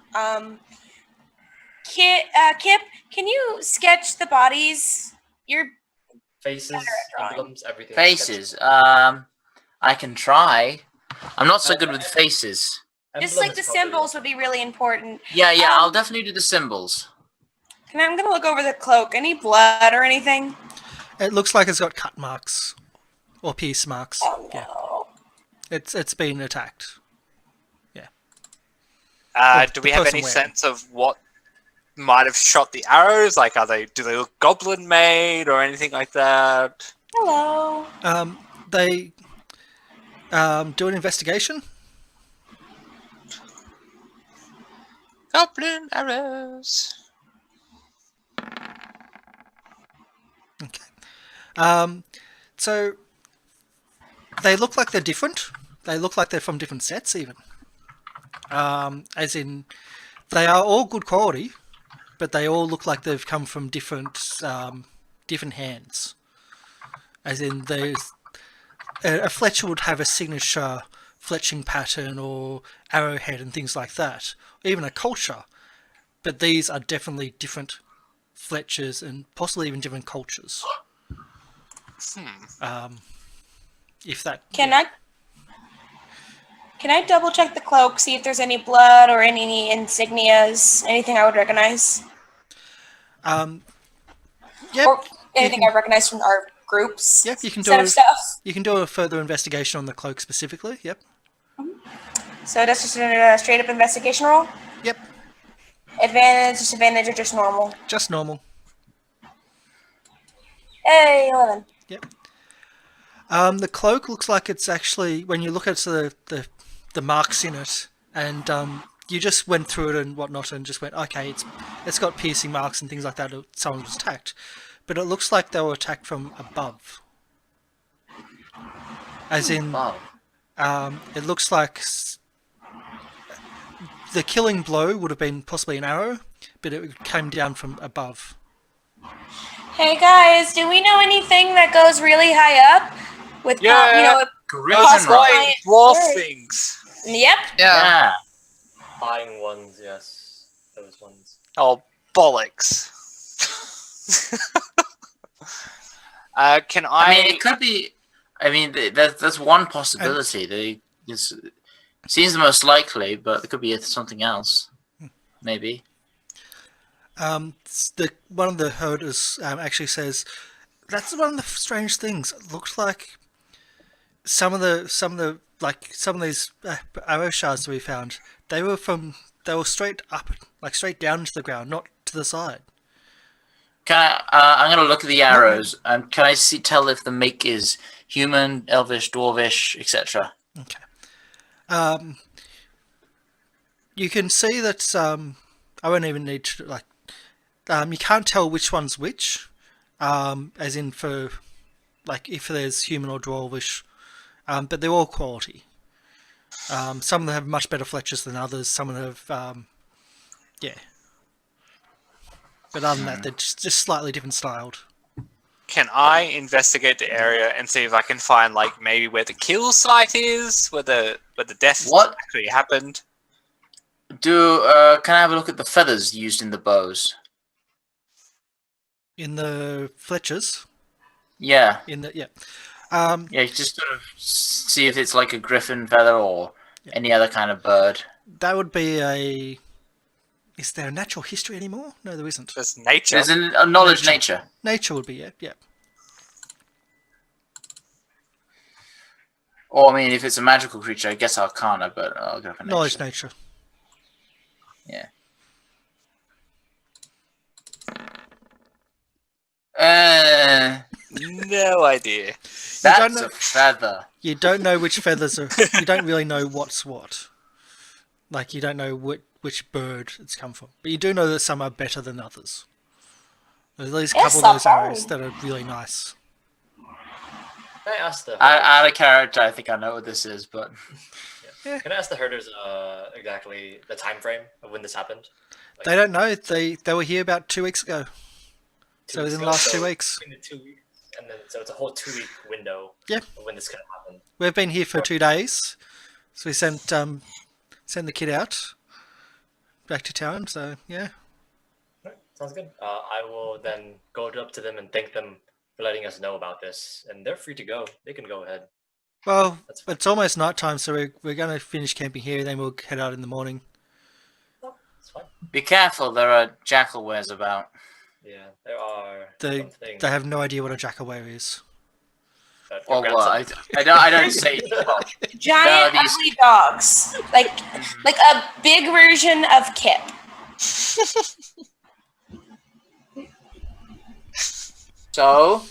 Kip, can you sketch the bodies? You're Faces, Better at drawing. emblems, everything. Faces. I can try. I'm not so good with faces. Just Emblem like the is probably- symbols would be really important. Yeah, I'll Um, definitely do the symbols. And I'm gonna look over the cloak. Any blood or anything? It looks like it's got cut marks or pierce marks. Oh Yeah, no. it's been attacked. Do the we have person any wearing. sense of what might have shot the arrows? Like, do they look goblin made or anything like that? Hello. They do an investigation. Goblin arrows. Okay. So they look like they're different. They look like they're from different sets, even. As in, they are all good quality, but they all look like they've come from different hands. As in, there's a Fletcher would have a signature fletching pattern or arrowhead and things like that, even a culture. But these are definitely different Fletchers and possibly even different cultures. If that Can I double check the cloak, see if there's any blood or any insignias, anything I would recognize, Yep, or anything can- I recognize from our groups? Yep, you can set do of stuff. you can do a further investigation on the cloak specifically. Yep. So that's just a straight up investigation roll. Yep. Advantage, disadvantage, or just normal? Just normal. Hey, 11. Yep. The cloak looks like it's actually, when you look at the marks in it, and you just went through it and whatnot, and just went, okay, it's got piercing marks and things like that. Someone was attacked, but it looks like they were attacked from above. As in, Wow. it looks like the killing blow would have been possibly an arrow, but it came down from above. Hey guys, do we know anything that goes really high up? With Yeah. Griffin Possible Rock. giant Dwarf bird. things. Yep. Yeah. Flying ones, yes. Those ones. Oh, bollocks. Can I mean, it could be. I mean, that's one possibility. It seems the most likely, but it could be something else. Maybe. One of the herders actually says that's one of the strange things. It looks like some of these arrow shards that we found. They were straight up, like straight down to the ground, not to the side. Can I? I'm gonna look at the arrows. Can I tell if the make is human, elvish, dwarvish, etc.? Okay. You can see that. I won't even need to you can't tell which one's which. As in for if there's human or dwarvish. But they're all quality. Some of them have much better Fletchers than others. Some of them have, yeah. But other than that, they're just slightly different styled. Can I investigate the area and see if I can find maybe where the kill site is, where the death actually happened? Can I have a look at the feathers used in the bows? In the Fletchers? Yeah. Yeah, Just sort of see if it's like a griffin feather or any other kind of bird. that would be a... Is there a natural history anymore? No, there isn't. There's nature. There's a knowledge nature. Nature would be, yeah. Or, I mean, if it's a magical creature, I guess Arcana, but I'll go for nature. Knowledge nature. Yeah. No idea. That's know- a feather. You don't know which feathers are... You don't really know what's what. You don't know which bird it's come from. But you do know that some are better than others. There's at least a Yes, couple of those I've arrows heard. that are really nice. Can I ask the Out of character, I think I know what this is, but... Can I ask the herders exactly the time frame of when this happened? They don't know. They were here about 2 weeks ago. So within the last 2 weeks. Between the 2 weeks, and then so it's a whole 2-week window. Yeah. Of when this could have happened. We've been here for 2 days. So we sent the kid out back to town. So yeah. Alright, sounds good. I will then go up to them and thank them for letting us know about this, and they're free to go. They can go ahead. Well, That's fine. it's almost night time, so we're going to finish camping here, then we'll head out in the morning. It's fine. Be careful, there are jackalwares about. Yeah, there are They something. they have no idea what a jackaware is. that Or your what? grandson- I don't say. Well, Giant No, these- ugly dogs, like a big version of Kip. so,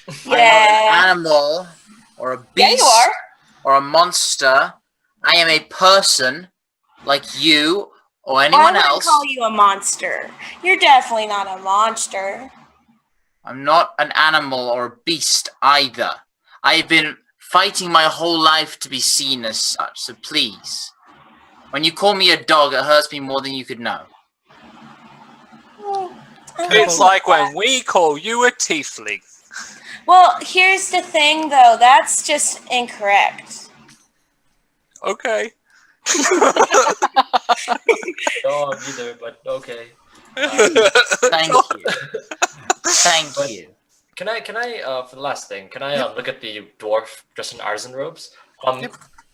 I'm not Yeah, an animal, or a beast, yeah, you are. or a monster. I am a person, like you, or I anyone wouldn't else. call you a monster. You're definitely not a monster. I'm not an animal or a beast either. I've been fighting my whole life to be seen as such, so please. When you call me a dog, it hurts me more than you could know. It's like when we call you a tiefling. Well, here's the thing, though. That's just incorrect. Okay. Dog either, but okay. Thank you. Thank But- you. Can I for the last thing, can I look at the dwarf dressed in artisan robes? Yep.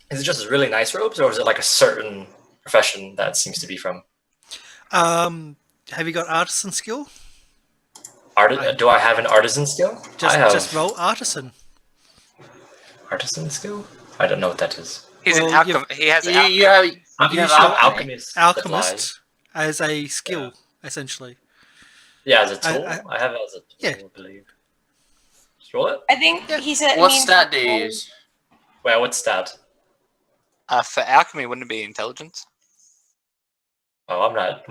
Is it just really nice robes, or is it like a certain profession that seems to be from? Have you got artisan skill? Do I have an artisan skill? I have Just roll artisan. artisan skill. I don't know what that is. He's an Well, alchemist. He has You alchemy. have, You you have should- alchemy. Alchemist. Alchemist as a skill, essentially. Yeah, as a tool. I- I have it as a tool, Yeah. I believe. Just roll it. I think he said. What means- stat do you use? Wait, what's stat? For alchemy, wouldn't it be intelligence? Oh, I'm not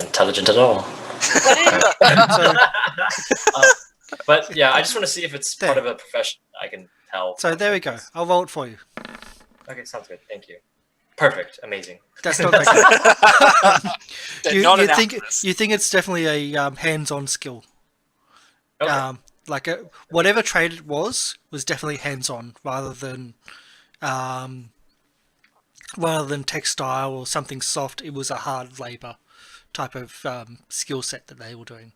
intelligent at all. What is, So, But yeah, I just want to see if it's part There. of a profession I can tell. so there we go. I'll roll it for you. Okay, sounds good. Thank you. Perfect. Amazing. That's not that good. They're not an think alchemist. you think it's definitely a hands-on skill. Okay. Whatever trade it was definitely hands-on rather than textile or something soft. It was a hard labor type of skill set that they were doing.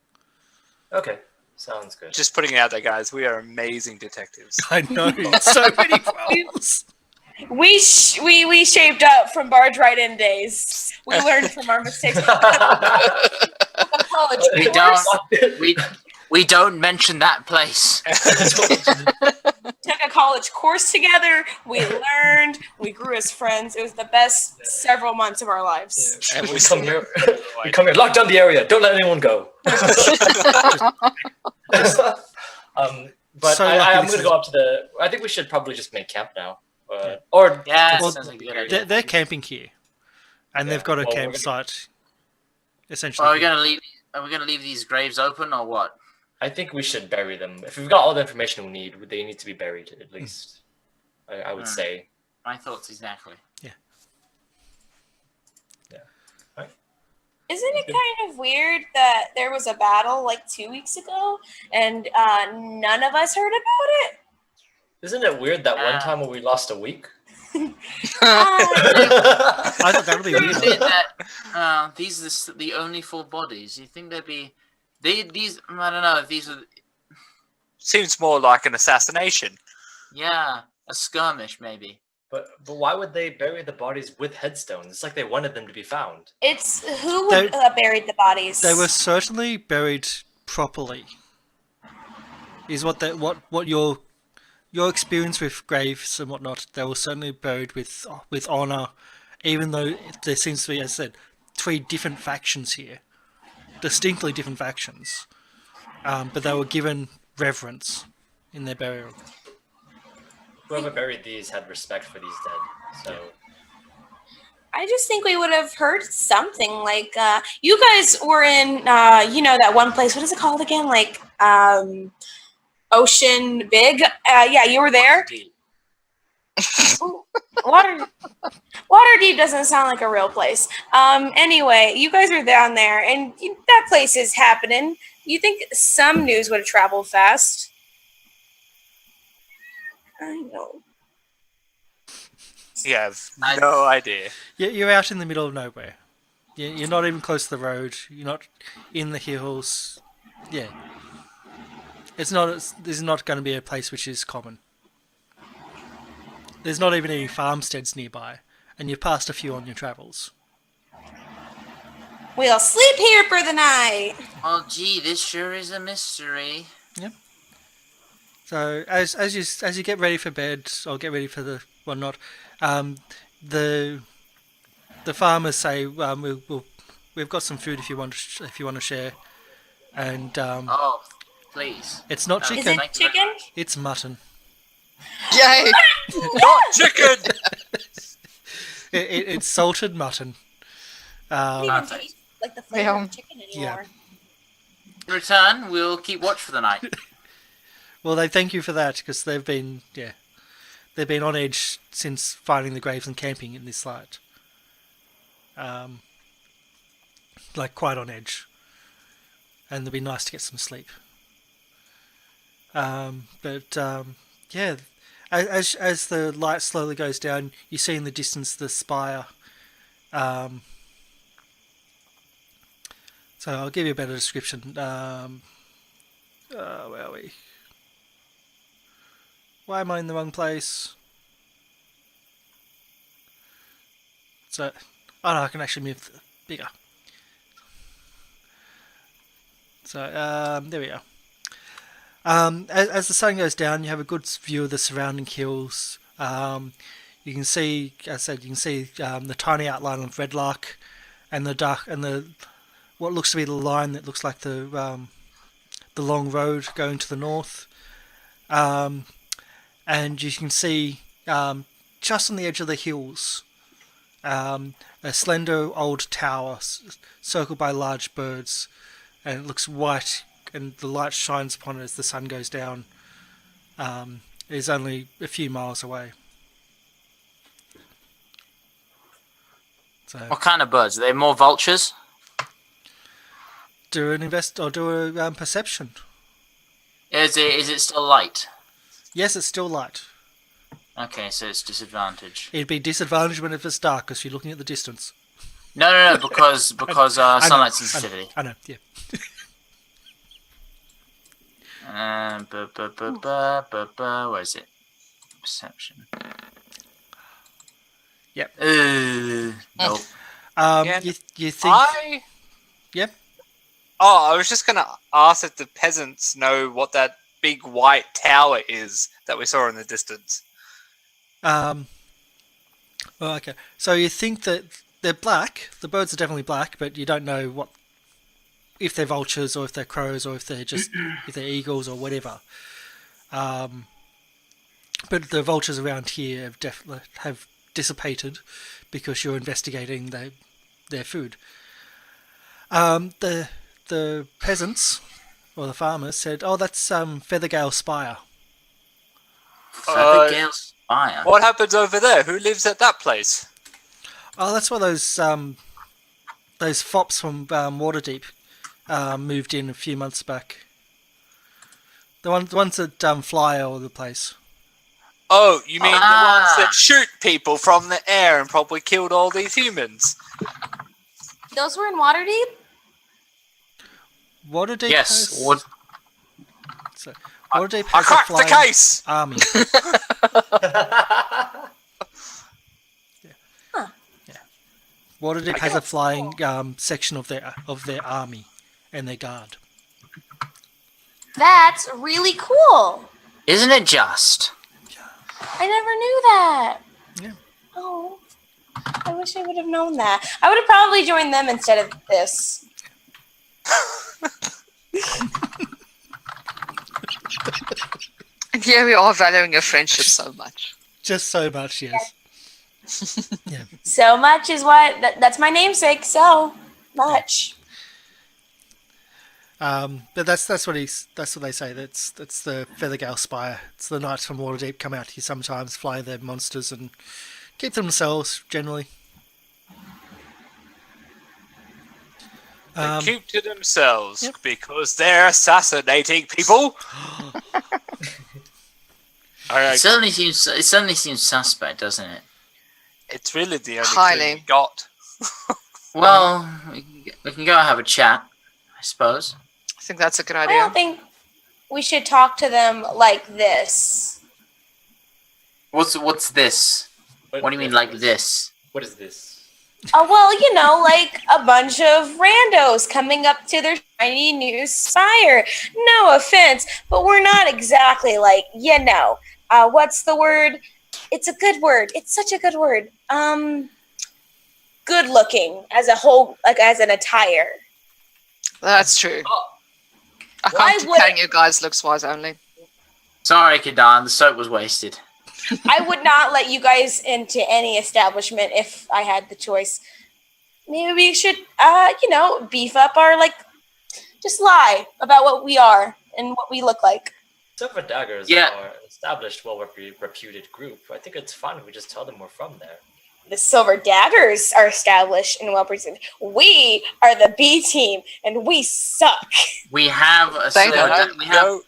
Okay. Sounds good. Just putting it out there, guys. We are amazing detectives. I know, so many roles. we shaped up from barge ride-in days. We learned from our mistakes. College We course. We don't mention that place. Took a college course together. We learned. We grew as friends. It was the best several months of our lives. And we come here. We come here. Lock down the area. Don't let anyone go. But So lucky I'm this going to is- go up to the. I think we should probably just make camp now. Or Yeah, Well, sounds like a good idea. They're camping here, and Yeah, they've got a well, we're gonna- campsite. Essentially, Are we gonna leave? Are we gonna leave these graves open or what? I think we should bury them. If we've got all the information we need, they need to be buried at least. I would Hmm. say. My thoughts exactly. Isn't it kind of weird that there was a battle like 2 weeks ago and none of us heard about Isn't it weird that one Yeah. time when we lost a week? it? I thought that would be You weird. think that these are the only 4 bodies? You think there'd be these? I don't know if these are. Seems more like an assassination. Yeah, a skirmish maybe. But why would they bury the bodies with headstones? It's like they wanted them to be found. It's who would buried the bodies. They were certainly buried properly. Is what your experience with graves and whatnot. They were certainly buried with honor, even though there seems to be, as I said, 3 different factions here, distinctly different factions. But they were given reverence in their burial. Whoever buried these had respect for these dead. So I just think we would have heard something like you guys were in that one place. What is it called again? Like Ocean Big. Yeah, you were there. Waterdeep doesn't sound like a real place. Anyway, you guys are down there, and that place is happening. You think some news would have traveled fast? I know. You have no idea. You're out in the middle of nowhere. You're not even close to the road. You're not in the hills. Yeah. This is not going to be a place which is common. There's not even any farmsteads nearby, and you've passed a few on your travels. We'll sleep here for the night. Oh, gee, this sure is a mystery. So as you get ready for bed or get ready for the whatnot, the farmers say we've got some food if you want to share, and Oh, please. it's not Is Is chicken, it Thank you very chicken? much. it's mutton. Yay! Not chicken. It's salted mutton. It even Perfect. tastes like the flavor Yeah. of chicken anymore. In return, we'll keep watch for the night. Well, they thank you for that because they've been on edge since finding the graves and camping in this light. Like quite on edge, and it'd be nice to get some sleep. Yeah, as the light slowly goes down, you see in the distance the spire. So I'll give you a better description. Where are we? Why am I in the wrong place? So, oh no, I can actually move bigger. So, there we go. As the sun goes down, you have a good view of the surrounding hills. You can see, as I said, the tiny outline of Redlark, and the what looks to be the line that looks like the long road going to the north. And you can see just on the edge of the hills a slender old tower circled by large birds, and it looks white, and the light shines upon it as the sun goes down. It is only a few miles away. So What kind of birds? Are they more vultures? do a perception. Is it still light? Yes, it's still light. Okay, so it's disadvantage. It'd be disadvantage when it's dark because you're looking at the distance. No, because I know, sunlight sensitivity. I know, yeah. Where is it? Perception. Yep. Nope. Yeah. You think? Yep. Oh, I was just gonna ask if the peasants know what that big white tower is that we saw in the distance. Well, okay. So you think that they're black. The birds are definitely black, but you don't know if they're vultures or if they're crows or if they're eagles or whatever. But the vultures around here have dissipated because you're investigating their food. The peasants or the farmers said, "Oh, that's Feathergale Spire." Feathergale Spire. What happens over there? Who lives at that place? Oh, that's where those fops from Waterdeep moved in a few months back. The ones that fly all over the place. Oh, you mean the ones that shoot people from the air and probably killed all these humans? Those were in Waterdeep? Waterdeep Yes. has... So, Waterdeep I has a cracked the flying case! army. Yeah. Waterdeep has a flying section of their army and their guard. That's really cool. Isn't it just? I never knew that. Yeah. Oh, I wish I would have known that. I would have probably joined them instead of this. And here we are valuing your friendship so much. Just so much, yes. Yeah. So much is what that's my namesake. So much. But that's what they say. That's the Feathergale Spire. It's the knights from Waterdeep come out here sometimes, fly their monsters and keep them themselves generally. They keep to themselves Yep. because they're assassinating people. Alright, It certainly seems suspect, doesn't it? it's really the only Highly. clue we got. Well, we can go and have a chat, I suppose. I think that's a good I idea. don't think we should talk to them like this. What's this? What do you mean like this? What is this? Well, you know, like a bunch of randos coming up to their shiny new spire. No offense, but we're not exactly like, what's the word? It's a good word. It's such a good word. Good looking as a whole, like as an attire. That's true. I Why can't keep would- telling you guys looks wise only. Sorry, Kadan, the soap was wasted. I would not let you guys into any establishment if I had the choice. Maybe we should, beef up our, just lie about what we are and what we look like. Silver Daggers Yeah. are an established, well-reputed group. I think it's fun if we just tell them we're from there. The Silver Daggers are established and well presented. We are the B team, and we suck. We have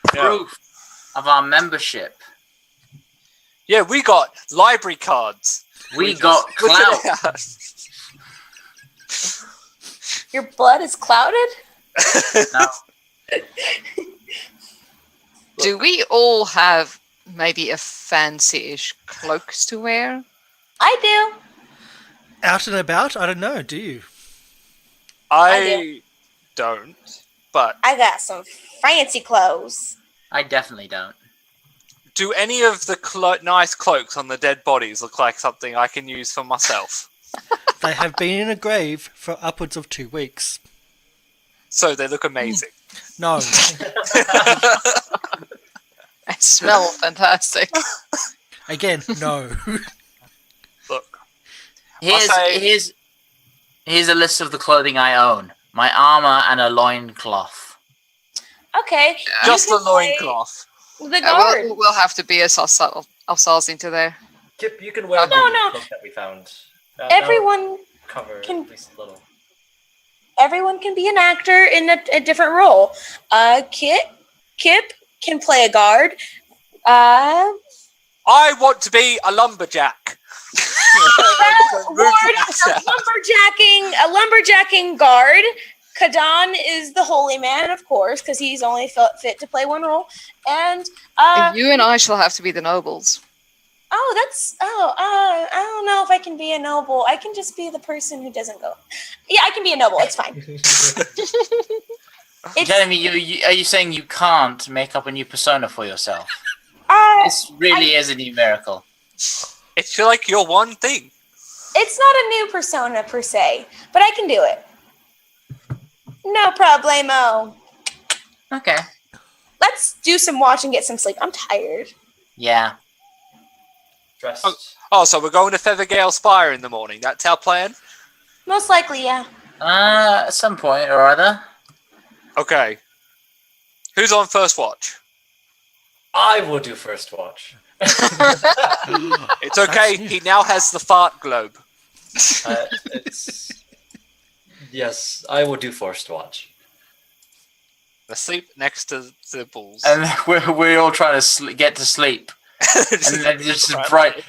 proof of our membership. Yeah, we got library cards. We got clout. Your blood is clouded? No. Do we all have maybe a fancy-ish cloaks to wear? I do. Out and about? I don't know. Do you? I don't, but I got some fancy clothes. I definitely don't. do any of the nice cloaks on the dead bodies look like something I can use for myself? They have been in a grave for upwards of 2 weeks. So they look amazing. No. They smell fantastic. Again, no. Look, Here's a list of the clothing I own. My armor and a loincloth. Okay. just you the can play loincloth. The guard. We'll have to BS ourselves into there. Kip, you can wear the No. cloak that we found. Everyone Cover can- at least a little. everyone can be an actor in a different role. Kip can play a guard. I want to be a lumberjack. Ward, a lumberjacking guard. Kadan is the holy man, of course, because he's only fit to play one role. And You and I shall have to be the nobles. I don't know if I can be a noble. I can just be the person who doesn't go. Yeah, I can be a noble. It's fine. Jeremy, are you saying you can't make up a new persona for yourself? This really is a new miracle. It's like your one thing. It's not a new persona per se, but I can do it. No problemo. Okay. Let's do some watch and get some sleep. I'm tired. Yeah. Dressed. Oh, so we're going to Feathergale Spire in the morning. That's our plan? Most likely, yeah. At some point or other. Okay. Who's on first watch? I will do first watch. It's okay. He now has the fart globe. Yes, I will do first watch. Let's sleep next to the bulls. And we're all trying to get to sleep. And then just bright.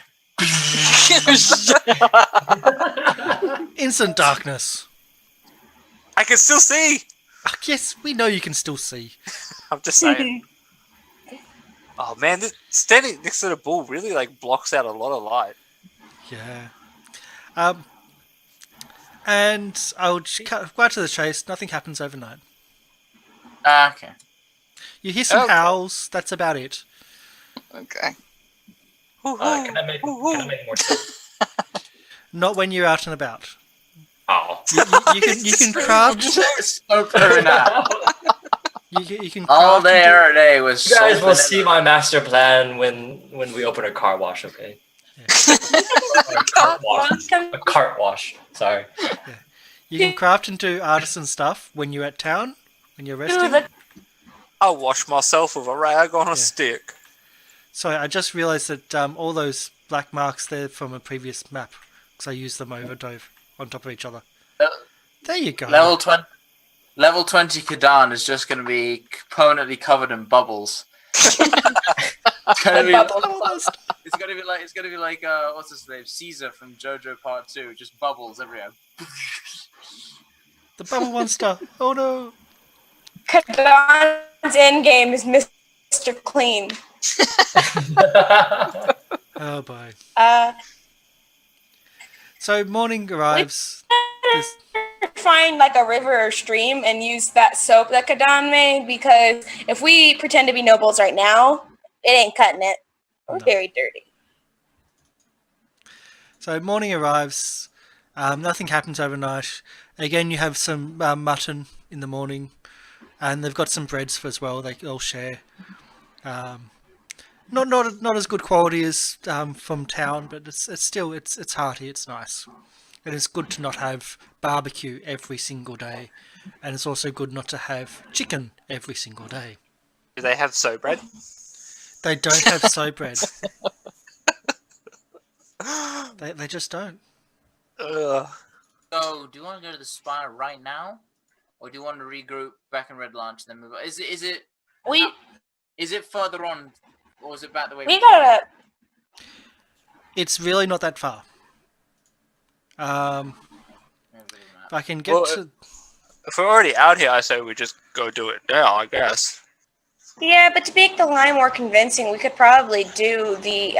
Instant darkness. I can still see. Yes, we know you can still see. I'm just saying. Oh man, standing next to the bull really blocks out a lot of light. Yeah. And I'll go out to the chase. Nothing happens overnight. Okay. You hear some Okay. howls. That's about it. Okay. Can I make more sense? Not when you're out and about. Oh. You can craft. So very nice. You can All craft. day, and do- every day was You guys so will vanilla. see my master plan when we open a car wash, okay? A cart wash. A cart wash. Sorry. You can craft and do artisan stuff when you're at town, when you're resting. I'll wash myself with a rag on a stick. Sorry, I just realised that all those black marks there from a previous map, because I used them overdove on top of each other. There you go. Level 20 Kadan is just going to be permanently covered in bubbles. It's going to be like what's his name, Caesar from JoJo Part 2, just bubbles everywhere. The bubble monster. Oh no. Kadan's end game is Mr. Clean. boy. Uh, So morning arrives. This, find like a river or stream and use that soap that Kadan made, because if we pretend to be nobles right now, it ain't cutting it. We're No. very dirty. so morning arrives. Nothing happens overnight. Again, you have some mutton in the morning, and they've got some breads as well. They all share. Not as good quality as from town, but it's still it's hearty. It's nice, and it's good to not have barbecue every single day, and it's also good not to have chicken every single day. Do they have sow bread? They don't have soy bread. They just don't. Ugh. So, do you want to go to the spire right now, or do you want to regroup back in Red Launch and then move on? Is it further on, or is it back the way? We gotta. It's really not that far. If I can get Well, to. If we're already out here, I say we just go do it now, I guess. Yeah, but to make the line more convincing, we could probably do the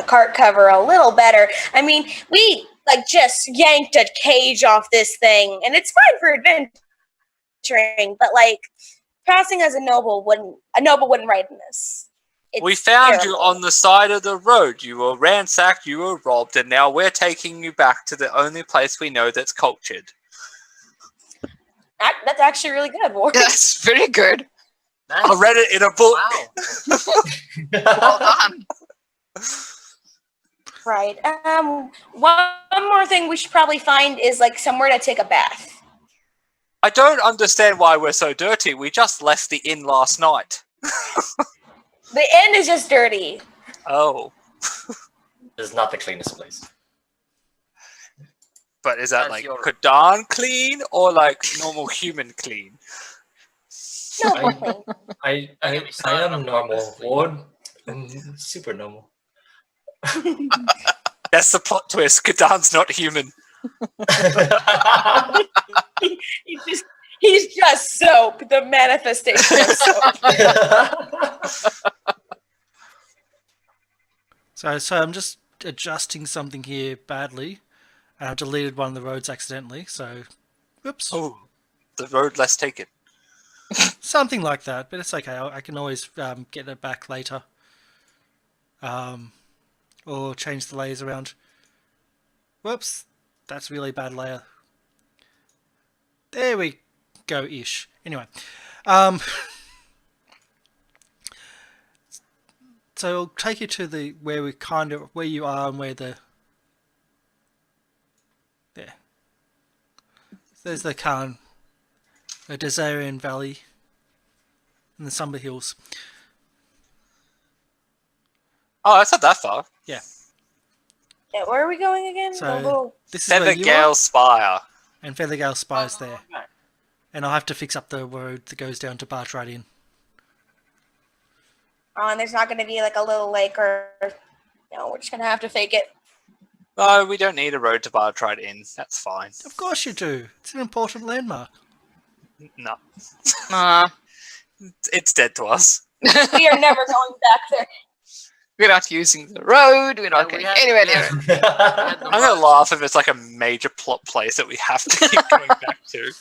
cart cover a little better. I mean, we just yanked a cage off this thing, and it's fine for adventuring, but passing as a noble wouldn't ride in this. It's We found you terrible. on the side of the road. You were ransacked, you were robbed, and now we're taking you back to the only place we know that's cultured. That's actually really good, Ward. That's very good. Nice. I read it in a book. Wow. Well done. Right. One more thing we should probably find is somewhere to take a bath. I don't understand why we're so dirty. We just left the inn last night. The inn is just dirty. Oh. This is not the cleanest place. But is that That's your- Kadan clean or normal human clean? No, I am normal, Ward. I'm super normal. That's the plot twist. Kadan's not human. he's just soap, the manifestation of soap. So I'm just adjusting something here badly, and I've deleted one of the roads accidentally. So, whoops, Oh, the road less taken. something like that. But it's okay. I can always get it back later, or change the layers around. Whoops, that's a really bad layer. There we go, ish. Anyway, so I'll take you to the where you are and where the there. There's the Khan, the Desarian Valley, and the Sumber Hills. Oh, that's not that far. Yeah, where are we going again? So- The little- This is where you are, Feathergale Spire. and Feathergale Spire's there. Okay. And I'll have to fix up the road that goes down to Barge Right In. Oh, and there's not going to be a little lake or... No, we're just going to have to fake it. No, we don't need a road to Bartride Inn. That's fine. Of course you do. It's an important landmark. No, Uh, it's dead to us. We are never going back there. we're not using the road. We're not Yeah, we going had- anywhere yeah. near it. We had the I'm gonna road. laugh if it's a major plot place that we have to keep going back to.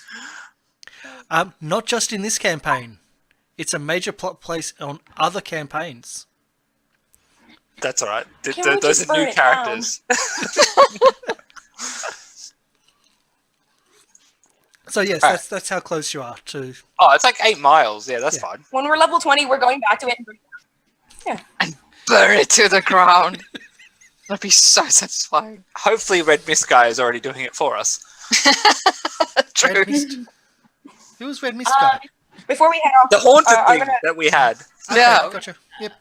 Not just in this campaign. It's a major plot place on other campaigns. That's all right. Can't we Those just are new burn it down? characters. So yes, Alright. that's how close you are to. Oh, it's 8 miles. Yeah, that's Yeah. fine. When we're level 20, we're going back to it. Burn it to the ground. That'd be so satisfying. Hopefully, Red Mist guy is already doing it for us. True. Red Mist. Who was Red Mist Uh, guy? Before we head off, The haunted I'm thing gonna- that we had. Yeah. Okay, gotcha. Yep.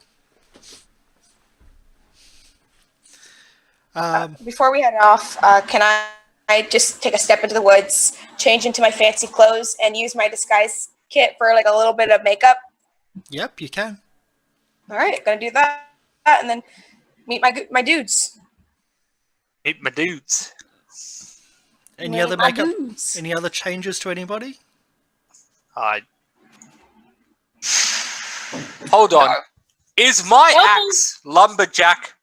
before we head off, can I just take a step into the woods, change into my fancy clothes, and use my disguise kit for a little bit of makeup? Yep, you can. All right, gonna do that, and then meet my dudes. Meet my dudes. Any Meet other my makeup? dudes. Any other changes to anybody? Hold on. No. Is my Nope. axe lumberjack?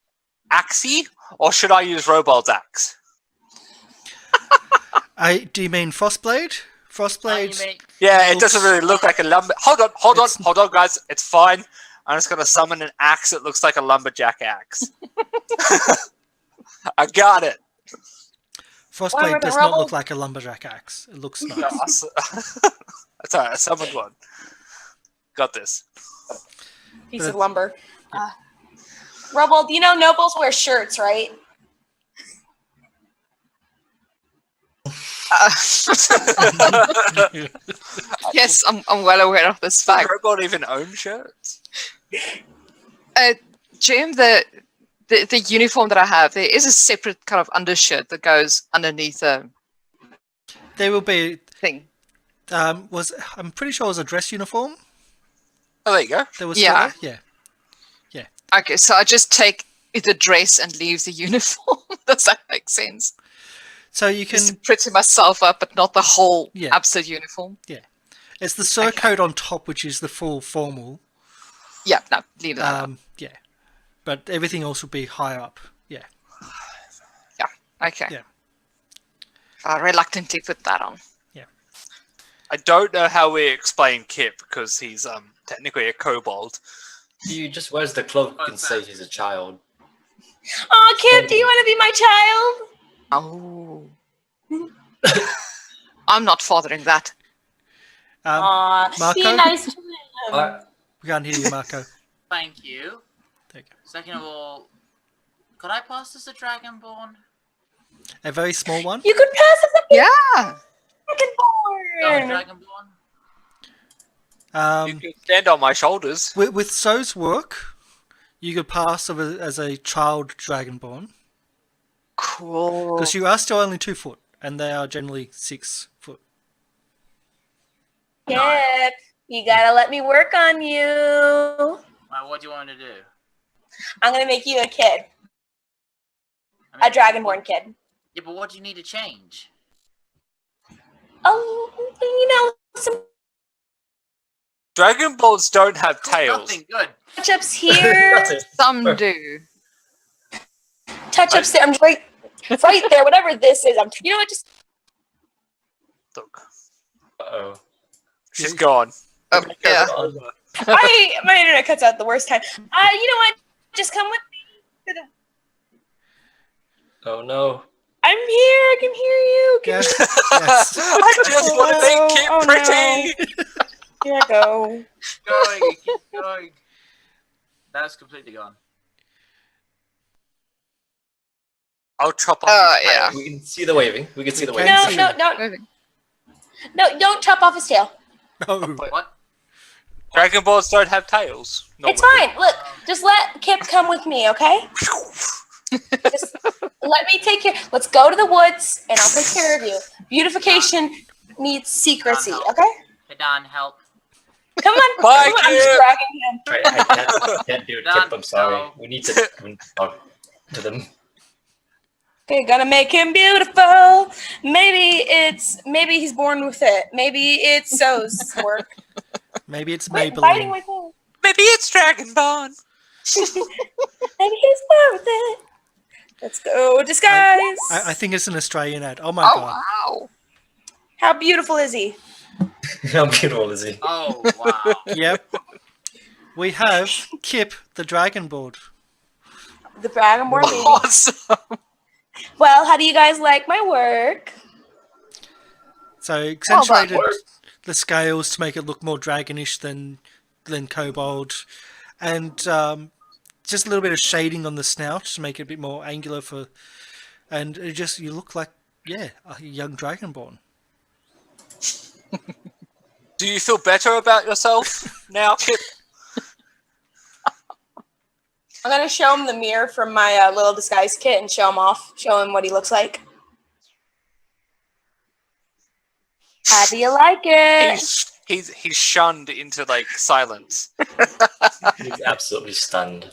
axey, or should I use Robold's axe? Do you mean Frostblade? Frostblade. Yeah, it looks- doesn't really look like a lumber. Hold on, guys. It's fine. I'm just gonna summon an axe that looks like a lumberjack axe. I got it. Frostblade does not look like a lumberjack axe. It looks nice. That's alright. I summoned one. Got this. Piece of lumber. Rubble, you know nobles wear shirts, right? Yes, I'm well aware of this Does fact. Robot even own shirts? Jim, the uniform that I have, there is a separate kind of undershirt that goes underneath the There will be. thing. I'm pretty sure it was a dress uniform. Oh, there you go. There was Yeah. yeah. Okay, so I just take the dress and leave the uniform. Does that make sense? So you Just to can. pretty myself up, but not the whole Yeah. absolute uniform. It's the surcoat on top, which is the full formal. Yeah, no, leave that. Yeah. But everything else will be higher up. Yeah. Okay. Yeah. I reluctantly put that on. I don't know how we explain Kip because he's technically a kobold. He just wears the cloak and says he's a child. Oh, Kip, do you want to be my child? Oh. I'm not fathering that. Aw, be Marco? nice to him. We can't hear you, Marco. Thank you. There you go. Second of all, could I pass this a Dragonborn? A very small one. You could pass us a Yeah. Dragonborn. Dragonborn? You can stand on my shoulders. With So's work, you could pass as a child Dragonborn. Cool. Because you are still only 2 foot, and they are generally 6 foot. Kip, you gotta let me work on you. What do you want me to do? I'm gonna make you a kid. I A Dragonborn kid. Yeah, but what do you need to change? Oh, you know, some Dragonbolts don't have tails. Nothing good. touch-ups here. Some do. Touch-ups there. I'm just right there, whatever this is. You know what, just Look, Uh-oh. she's gone. Oh, yeah. my internet cuts out the worst time. You know what? Just come with me to the Oh no. I'm here. I can hear you. Can Yes. Yes. I just want to make Kip Oh, no. pretty. Here I go. Going, it keeps going. That's completely gone. I'll chop off Oh, his tail. yeah. We can see the waving. We can see the We waving. can No, see. no, no, Moving. no! Don't chop off his tail. No. What? Dragonbolts don't have tails. It's normally. fine. Look, just let Kip come with me, okay? Just let me take care. Let's go to the woods, and I'll take care of you. Beautification needs secrecy, okay? Hey, Don, help. Come on. Bye, Come on. I'm Kip. just dragging him. I can't do it, Done. Kip. I'm sorry. No. We need to talk to them. Okay, gonna make him beautiful. Maybe he's born with it. Maybe it's So's work. Maybe it's Quit fighting Maybelline. with him. Maybe it's Dragonborn. Maybe he's born with it. Let's go disguise. I think it's an Australian ad. Oh my Oh, god. wow. How beautiful is he? How beautiful is he? Oh, wow. Yep. We have Kip the Dragonborn. The Dragonborn baby. Awesome. Well, how do you guys like my work? So accentuated work. the scales to make it look more dragonish than kobold, and just a little bit of shading on the snout to make it a bit more angular and it just you look like a young dragonborn. Do you feel better about yourself now, Kip? I'm gonna show him the mirror from my little disguise kit and show him what he looks like. How do you like it? He's shunned into like silence. He's absolutely stunned.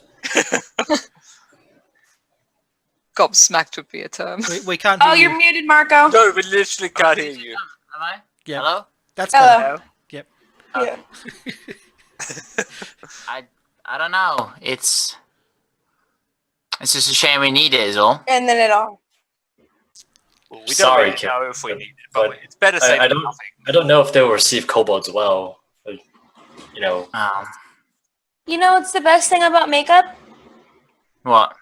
Gobsmacked would be a term. We can't hear Oh, you. you're muted, Marco. No, we literally can't hear you. Am I? Yeah. Hello? That's Hello. better. Yep. Yeah. I don't know. It's It's just a shame we need it, is all. And then it all. Well, we don't Sorry, really Kip, know if we need it, but but it's better safe I than don't. nothing. I don't know if they will receive kobolds well. You know, You know what's the best thing about makeup? What?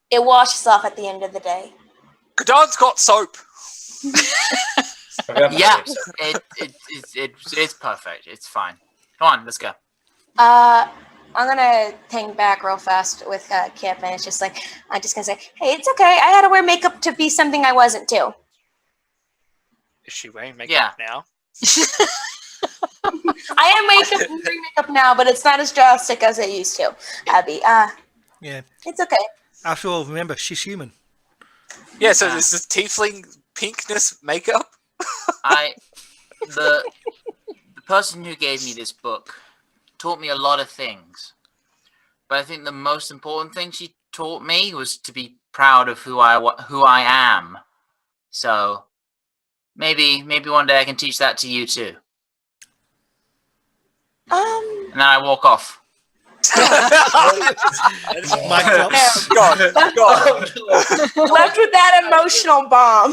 It washes off at the end of the day. Kadon's got soap. Yeah, it's perfect. It's fine. Come on, let's go. I'm gonna hang back real fast with Kip, and it's just like I'm just gonna say, "Hey, it's okay. I had to wear makeup to be something I wasn't too." Is she wearing makeup now? I am wearing makeup now, but it's not as drastic as it used to. Abby, Yeah. it's okay. After all, remember, she's human. Yeah, so this is tiefling pinkness makeup? The person who gave me this book taught me a lot of things, but I think the most important thing she taught me was to be proud of who I am. So maybe one day I can teach that to you too. And then I walk off. Mic drops. God. Left with that emotional bomb.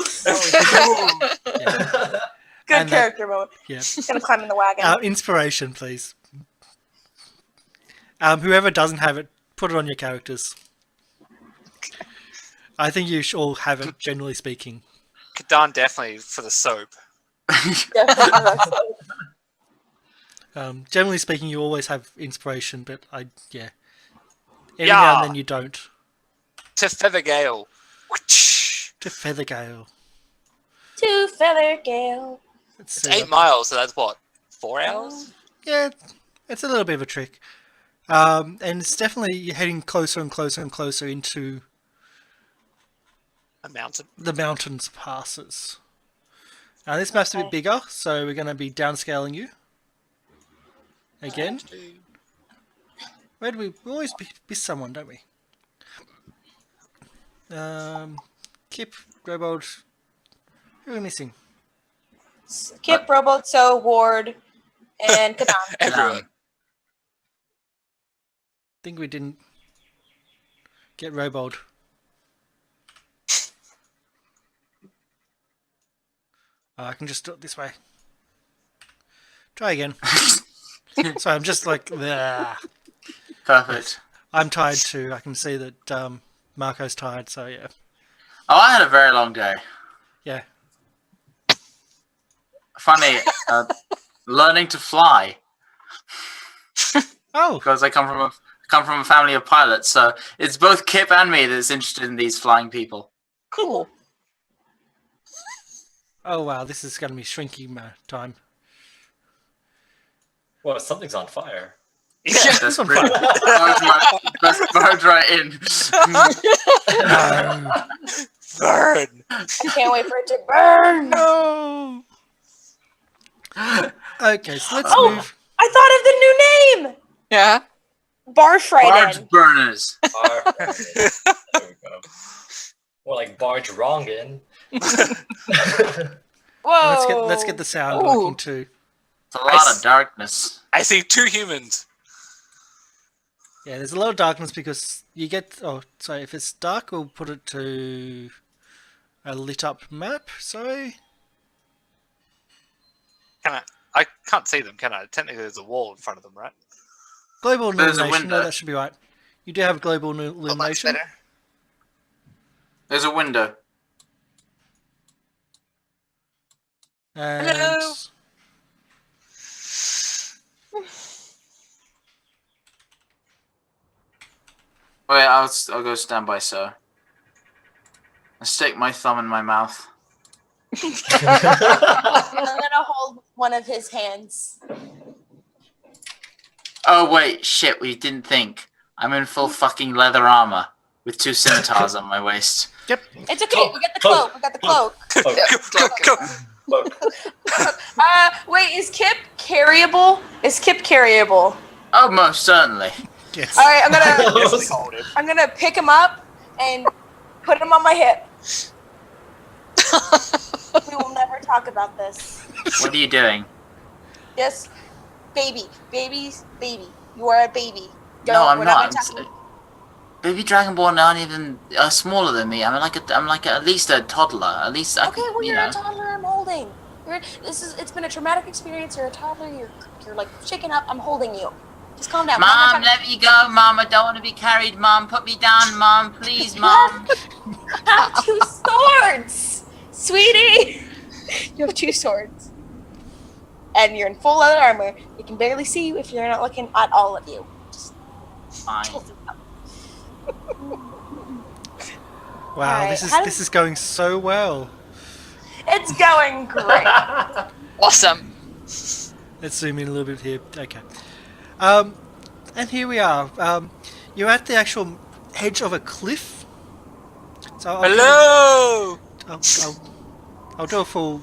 Good And that- character moment. Yeah. Gonna climb in the wagon. Inspiration, please. Whoever doesn't have it, put it on your characters. I think you should all have it, generally speaking. Kadon definitely for the soap. Generally speaking, you always have inspiration, but every now and then you don't. To Feathergale. To Feathergale. To Feathergale. Let's It's see 8 miles, so that's what, 4 hours? Yeah, it's a little bit of a trick. And it's definitely heading closer and closer and closer into A mountain. the mountains passes. Now this map's a bit bigger, so we're going to be downscaling you. Again. Where do we always miss someone, don't we? Kip, Grobold. Who are we missing? Kip, Roboto, Ward, and Kadam. Everyone. I think we didn't get Robold. I can just do it this way. Try again. Sorry, I'm just like, Perfect. I'm tired too. I can see that Marco's tired, so yeah. Oh, I had a very long day. Yeah. Funny, learning to fly Oh, because I come from a family of pilots, so it's both Kip and me that's interested in these flying people. Cool. oh wow, this is going to be shrinking time. well, something's on fire. Yeah. That's on pretty. That's burrowed right in. Burn. I can't wait for it to burn. No. Okay, so let's Oh. move. I thought of the new name. Yeah. Barge Barge right burners. There we go. Or like barge wrong in. Whoa. Let's get the sound Ooh. working too. It's a lot of darkness. I see 2 humans. Yeah, there's a lot of darkness because you get. Oh, sorry. If it's dark, we'll put it to a lit up map. Sorry. I can't see them, can I? Technically, there's a wall in front of them, right? Global There's a illumination. No, window. that should be right. You do have global Oh, that's illumination. better. There's a window. And Hello. Wait, I'll go stand by, sir. I stick my thumb in my mouth. I'm gonna hold one of his hands. Oh wait, shit, we didn't think. I'm in full fucking leather armor with 2 scimitars on my waist. It's okay. We got the cloak. We got the cloak. Go, go, go. Wait, is Kip carryable? Is Kip carryable? Oh, most certainly. yes. All right, Definitely hold him. I'm gonna pick him up and put him on my hip. We will never talk about this. What are you doing? Yes, baby. You are a baby. No, I'm we're not. gonna talk- baby dragonborn aren't even smaller than me. I'm like at least a toddler. At least I Okay, could, well, you you're know. a toddler. I'm holding. It's been a traumatic experience. You're a toddler. You're like shaken up. I'm holding you. Just calm down. Mom, let me go. Mom, I don't want to be carried. Mom, put me down. Mom, please, Mom. I have 2 swords, sweetie. You have 2 swords, and you're in full leather armor. You can barely see you if you're not looking at all of you. Just Fine. Wow, Alright, this is going so well. It's going great. Awesome. Let's zoom in a little bit here. Okay. And here we are. You're at the actual edge of a cliff. So Hello. I'll do a full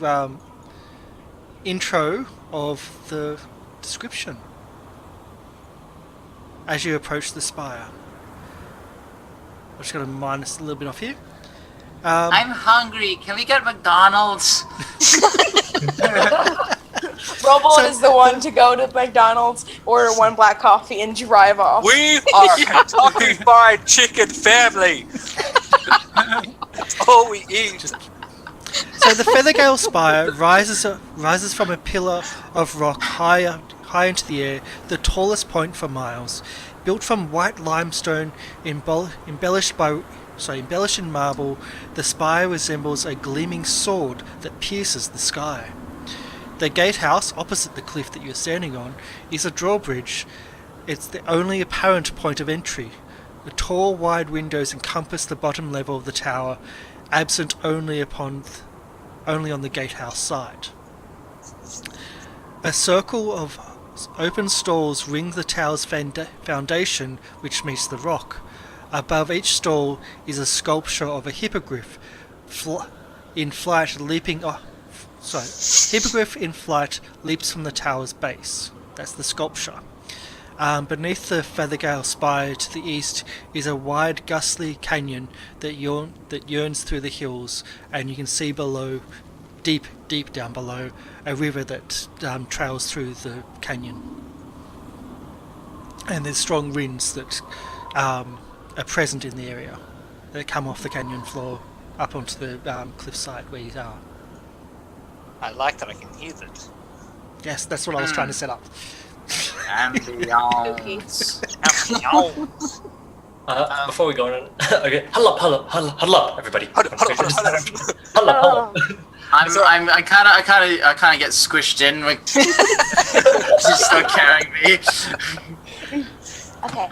intro of the description as you approach the spire. I'm just going to minus a little bit off here. I'm hungry. Can we get McDonald's? Robold is the one to go to McDonald's, order 1 black coffee, and drive off. We are Kentucky Fried Chicken family. That's all we eat. So the Feathergale Spire rises from a pillar of rock high into the air, the tallest point for miles. Built from white limestone embellished in marble, the spire resembles a gleaming sword that pierces the sky. The gatehouse, opposite the cliff that you're standing on, is a drawbridge. It's the only apparent point of entry. The tall, wide windows encompass the bottom level of the tower, absent only on the gatehouse side. A circle of open stalls ring the tower's foundation, which meets the rock. Above each stall is a sculpture of a hippogriff in flight leaping off. Hippogriff in flight leaps from the tower's base. That's the sculpture. Beneath the Feathergale Spire to the east is a wide, ghostly canyon that yearns through the hills, and you can see below, deep down below, a river that trails through the canyon. And there's strong winds that are present in the area that come off the canyon floor up onto the cliffside where you are. I like that I can hear that. Yes, that's what I was trying to set up. Ambiance. Before we go on, okay, huddle up, everybody. Huddle up. Huddle up. I kind of get squished in. Like, she's still carrying me. Okay.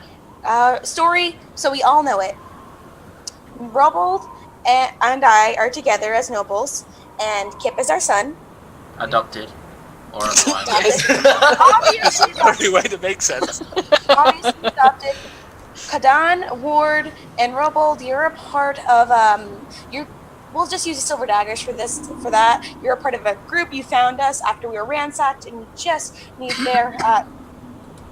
Story, so we all know it. Robold and I are together as nobles, and Kip is our son. Adopted. Or otherwise. Obviously The only way to make sense. obviously adopted. Kadan, Ward, and Robold, you're a part of we'll just use the silver daggers for that. You're a part of a group. You found us after we were ransacked, and you just need their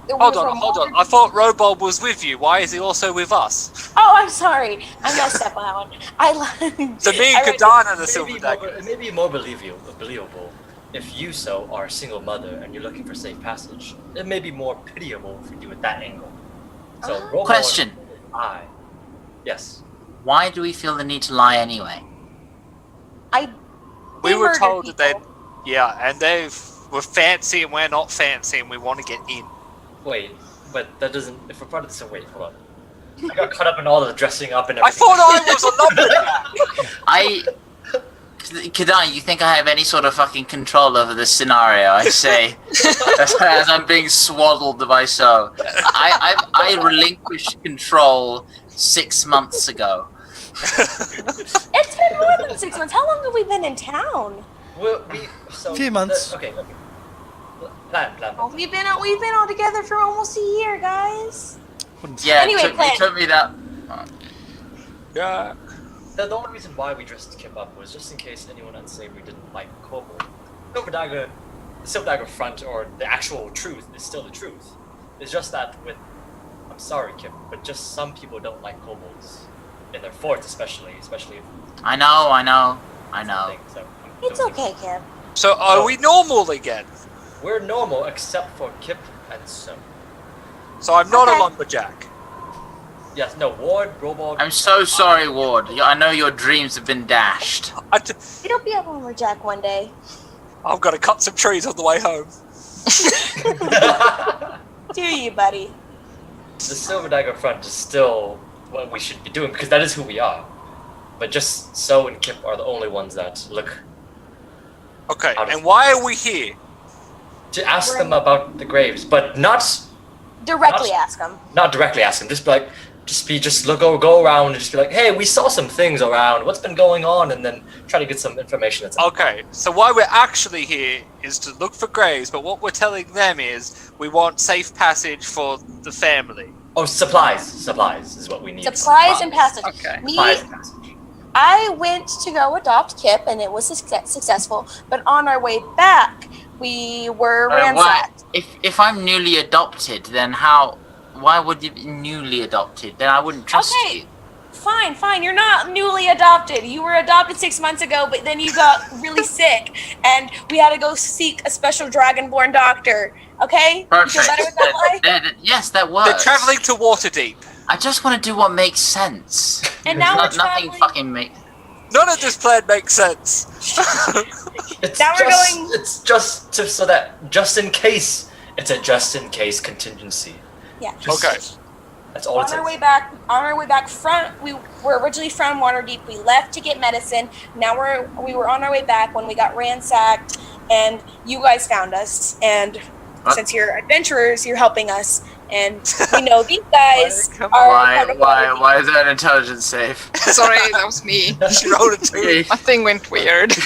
Hold on. I thought Robob was with you. Why is he also with us? Oh, I'm sorry. I messed up on that one. So me and Kadan are the silver dagger. It may be more believable if you so are a single mother and you're looking for safe passage. It may be more pitiable if you do it that angle. So Robold Question. and I. Yes. Why do we feel the need to lie anyway? We were murdered told that they, people. and they were fancy and we're not fancy and we want to get in. Wait, but that doesn't. If we're part of this, wait, hold on. I got caught up in all the dressing up and I everything. thought I was a lumberjack. Kadan, you think I have any sort of fucking control over this scenario? I say, as I'm being swaddled by so. I relinquished control 6 months ago. It's been more than 6 months. How long have we been in town? Few months. Okay. Plan. Oh, we've been all together for almost a year, guys. Yeah, Anyway, it took me that. Yeah. The only reason why we dressed Kip up was just in case anyone unsavory didn't like kobold. The silver dagger front, or the actual truth is still the truth. It's just that I'm sorry, Kip, but just some people don't like kobolds in their forts, especially if I know. So It's okay, Kip. So are we normal again? We're normal except for Kip and So. So I'm not Okay. a lumberjack. Yes, no, Ward, Robot. I'm so sorry, Ward. I know your dreams have been dashed. It'll be a lumberjack one day. I've got to cut some trees on the way home. Do you, buddy? The Silver Dagger front is still what we should be doing because that is who we are. But just So and Kip are the only ones that look Okay, Out of- and why are we here? to ask them about the graves, but not Directly ask him. directly ask them. Just go around and just be like, hey, we saw some things around. What's been going on? And then try to get some information. That's Okay, so why we're actually here is to look for graves, but what we're telling them is we want safe passage for the family. Oh, supplies. Supplies is what we need. Supplies and passage. Okay. Me, Supplies and passage. I went to go adopt Kip, and it was successful. But on our way back, we were Why? ransacked. If I'm newly adopted, then how? Why would you be newly adopted? Then I wouldn't trust Okay. you. Fine. You're not newly adopted. You were adopted 6 months ago, but then you got really sick, and we had to go seek a special dragonborn doctor. Okay? Perfect. You feel better with that life? Yes, that works. They're traveling to Waterdeep. I just want to do what makes sense. And now we're Nothing traveling. fucking makes. None of this plan makes sense. It's Now we're just, going- It's just to, so that just in case. It's a just in case contingency. Yeah. Just- Okay. That's all it On our way is. back, we were originally from Waterdeep. We left to get medicine. Now we were on our way back when we got ransacked, and you guys found us. And What? since you're adventurers, you're helping us. And we know these guys Come are Why? part of Why? Waterdeep. Why is that an intelligence save? Sorry, that was me. She rolled a 2. My thing went weird. You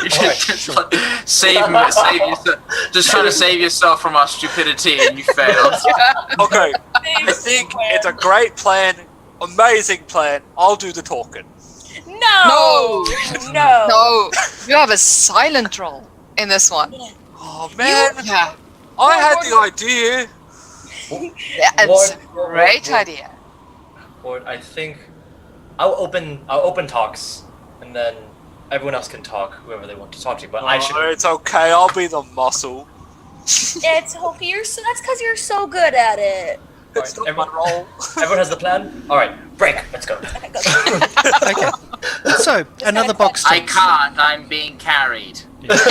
should just like, save yourself. Just trying to save yourself from our stupidity, and you failed. Okay, I think it's a great plan, amazing plan. I'll do the talking. No. No. No, you have a silent roll in this one. Oh man, Yeah, I had the idea. yeah, it's a great idea. Or I think I'll open talks, and then everyone else can talk, whoever they want to talk to. But I should. Oh, it's okay. I'll be the muscle. It's okay. That's because you're so good at it. It's not Alright, my role. Everyone has the plan. All right, break. Let's go. Okay, go. Okay. So, another box I tick. can't. I'm being carried. Just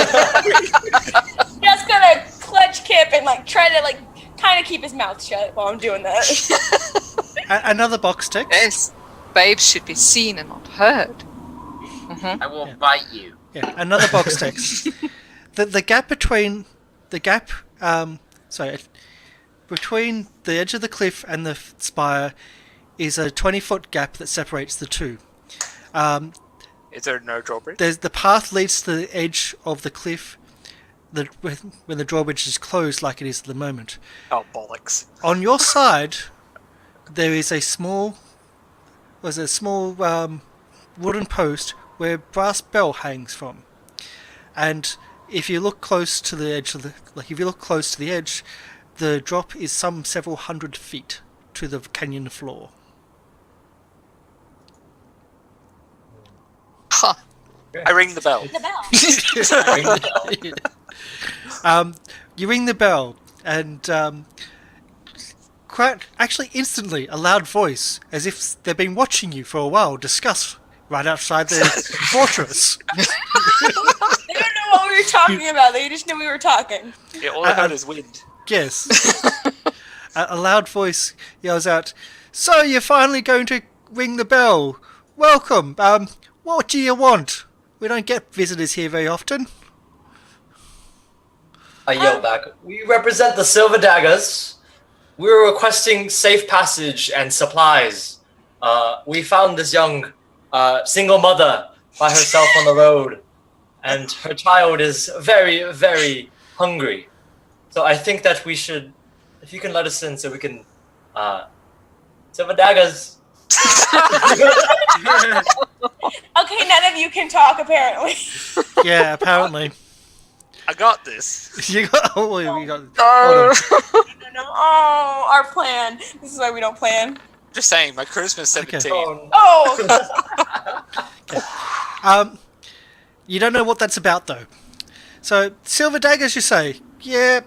gonna clutch Kip and try to kind of keep his mouth shut while I'm doing that. Another box tick. Yes, babes should be seen and not heard. I will bite you. Yeah, another box text. The gap between between the edge of the cliff and the spire is a 20-foot gap that separates the two. Is there no drawbridge? There's the path leads to the edge of the cliff. When the drawbridge is closed, like it is at the moment. Oh bollocks! On your side, there is a small wooden post where a brass bell hangs from, and if you look close to the edge of the drop is several hundred feet to the canyon floor. Huh. I ring the bell. The bell. You ring the bell, and quite actually instantly, a loud voice, as if they've been watching you for a while, discuss right outside the fortress. They don't know what we were talking about. They just knew we were talking. Yeah, all I heard is wind. Yes. A loud voice yells out, "So you're finally going to ring the bell? Welcome. What do you want? We don't get visitors here very often." I yell back. We represent the Silver Daggers. We're requesting safe passage and supplies. We found this young single mother by herself on the road, and her child is very, very hungry. So I think that we should, if you can let us in, so we can. Silver Daggers. Okay, none of you can talk apparently. Yeah, apparently. I got this. You got. Oh, you got. Oh. No. Oh, our plan. This is why we don't plan. Just saying, my charisma's 17. Oh, Oh, You don't know what that's about though. So Silver Daggers, you say? Yeah,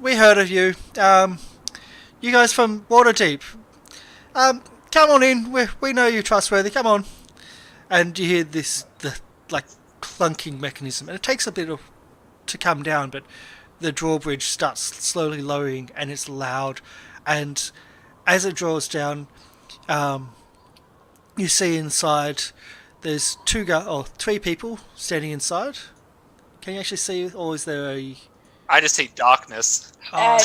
we heard of you. You guys from Waterdeep? Come on in. We know you're trustworthy. Come on. And you hear the clunking mechanism, and it takes a bit to come down, but the drawbridge starts slowly lowering, and it's loud. And as it draws down, you see inside there's three people standing inside. Can you actually see, or is there a? I just see darkness. Let's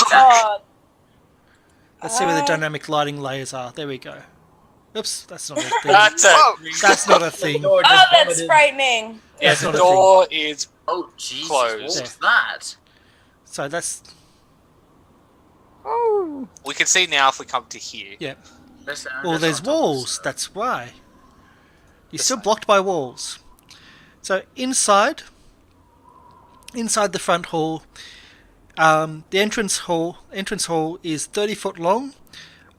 see where the dynamic lighting layers are. There we go. Oops, that's not a thing. That's not a thing. Door Oh, just that's vomited. frightening. Yeah, That's the not a door is Oh, Jesus. Closed. What was that? So that's We can see now if we come to here. well. There's walls. That's why. You're still blocked by walls. So inside the front hall, the entrance hall is 30 foot long,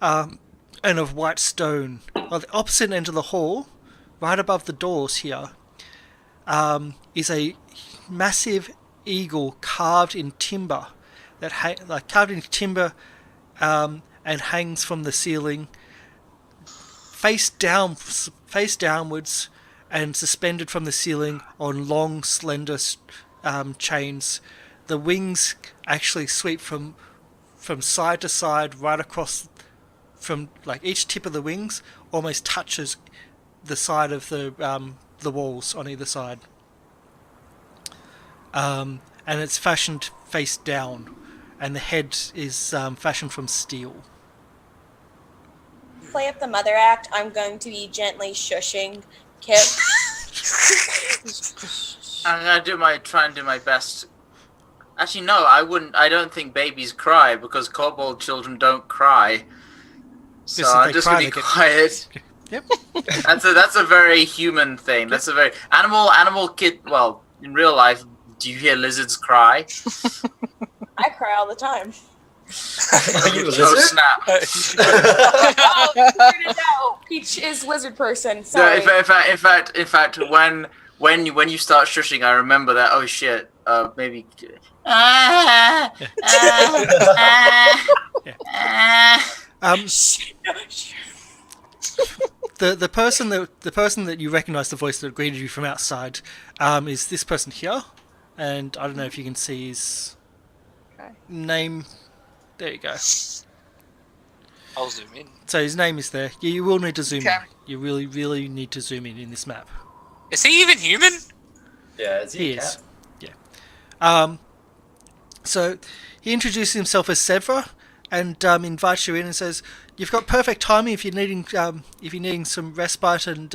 and of white stone. On the opposite end of the hall, right above the doors here, is a massive eagle carved in timber and hangs from the ceiling, face downwards, and suspended from the ceiling on long, slender chains. The wings actually sweep from side to side, right across. From each tip of the wings almost touches the side of the walls on either side, and it's fashioned face down, and the head is fashioned from steel. Play up the mother act. I'm going to be gently shushing Kip. I'm gonna try and do my best. Actually, no, I wouldn't. I don't think babies cry because kobold children don't cry. So Yes, if I'm they just cry, gonna they be get- quiet. Yep. That's a very human thing. That's a very animal kid. Well, in real life, do you hear lizards cry? I cry all the time. Are you a Oh lizard? snap! Oh, figured it out. Peach is lizard person. No, Sorry. in fact, when you start shushing, I remember that. Oh shit! Maybe. The person that you recognise the voice that greeted you from outside is this person here, and I don't know if you can see his name. There you go. I'll zoom in. So his name is there. You will need to zoom Okay. in. You really need to zoom in this map. Is he even human? Yeah, is he He a is. cat? So he introduces himself as Sevra and invites you in and says, "You've got perfect timing if you're needing some respite and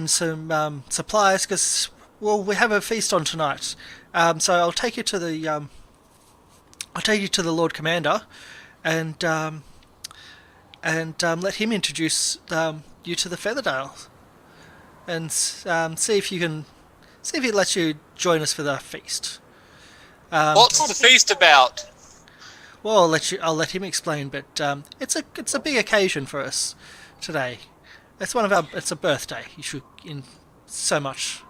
some supplies because we have a feast on tonight. So I'll take you to the Lord Commander and let him introduce you to the Featherdale and see if he lets you join us for the feast." What's the feast about? Well, I'll let him explain, but it's a big occasion for us today. It's a birthday. You should in so much.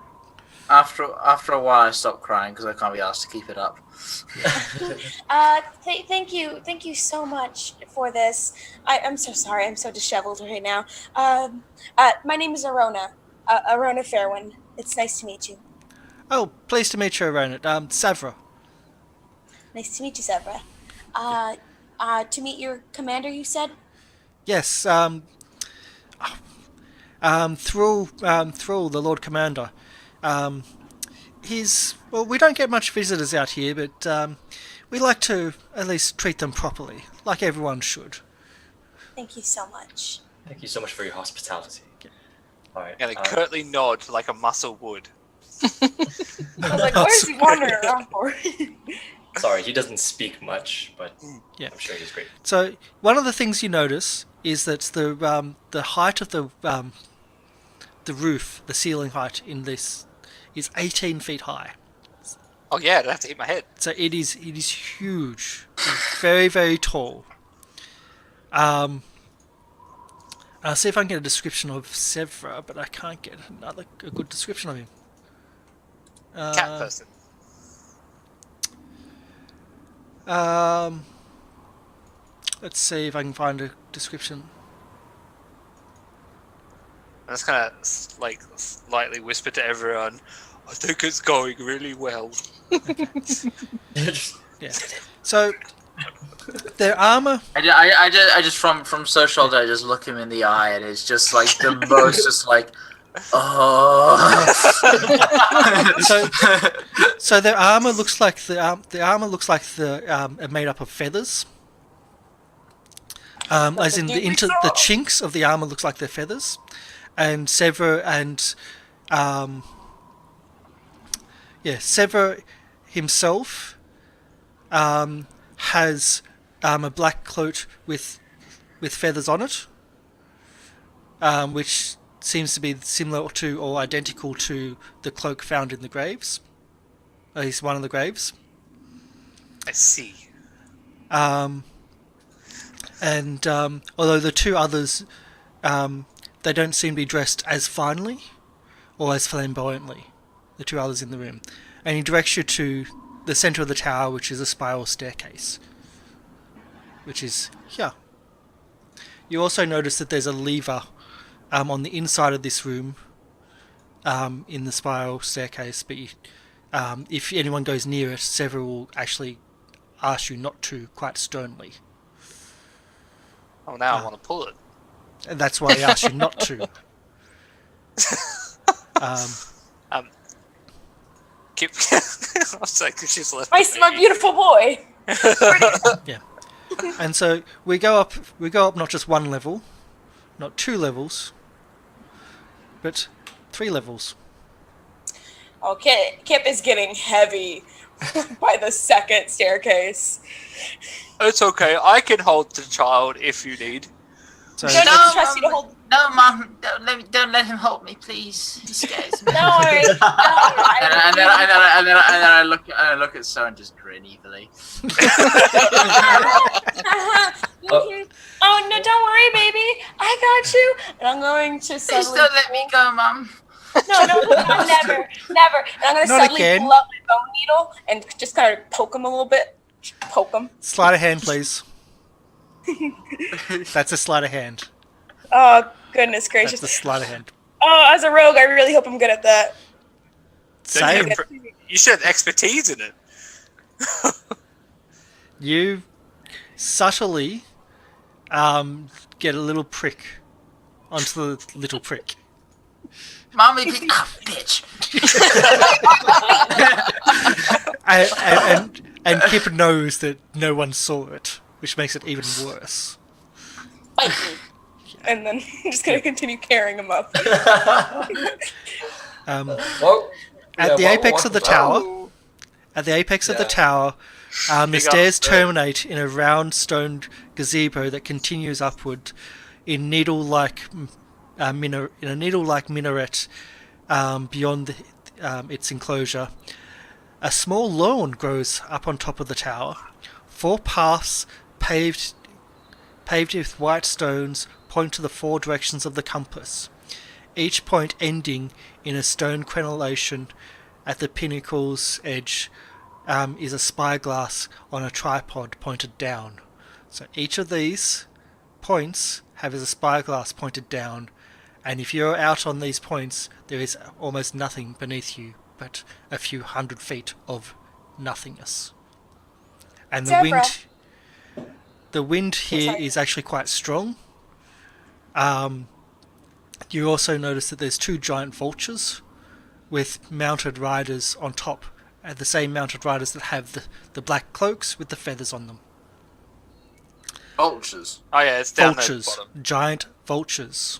After a while, I stop crying because I can't be asked to keep it up. Thank you so much for this. I'm so sorry. I'm so disheveled right now. My name is Arona. Arona Fairwind. It's nice to meet you. Oh, pleased to meet you, Ronit. Savra. Nice to meet you, Zebra. To meet your commander, you said? Yes. Through the Lord Commander. We don't get much visitors out here, but we like to at least treat them properly, like everyone should. Thank you so much. Thank you so much for your hospitality. All right. And a curtly nod like a muscle would. I was like, where's he wandering around for? Sorry, he doesn't speak much, but Yeah. I'm sure he's great. So one of the things you notice is that the height of the roof, the ceiling height in this, is 18 feet high. Oh yeah, I'd have to hit my head. So it is huge, it's very, very tall. I'll see if I can get a description of Sevra, but I can't get a good description of him. Cat person. Let's see if I can find a description. I just kind of like slightly whisper to everyone, I think it's going really well. Yeah. So their armor. I just from social, I just look him in the eye, and it's just like the most, just like, oh. So their armor looks like made up of feathers. As in the chinks of the armor looks like they're feathers, and Sever himself has a black cloak with feathers on it, which seems to be similar to or identical to the cloak found in the graves. At least one of the graves. I see. And although the two others, they don't seem to be dressed as finely or as flamboyantly, the two others in the room. And he directs you to the centre of the tower, which is a spiral staircase, which is here. You also notice that there's a lever on the inside of this room in the spiral staircase, but if anyone goes near it, Sever will actually ask you not to, quite sternly. Oh, now I want to pull it. And that's why he asked you not to. Keep. I was like, she's left. My beautiful boy. Yeah. And so we go up not just one level, not 2 levels, but 3 levels. Okay, Kip is getting heavy by the second staircase. It's okay. I can hold the child if you need. So No, I trust you to hold. No, Mom, don't let him hold me, please. He scares me. No worries. And then I look at So and just grin evilly. Oh no, don't worry, baby. I got you. And I'm going to Please suddenly. don't let me go, Mom. No, never. And I'm going to Not suddenly again. pull out my bone needle and just kind of poke him a little bit. Poke him. sleight of hand, please. That's a sleight of hand. Oh goodness gracious. That's a sleight of hand. Oh, as a rogue, I really hope I'm good at that. Same. You should have expertise in it. You subtly get a little prick onto the little prick. Mommy, bitch. And Kip knows that no one saw it, which makes it even worse. Bite me. And then I'm just gonna continue carrying him up. At the apex of the tower, the stairs terminate in a round stone gazebo that continues upward in a needle-like minaret beyond its enclosure. A small lawn grows up on top of the tower. 4 paths paved with white stones point to the 4 directions of the compass, each point ending in a stone crenellation. At the pinnacle's edge is a spyglass on a tripod pointed down. So each of these points has a spyglass pointed down, and if you're out on these points, there is almost nothing beneath you but a few hundred feet of nothingness. And the wind here is actually quite strong. You also notice that there's 2 giant vultures with mounted riders on top, the same mounted riders that have the black cloaks with the feathers on them. Vultures. Oh yeah, it's down Vultures, there at the bottom. giant vultures.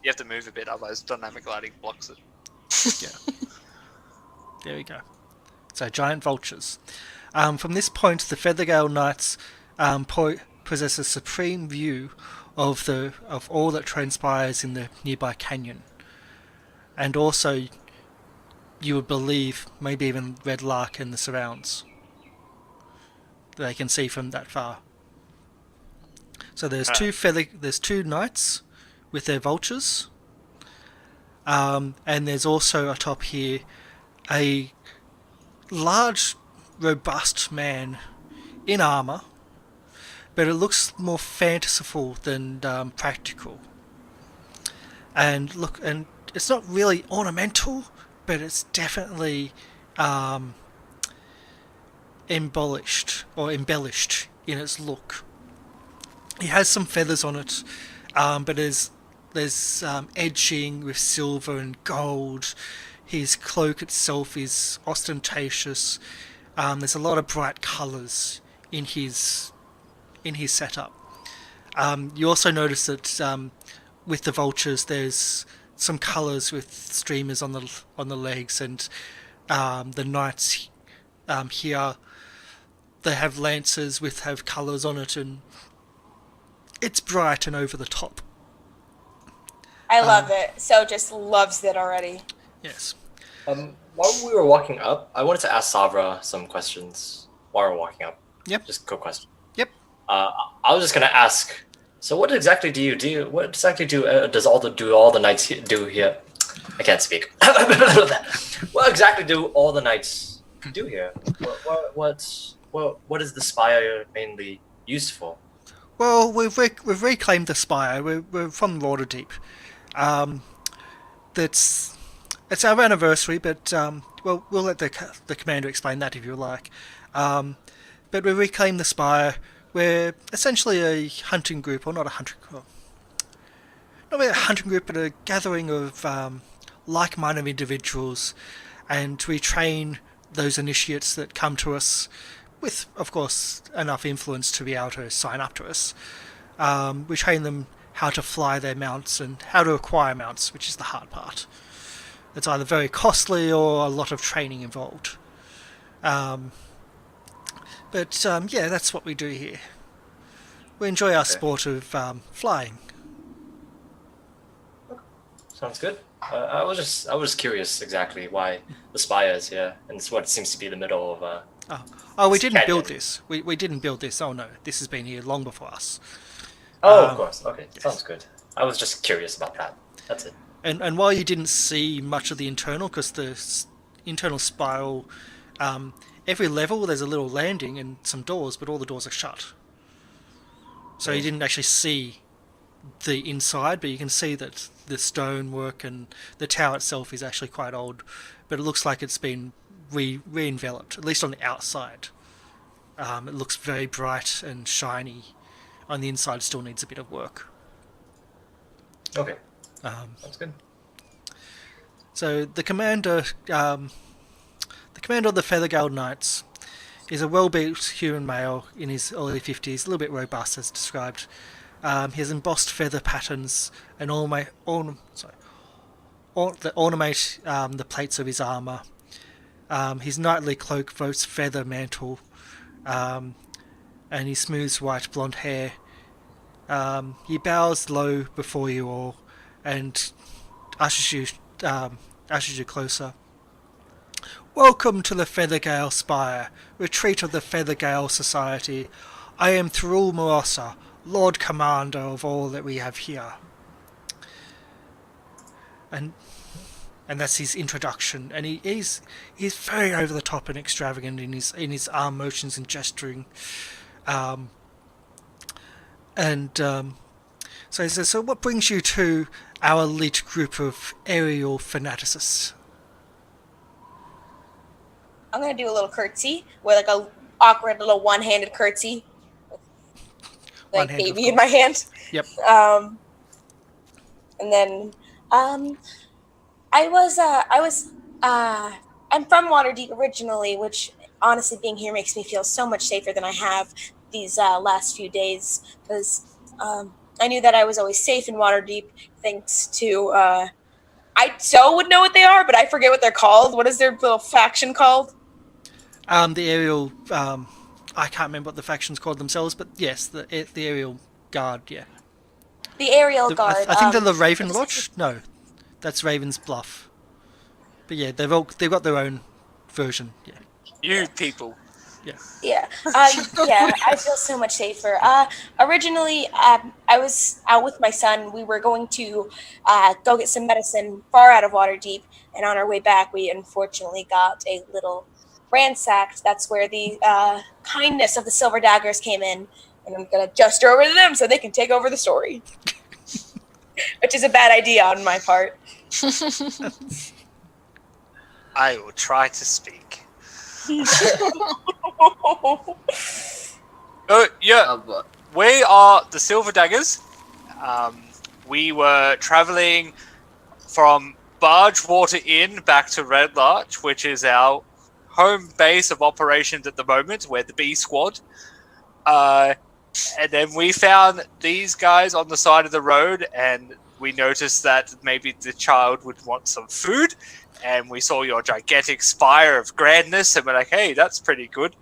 You have to move a bit, otherwise dynamic lighting blocks it. Yeah. There we go. So giant vultures. From this point, the Feathergale Knights possess a supreme view of all that transpires in the nearby canyon, and also, you would believe, maybe even Red Lark and the surrounds. They can see from that far. So there's two knights with their vultures, and there's also atop here a large, robust man in armor, but it looks more fanciful than practical. And it's not really ornamental, but it's definitely embellished in its look. It has some feathers on it, but there's edging with silver and gold. His cloak itself is ostentatious. There's a lot of bright colours in his setup. You also notice that with the vultures, there's some colours with streamers on the legs, and the knights here, they have lances have colours on it, and it's bright and over the top. I love it. So just loves it already. Yes. While we were walking up, I wanted to ask Savra some questions while we were walking up. Yep. Just a quick question. Yep. I was just gonna ask. So, what exactly do you do? What exactly does all the knights do here? I can't speak. What exactly do all the knights do here? What is the spire mainly used for? Well, we've reclaimed the spire. We're from Waterdeep. It's our anniversary, but we'll let the commander explain that if you like. But we reclaimed the spire. We're essentially a hunting group, or not a hunting group. Not really a hunting group, but a gathering of like-minded individuals, and we train those initiates that come to us with, of course, enough influence to be able to sign up to us. We train them how to fly their mounts and how to acquire mounts, which is the hard part. It's either very costly or a lot of training involved. But yeah, that's what we do here. We enjoy our sport of flying. Sounds good. I was curious exactly why the spire is here, and it's what seems to be the middle of. Oh, we didn't canyon. build this. We didn't build this. Oh no, this has been here long before us. Oh, of course. Okay, sounds good. I was just curious about that. That's it. And while you didn't see much of the internal, because the internal spiral, every level there's a little landing and some doors, but all the doors are shut. So you didn't actually see the inside, but you can see that the stonework and the tower itself is actually quite old, but it looks like it's been re-enveloped, at least on the outside. It looks very bright and shiny. On the inside, still needs a bit of work. Okay. Sounds good. So the commander of the Feathergale Knights is a well-built human male in his early 50s, a little bit robust as described. He has embossed feather patterns and ornament the plates of his armour. His knightly cloak boasts feather mantle, and his smooth white blonde hair. He bows low before you all and ushers you closer. Welcome to the Feathergale Spire, retreat of the Feathergale Society. I am Thrul Marossa, Lord Commander of all that we have here. And that's his introduction. And he's very over the top and extravagant in his arm motions and gesturing. So he says, so what brings you to our elite group of aerial fanaticists? I'm gonna do a little curtsy with like a awkward little one-handed curtsy, with like One-handed, baby of in my hand. Yep. And then I'm from Waterdeep originally, which honestly being here makes me feel so much safer than I have these last few days, because I knew that I was always safe in Waterdeep thanks to I so would know what they are, but I forget what they're called. What is their little faction called? The aerial, I can't remember what the faction's called themselves, but yes, the aerial guard, yeah. The aerial guard. I think they're the Raven Lodge? No, that's Raven's Bluff. But yeah, they've got their own version, yeah. You people. Yeah. Yeah. Yeah, I feel so much safer. Originally, I was out with my son. We were going to go get some medicine far out of Waterdeep, and on our way back, we unfortunately got a little ransacked. That's where the kindness of the Silver Daggers came in And I'm gonna gesture over to them so they can take over the story. Which is a bad idea on my part. I will try to speak. Yeah, Oh, but we are the Silver Daggers. We were traveling from Bargewater Inn back to Red Larch, which is our home base of operations at the moment. We're the B Squad. And then we found these guys on the side of the road, and we noticed that maybe the child would want some food. And we saw your gigantic spire of grandness, and we're like, hey, that's pretty good.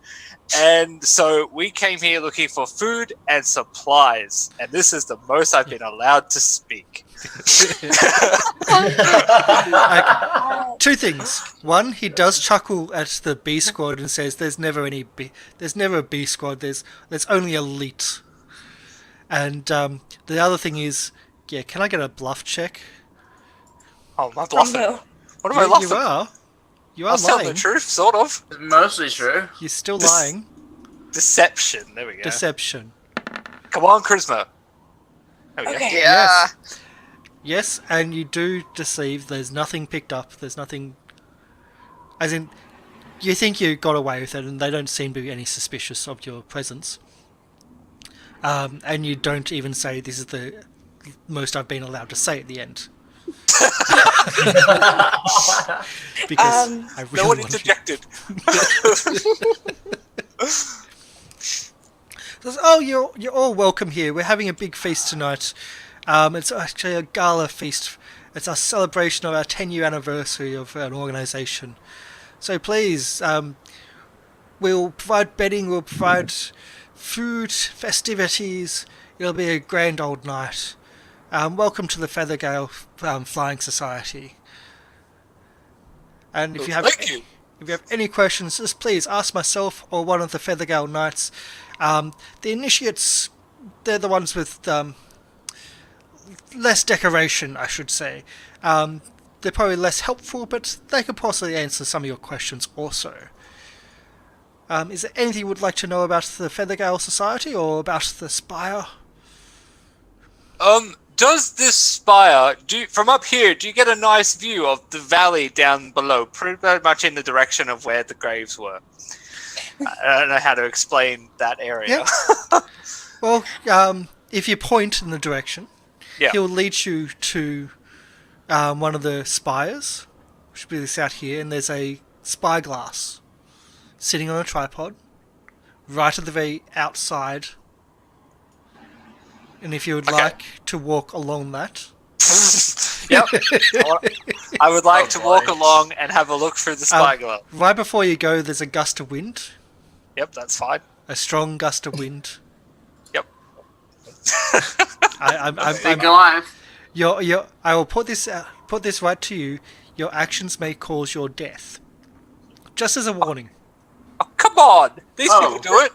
And so we came here looking for food and supplies. And this is the most I've been allowed to speak. Two things. One, he does chuckle at the B squad and says, "There's never a B squad. There's only elite." And the other thing is, yeah, can I get a bluff check? Oh, am I bluffing? No. What am I bluffing? You are I'll tell lying. the truth, sort of. it's mostly true. You're still This- lying. Deception. There we go. Deception. Come on, charisma. There we Okay. Yeah. Yes, and you do deceive. There's nothing picked up. There's nothing. As in, you think you got away with it, and they don't seem to be any suspicious of your presence. And you don't even say this is the most I've been allowed to say at the end. Because I really No one want you. interjected. Says, "Oh, you're all welcome here. We're having a big feast tonight. It's actually a gala feast. It's our celebration of our 10-year anniversary of an organisation. So please, we'll provide bedding, we'll provide food, festivities. It'll be a grand old night. Welcome to the Feathergale Flying Society. And if you have Thank you. if you have any questions, just please ask myself or one of the Feathergale Knights. The initiates, they're the ones with less decoration, I should say. They're probably less helpful, but they could possibly answer some of your questions also. Is there anything you would like to know about the Feathergale Society or about the Spire? Does this spire, from up here, do you get a nice view of the valley down below, pretty much in the direction of where the graves were? I don't know how to explain that area. Yeah. Well, if you point in the direction, Yeah. he'll lead you to one of the spires, which will be this out here, and there's a spyglass sitting on a tripod right at the very outside. And if you would Okay. like to walk along that, Yep. I would like Oh, to boy. walk along and have a look through the spyglass. right before you go, there's a gust of wind, Yep, that's fine. a strong gust of wind. Yep. Big alive. I will put this right to you. Your actions may cause your death. Just as a warning. Oh, come on! These Oh. people do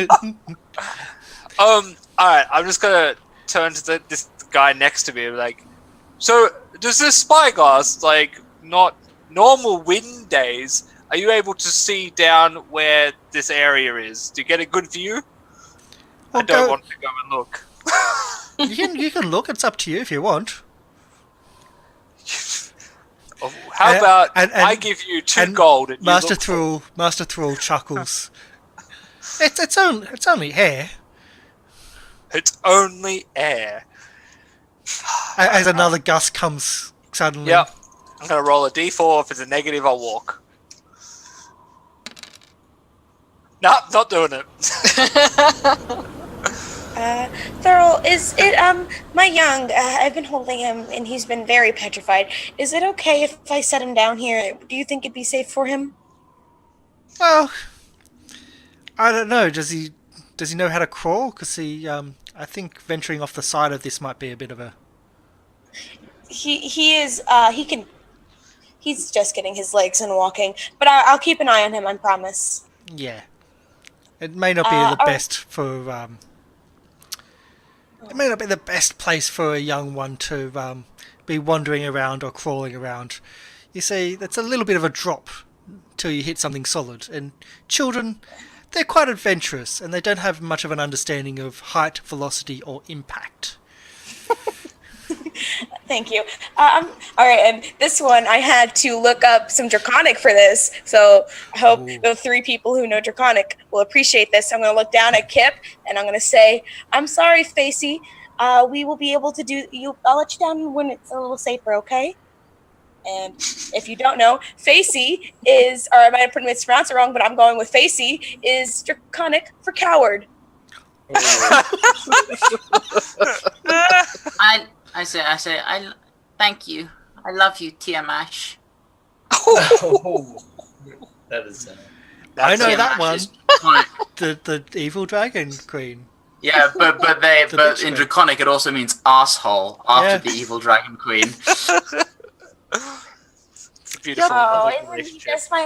it. Alright, I'm just gonna turn to this guy next to me and be like, so, does this spyglass, like, not normal wind days, are you able to see down where this area is? Do you get a good view? I Well, don't go- want to go and look. You can look. It's up to you if you want. How about and- I give you 2 and gold and you Master look for- Thrall chuckles. It's only hair. It's only air. As another gust comes suddenly. Yep. I'm gonna roll a d4. If it's a negative, I'll walk. Nope, not doing it. Thurl, is it, my young, I've been holding him and he's been very petrified. Is it okay if I set him down here? Do you think it'd be safe for him? Well, I don't know. Does he know how to crawl? Because I think venturing off the side of this might be a bit of a. He's just getting his legs and walking, but I'll keep an eye on him, I promise. Yeah. It may not be the alright. best for. It may not be the best place for a young one to be wandering around or crawling around. You see, that's a little bit of a drop till you hit something solid. And children, they're quite adventurous, and they don't have much of an understanding of height, velocity, or impact. Thank you. All right, and this one I had to look up some Draconic for this, so I hope the 3 people who know Draconic will appreciate this. I'm going to look down at Kip, and I'm going to say, "I'm sorry, Facey. We will be able to do you. I'll let you down when it's a little safer, okay?" And if you don't know, Facey is, or I might have mispronounced it wrong, but I'm going with Facey, is Draconic for coward. I say, thank you. I love you, Tiamash. Oh, that is. I know Tiamash that one. is Draconic. The evil dragon queen. Yeah, but bitch in queen. Draconic it also means asshole after Yeah. the evil dragon queen. It's beautiful. Oh, lovely isn't he relationship. just my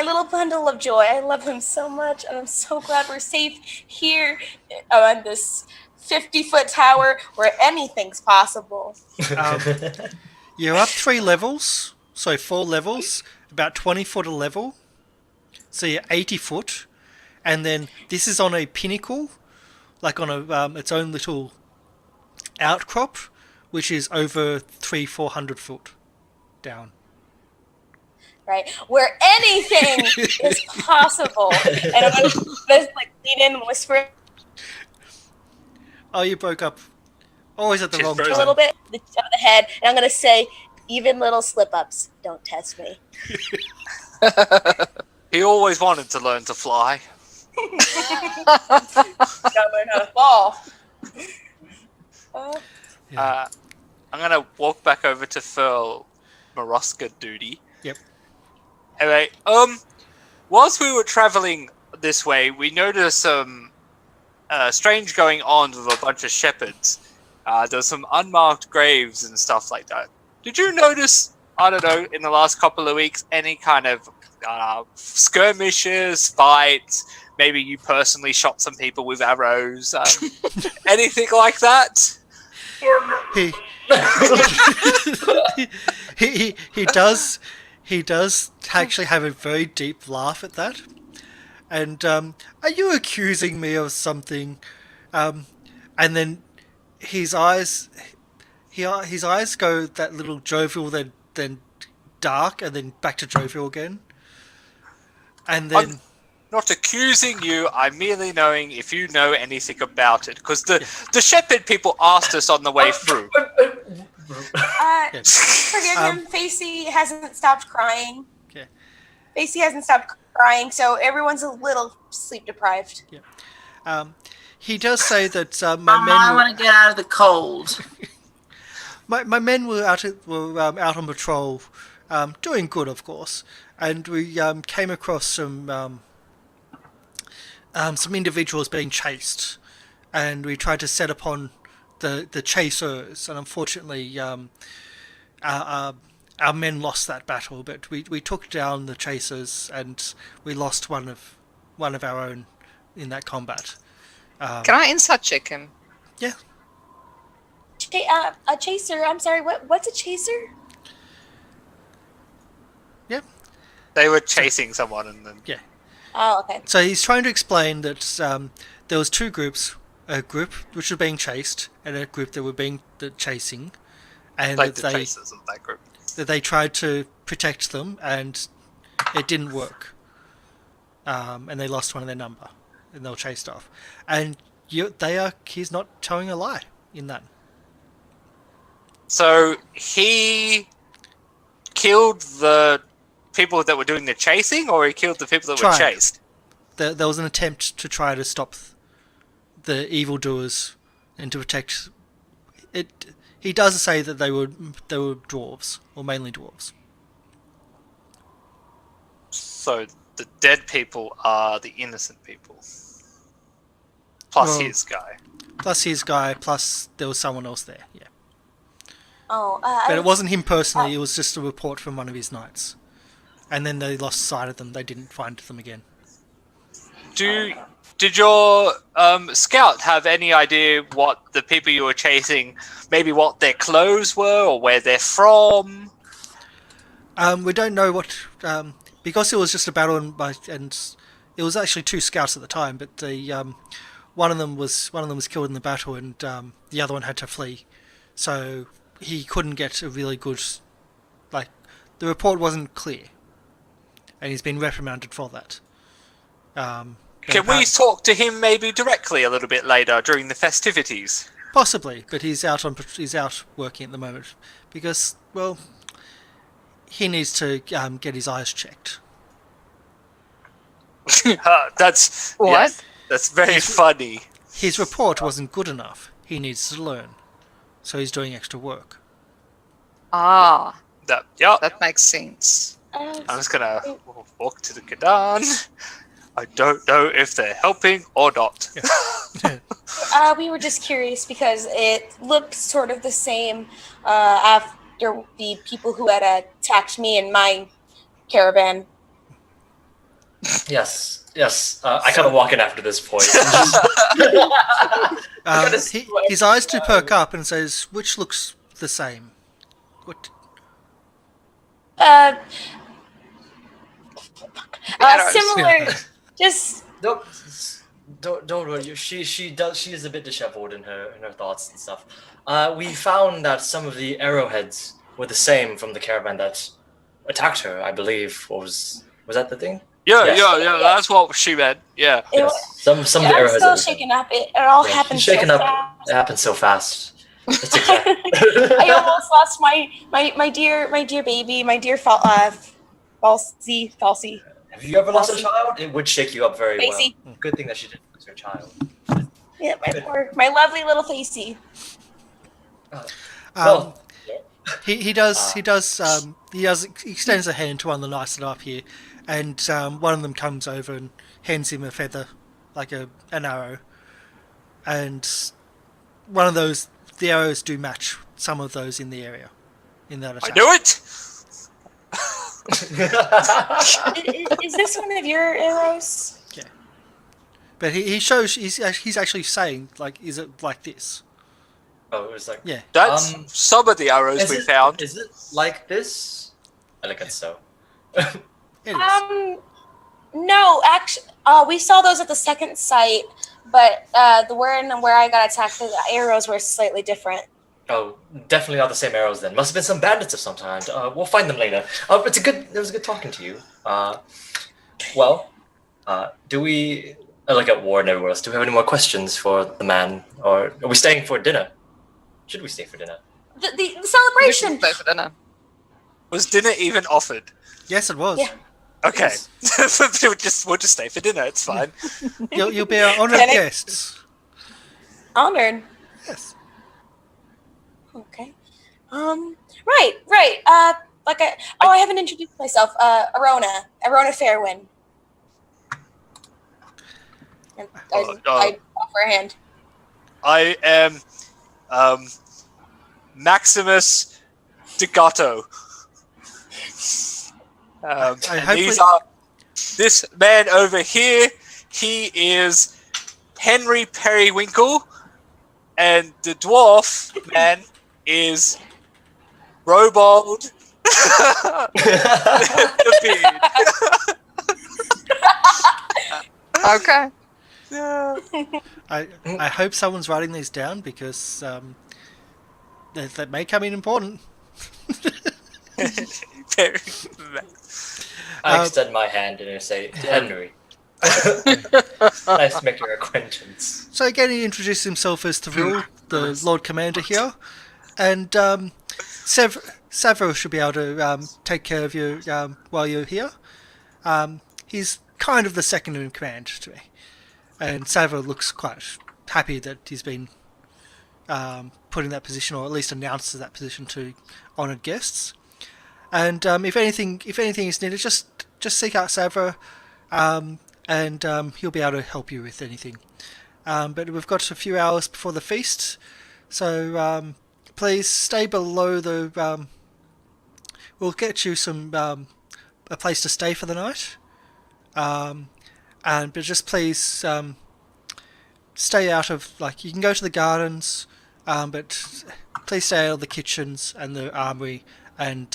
little bundle of joy? I love him so much, and I'm so glad we're safe here on this 50-foot tower where anything's possible. You're up 3 levels, so 4 levels, about 20 foot a level. So you're 80 foot, and then this is on a pinnacle, like on a its own little outcrop, which is over 300-400 foot down. Right, where anything is possible. And I'm gonna like lean in and whisper Oh, you broke up. Always at the She's wrong frozen. a little bit of the head, and I'm gonna say, "Even little slip-ups, don't test me." He always wanted to learn to fly. Gotta learn how to fall. I'm gonna walk back over to Phil Moroska duty. Yep. Anyway, whilst we were traveling this way, we noticed some strange going on with a bunch of shepherds. There was some unmarked graves and stuff like that. Did you notice, I don't know, in the last couple of weeks, any kind of skirmishes, fights? Maybe you personally shot some people with arrows. Anything like that? He does actually have a very deep laugh at that. And are you accusing me of something? And then his eyes go that little jovial, then dark, and then back to jovial again. And then I'm not accusing you. I'm merely knowing if you know anything about it, because the shepherd people asked us on the way through. Forgive him. Facey hasn't stopped crying. Okay. Facey hasn't stopped crying, so everyone's a little sleep deprived. he does say that I want to get out of the cold. my men were out on patrol, doing good, of course, and we came across some individuals being chased, and we tried to set upon the chasers, and unfortunately our men lost that battle, but we took down the chasers, and we lost one of our own in that combat. Can I insight check him? Yeah. A chaser. I'm sorry. What's a chaser? Yeah. They were chasing someone, and then Yeah. Oh, okay. So he's trying to explain that there was 2 groups, a group which were being chased and a group that were being chasing, and like that the they chasers of that group. tried to protect them, and it didn't work. And they lost one of their number, and they were chased off. And he's not telling a lie in that. So he killed the people that were doing the chasing, or he killed the people that were Tried. chased? There was an attempt to try to stop the evildoers and to protect it. He does say that they were dwarves, or mainly dwarves. So the dead people are the innocent people. Plus Well, his guy. Plus his guy, plus there was someone else there, yeah. Oh, But it wasn't him personally, it was just a report from one of his knights. And then they lost sight of them, they didn't find them again. Did your scout have any idea what the people you were chasing, maybe what their clothes were, or where they're from? We don't know what... because it was just a battle and it was actually 2 scouts at the time, but the one of them was killed in the battle, and the other one had to flee, so he couldn't get a really good, like, the report wasn't clear, and he's been reprimanded for that. Can we talk to him maybe directly a little bit later during the festivities? Possibly, but he's out working at the moment because, well, he needs to get his eyes checked. That's What? yes, that's very funny. His report wasn't good enough. He needs to learn, so he's doing extra work. Ah, Yeah, that makes sense. I'm just gonna walk to the Kadan. I don't know if they're helping or not. We were just curious because it looked sort of the same after the people who had attacked me and my caravan. Yes. I kind of walk in after this point. His eyes do perk up and says, "Which looks the same?" What? Arrows. Similar. Just Don't worry. She is a bit disheveled in her thoughts and stuff. We found that some of the arrowheads were the same from the caravan that attacked her. I believe. Was that the thing? Yeah, Yes. yeah. That's what she meant. Yeah. it, Yes. Some of the I'm arrowheads. still are the same. shaken up. It all Yeah, happened she's so shaken up. fast. It happened so fast. That's exactly. I almost lost my dear baby, my dear Falsey. Have you ever lost a child? It would shake you up very Facey. well. Good thing that she didn't lose her child. Yeah, my lovely little Facey. Well, He extends a hand to one of the knights that are up here, and one of them comes over and hands him a feather, like an arrow, and one of those, the arrows do match some of those in the area, in that I attack. knew it. Is this one of your arrows? But he shows he's actually saying, like, is it like this? oh, it was like. Yeah. That's some of the arrows we found. Is it like this? I think it's so. It is. No, actually, we saw those at the second site, but the one where I got attacked, the arrows were slightly different. Oh, definitely not the same arrows then. Must have been some bandits of some kind. We'll find them later. It was good talking to you. Do we look at War and everywhere else? Do we have any more questions for the man, or are we staying for dinner? Should we stay for dinner? The We should celebration. go for dinner. Was dinner even offered? Yes, it was. Yeah. Okay. we'll just stay for dinner. It's fine. You'll be our honoured Can I- guests. Honored. Yes. Okay. Right. I haven't introduced myself. Arona Fairwind. And I offer a hand. I am Maximus Degato. And these are this man over here. He is Henry Periwinkle, and the dwarf man is Robold. The beard. Okay. I hope someone's writing these down because that may come in important. I extend my hand and I say, Henry. Nice to make your acquaintance. So again, he introduced himself as Tavil, the Lord Commander here, and Savro should be able to take care of you while you're here. He's kind of the second in command to me, and Savro looks quite happy that he's been put in that position, or at least announced as that position to honoured guests. And if anything is needed, just seek out Savro, and he'll be able to help you with anything. But we've got a few hours before the feast, so please stay below the. We'll get you some a place to stay for the night, but just please stay out of, like, you can go to the gardens, but please stay out of the kitchens and the armory and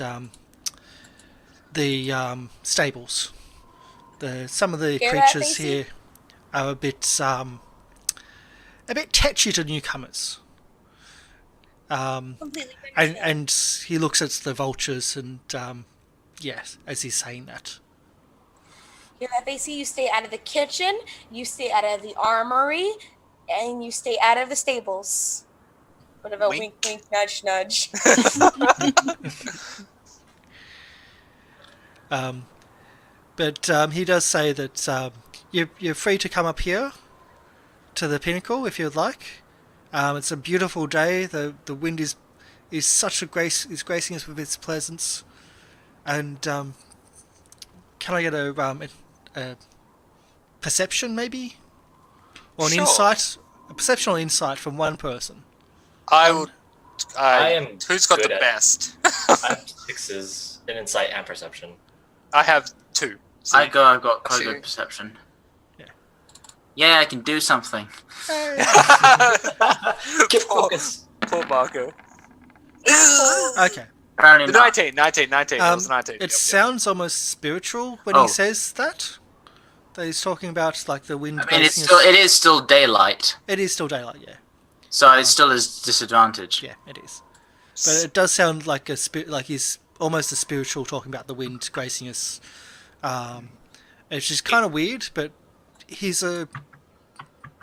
the stables. some of the Hear that, creatures Macy? here are a bit tetchy to newcomers. Completely And understand. and he looks at the vultures and yes, as he's saying that. Hear that, Basie? You stay out of the kitchen, you stay out of the armory, and you stay out of the stables. Whatever, Wink. wink, wink, nudge, nudge. But he does say that you're free to come up here to the pinnacle if you'd like. It's a beautiful day. The wind is such a is gracing us with its presence. And can I get a perception maybe, or an Sure. insight? A perception or insight from one person. I would. I am Who's got good the at- best? I have 6s in insight and perception. I have 2. So I've got quite Two. good perception. Yeah. Yeah, I can do something. Get poor, focus. poor Marco. Okay. Apparently The not. 19. That was 19. It Yep, yep. sounds almost spiritual when Oh. he says that. That he's talking about like the wind. I mean, gracing us. it is still daylight, It is still daylight, yeah. so it still is disadvantage. Yeah, it is. But it does sound like like he's almost a spiritual talking about the wind gracing us. It's just kind of weird, but he's a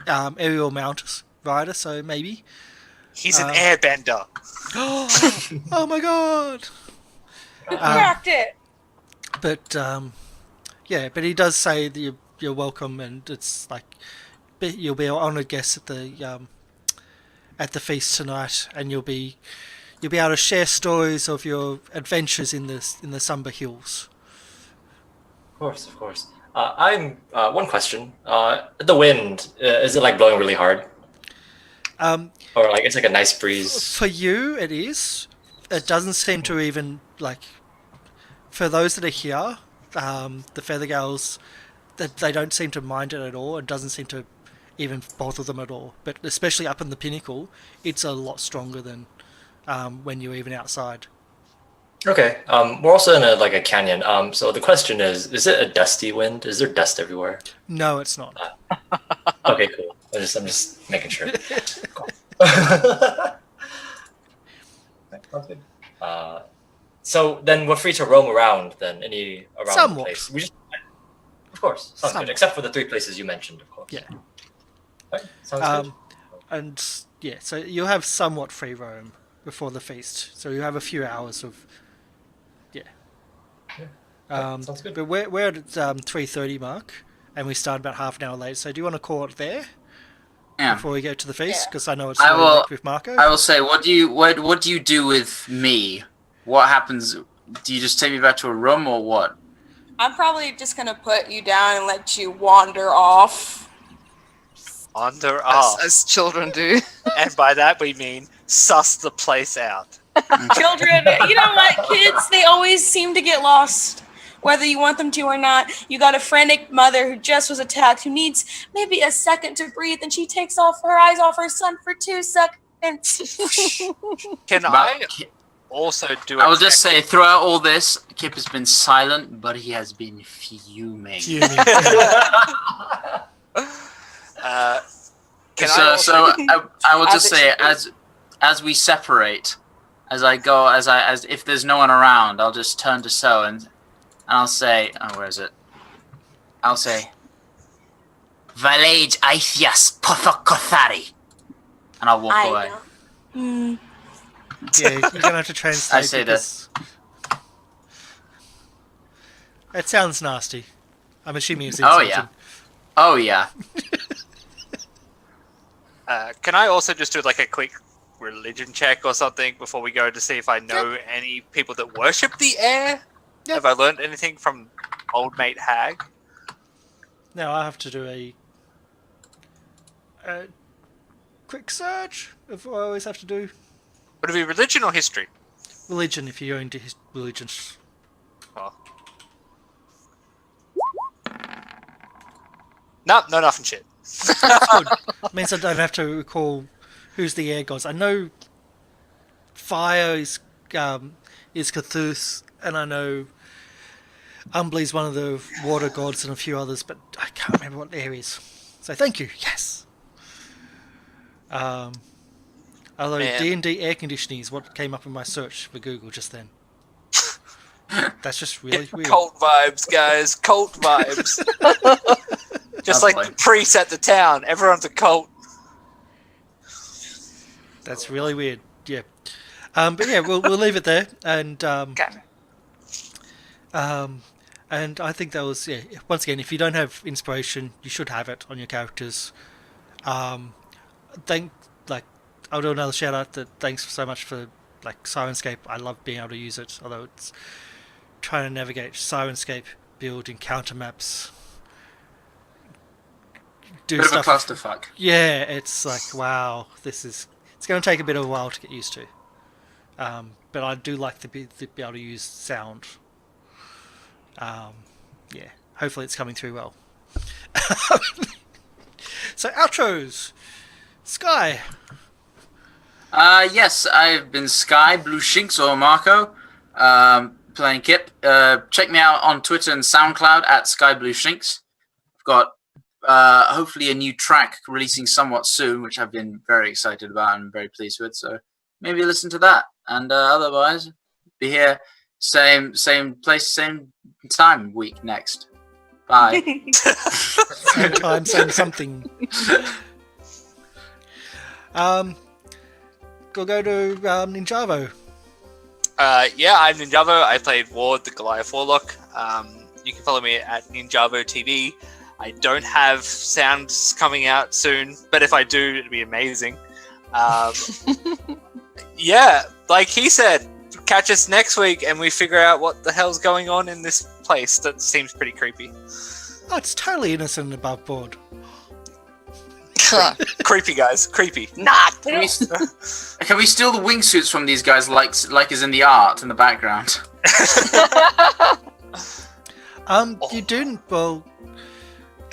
aerial mount rider, so maybe. He's an airbender. Oh my god! Cracked it. But yeah, but he does say that you're welcome, and it's like you'll be an honoured guest at the feast tonight, and you'll be able to share stories of your adventures in the Sumber Hills. Of course. I'm one question. The wind is it like blowing really hard, or like it's like a nice breeze? For you, it is. It doesn't seem to even like. For those that are here, the Feathergales, that they don't seem to mind it at all. It doesn't seem to even bother them at all. But especially up in the pinnacle, it's a lot stronger than when you're even outside. Okay. We're also in a canyon. So the question is it a dusty wind? Is there dust everywhere? No, it's not. Okay, cool. I'm just making sure. Cool. Sounds good. So then we're free to roam around then any around Somewhat. the place. We just, of course, sounds Somewhat. good. Except for the 3 places you mentioned, of course. Yeah. Right, sounds good. And yeah, so you'll have somewhat free roam before the feast. So you have a few hours of Sounds good. But we're at 3:30 mark, and we start about half an hour late. So do you want to call it there Yeah. before we go to the feast? Yeah. Because I know it's I really will- late with Marco. I will say, what do you do with me? What happens? Do you just take me back to a room or what? I'm probably just gonna put you down and let you wander off. Under As, off. as children do. And by that we mean suss the place out. Children, you know what? Kids, they always seem to get lost, whether you want them to or not. You got a frantic mother who just was attacked, who needs maybe a second to breathe, and she takes off her eyes off her son for 2 seconds. Can But I also do I a will just check? say, throughout all this, Kip has been silent, but he has been fuming. Fuming. Can so I also, I will As just it say, should be. as we separate, as I go, as if there's no one around, I'll just turn to So and I'll say, oh, where is it? I'll say, Valage Aithias Pothokothari, and I'll walk I away. know. Yeah, you're gonna have to translate. I say because it sounds nasty. I'm assuming it's Oh, insulting. yeah. Oh yeah. can I also just do like a quick religion check or something before we go to see if I know any people that worship the air? Yeah. Have I learned anything from old mate Hag? Now I have to do a quick search of what I always have to do. Would it be religion or history? Religion, if you're into religion. Oh. No, nothing shit. Good. Means I don't have to recall who's the air gods. I know fire is Cthulhu, and I know Umblee's one of the water gods and a few others, but I can't remember what there is. So thank you. Yes. Although Man. D&D air conditioning is what came up in my search for Google just then. That's just really weird. Cult vibes, guys. Cult vibes. Just like the priests at the town. Everyone's a cult. That's really weird. Yeah. But yeah, we'll leave it there. And Okay. and I think that was once again, if you don't have inspiration, you should have it on your characters. I'll do another shout out that thanks so much for Syrinscape. I love being able to use it, although it's trying to navigate Syrinscape, build encounter maps, do Bit of a stuff. clusterfuck. Yeah, it's like wow, it's going to take a bit of a while to get used to. But I do like to be able to use sound. Yeah, hopefully it's coming through well. So outros, Sky. Yes, I've been Sky, Blue Shinks, or Marco, playing Kip. Check me out on Twitter and SoundCloud at Sky Blue Shinks. I've got hopefully a new track releasing somewhat soon, which I've been very excited about and very pleased with. So maybe listen to that. And otherwise, be here same place, same time week next. Bye. Same time, same something. Go to Ninjavo. Yeah, I'm Ninjavo. I played Ward, the Goliath Warlock. You can follow me at Ninjavo TV. I don't have sounds coming out soon, but if I do, it'd be amazing. Yeah, like he said, catch us next week and we figure out what the hell's going on in this place that seems pretty creepy. Oh, it's totally innocent and above board. Creepy, guys. Creepy. Not. Can we steal the wingsuits from these guys like is in the art in the background? You do well.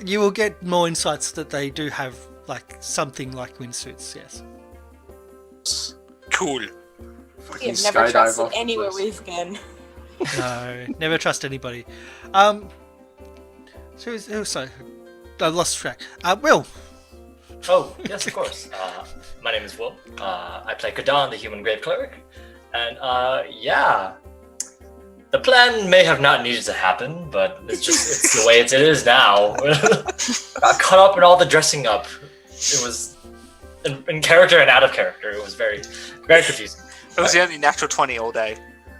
You will get more insights that they do have something like windsuits. Yes. Cool. Fucking We've never skydive trusted off the anywhere cliffs. we've been. No, never trust anybody. So I lost track. Will. Oh, yes, of course. My name is Will. I play Kadan, the human grave cleric. And yeah, the plan may have not needed to happen, but it's the way it is now. I got caught up in all the dressing up. It was in character and out of character. It was very, very confusing. It was the only natural 20 all day.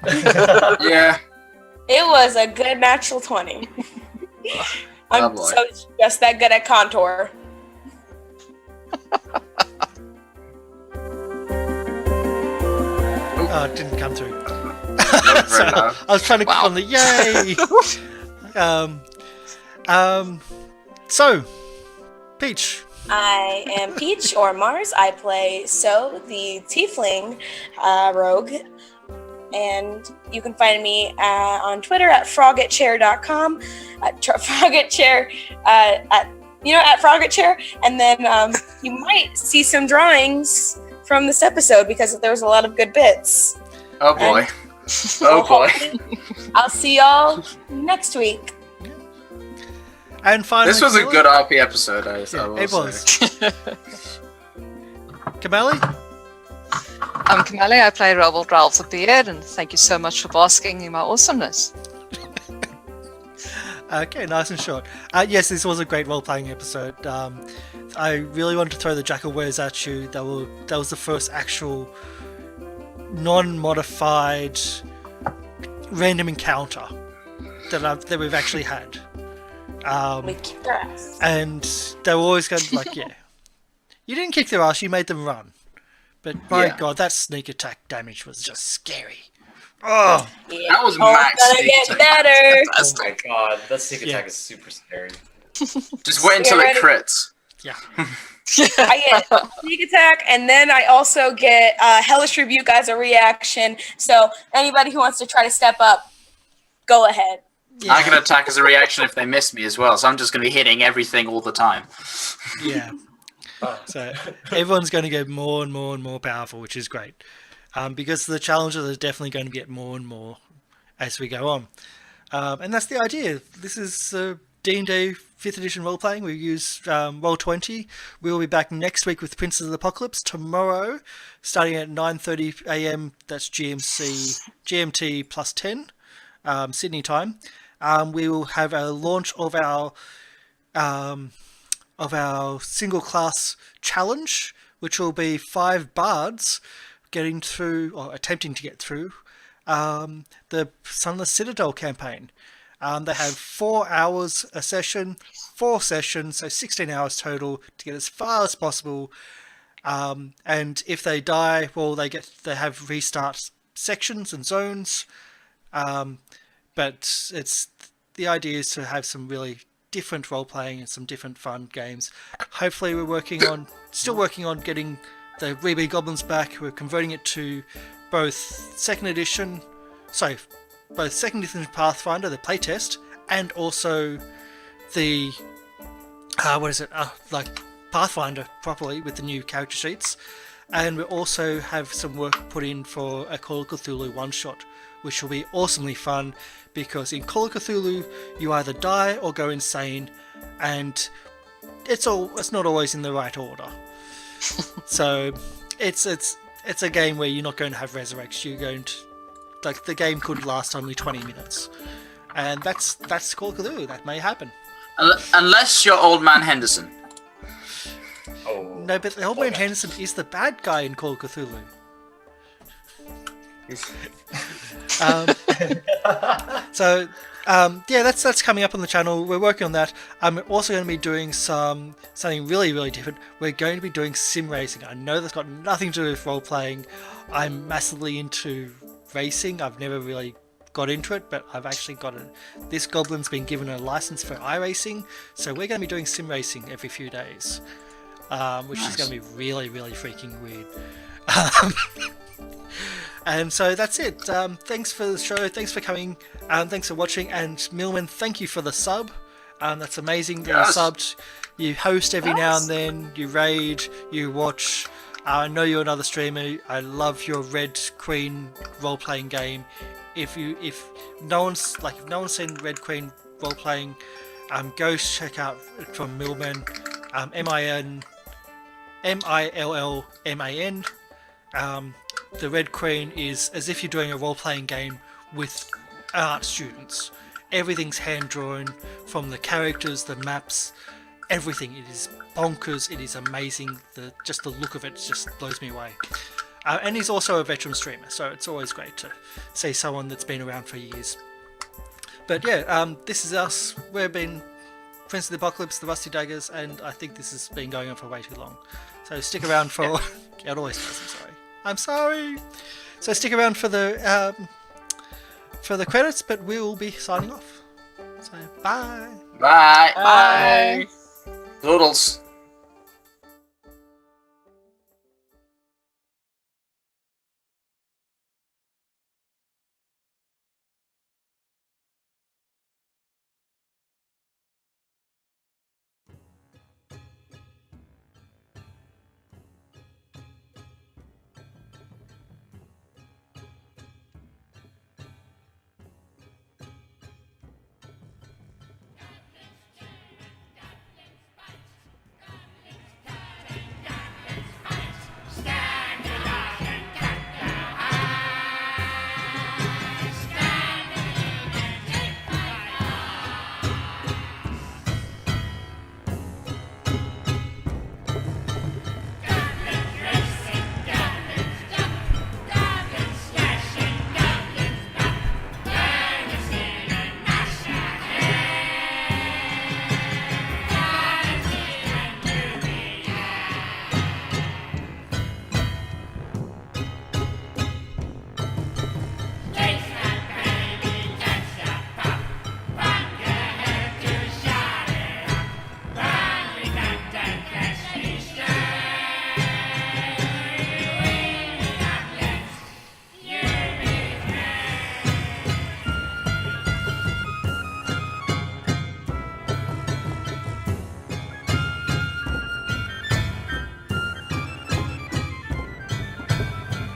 Yeah. It was a good natural 20. Oh, I'm boy. so just that good at contour. Oh, it didn't come through. Not very loud. I was trying to click Wow. on the yay. So, Peach. I am Peach or Mars. I play So, the Tiefling rogue. And you can find me on Twitter at frogatchair.com, at frogatchair, at frogatchair. And then you might see some drawings from this episode because there was a lot of good bits. Oh boy. Oh boy. I'll see y'all next week. And finally, This was a Kamali. good RP episode, I will It say. was. Kamali? I'm Kamali. I play Robert Ralph the Beard, and thank you so much for basking in my awesomeness. Okay, nice and short. Yes, this was a great role-playing episode. I really wanted to throw the Jackal Wares at you. That was the first actual non-modified random encounter that we've actually had. We kick their ass. And they were always going to you didn't kick their ass, you made them run. But my Yeah. god, that sneak attack damage was just scary. Oh, Yeah. That was Oh, max it's gonna sneak get attack. better. Oh my god, that sneak attack Yeah. is super scary. Just wait until it Scared. crits. yeah. I get sneak attack, and then I also get hellish rebuke as a reaction. So anybody who wants to try to step up, go ahead. I can attack as a reaction if they miss me as well, so I'm just going to be hitting everything all the time. Yeah. So everyone's going to get more and more and more powerful, which is great. Because the challenges are definitely going to get more and more as we go on. And that's the idea. This is D&D 5th edition role-playing. We use Roll20. We will be back next week with Princes of the Apocalypse. Tomorrow, starting at 9:30 a.m. That's GMT plus 10, Sydney time. We will have a launch of our single class challenge, which will be 5 bards getting through, or attempting to get through, the Sunless Citadel campaign. They have 4 hours a session, 4 sessions, so 16 hours total to get as far as possible. And if they die, well, they have restart sections and zones. But the idea is to have some really different role playing and some different fun games. Hopefully, we're still working on getting the Weeby Goblins back. We're converting it to both second edition Pathfinder, the playtest, and also the Pathfinder properly with the new character sheets. And we also have some work put in for a Call of Cthulhu one-shot, which will be awesomely fun, because in Call of Cthulhu you either die or go insane, and it's not always in the right order. So it's a game where you're not going to have resurrection. You're going to, like, the game could last only 20 minutes, and that's Call of Cthulhu. That may happen. Unless you're Old Man Henderson. Oh. No, but the Old Man Henderson is the bad guy in Call of Cthulhu. That's coming up on the channel. We're working on that. I'm also going to be doing something really, really different. We're going to be doing sim racing. I know that's got nothing to do with role playing. I'm massively into racing. I've never really got into it, but I've actually this goblin's been given a license for iRacing, so we're going to be doing sim racing every few days, which is going to be really, really freaking weird. And so that's it. Thanks for the show. Thanks for coming. Thanks for watching. And Milman, thank you for the sub. That's amazing that you subbed. You host every now and then. You raid. You watch. I know you're another streamer. I love your Red Queen role-playing game. If no one's seen Red Queen role-playing, go check out from Milman. MILLMAN. The Red Queen is as if you're doing a role-playing game with art students. Everything's hand-drawn, from the characters, the maps, everything. It is bonkers, it is amazing. Just the look of it just blows me away. And he's also a veteran streamer, so it's always great to see someone that's been around for years. But yeah, this is us. We've been Prince of the Apocalypse, the Rusty Daggers, and I think this has been going on for way too long. So stick around for... Yeah, it always does, I'm sorry. So stick around for the credits, but we will be signing off. So bye. Bye. Bye. Toodles.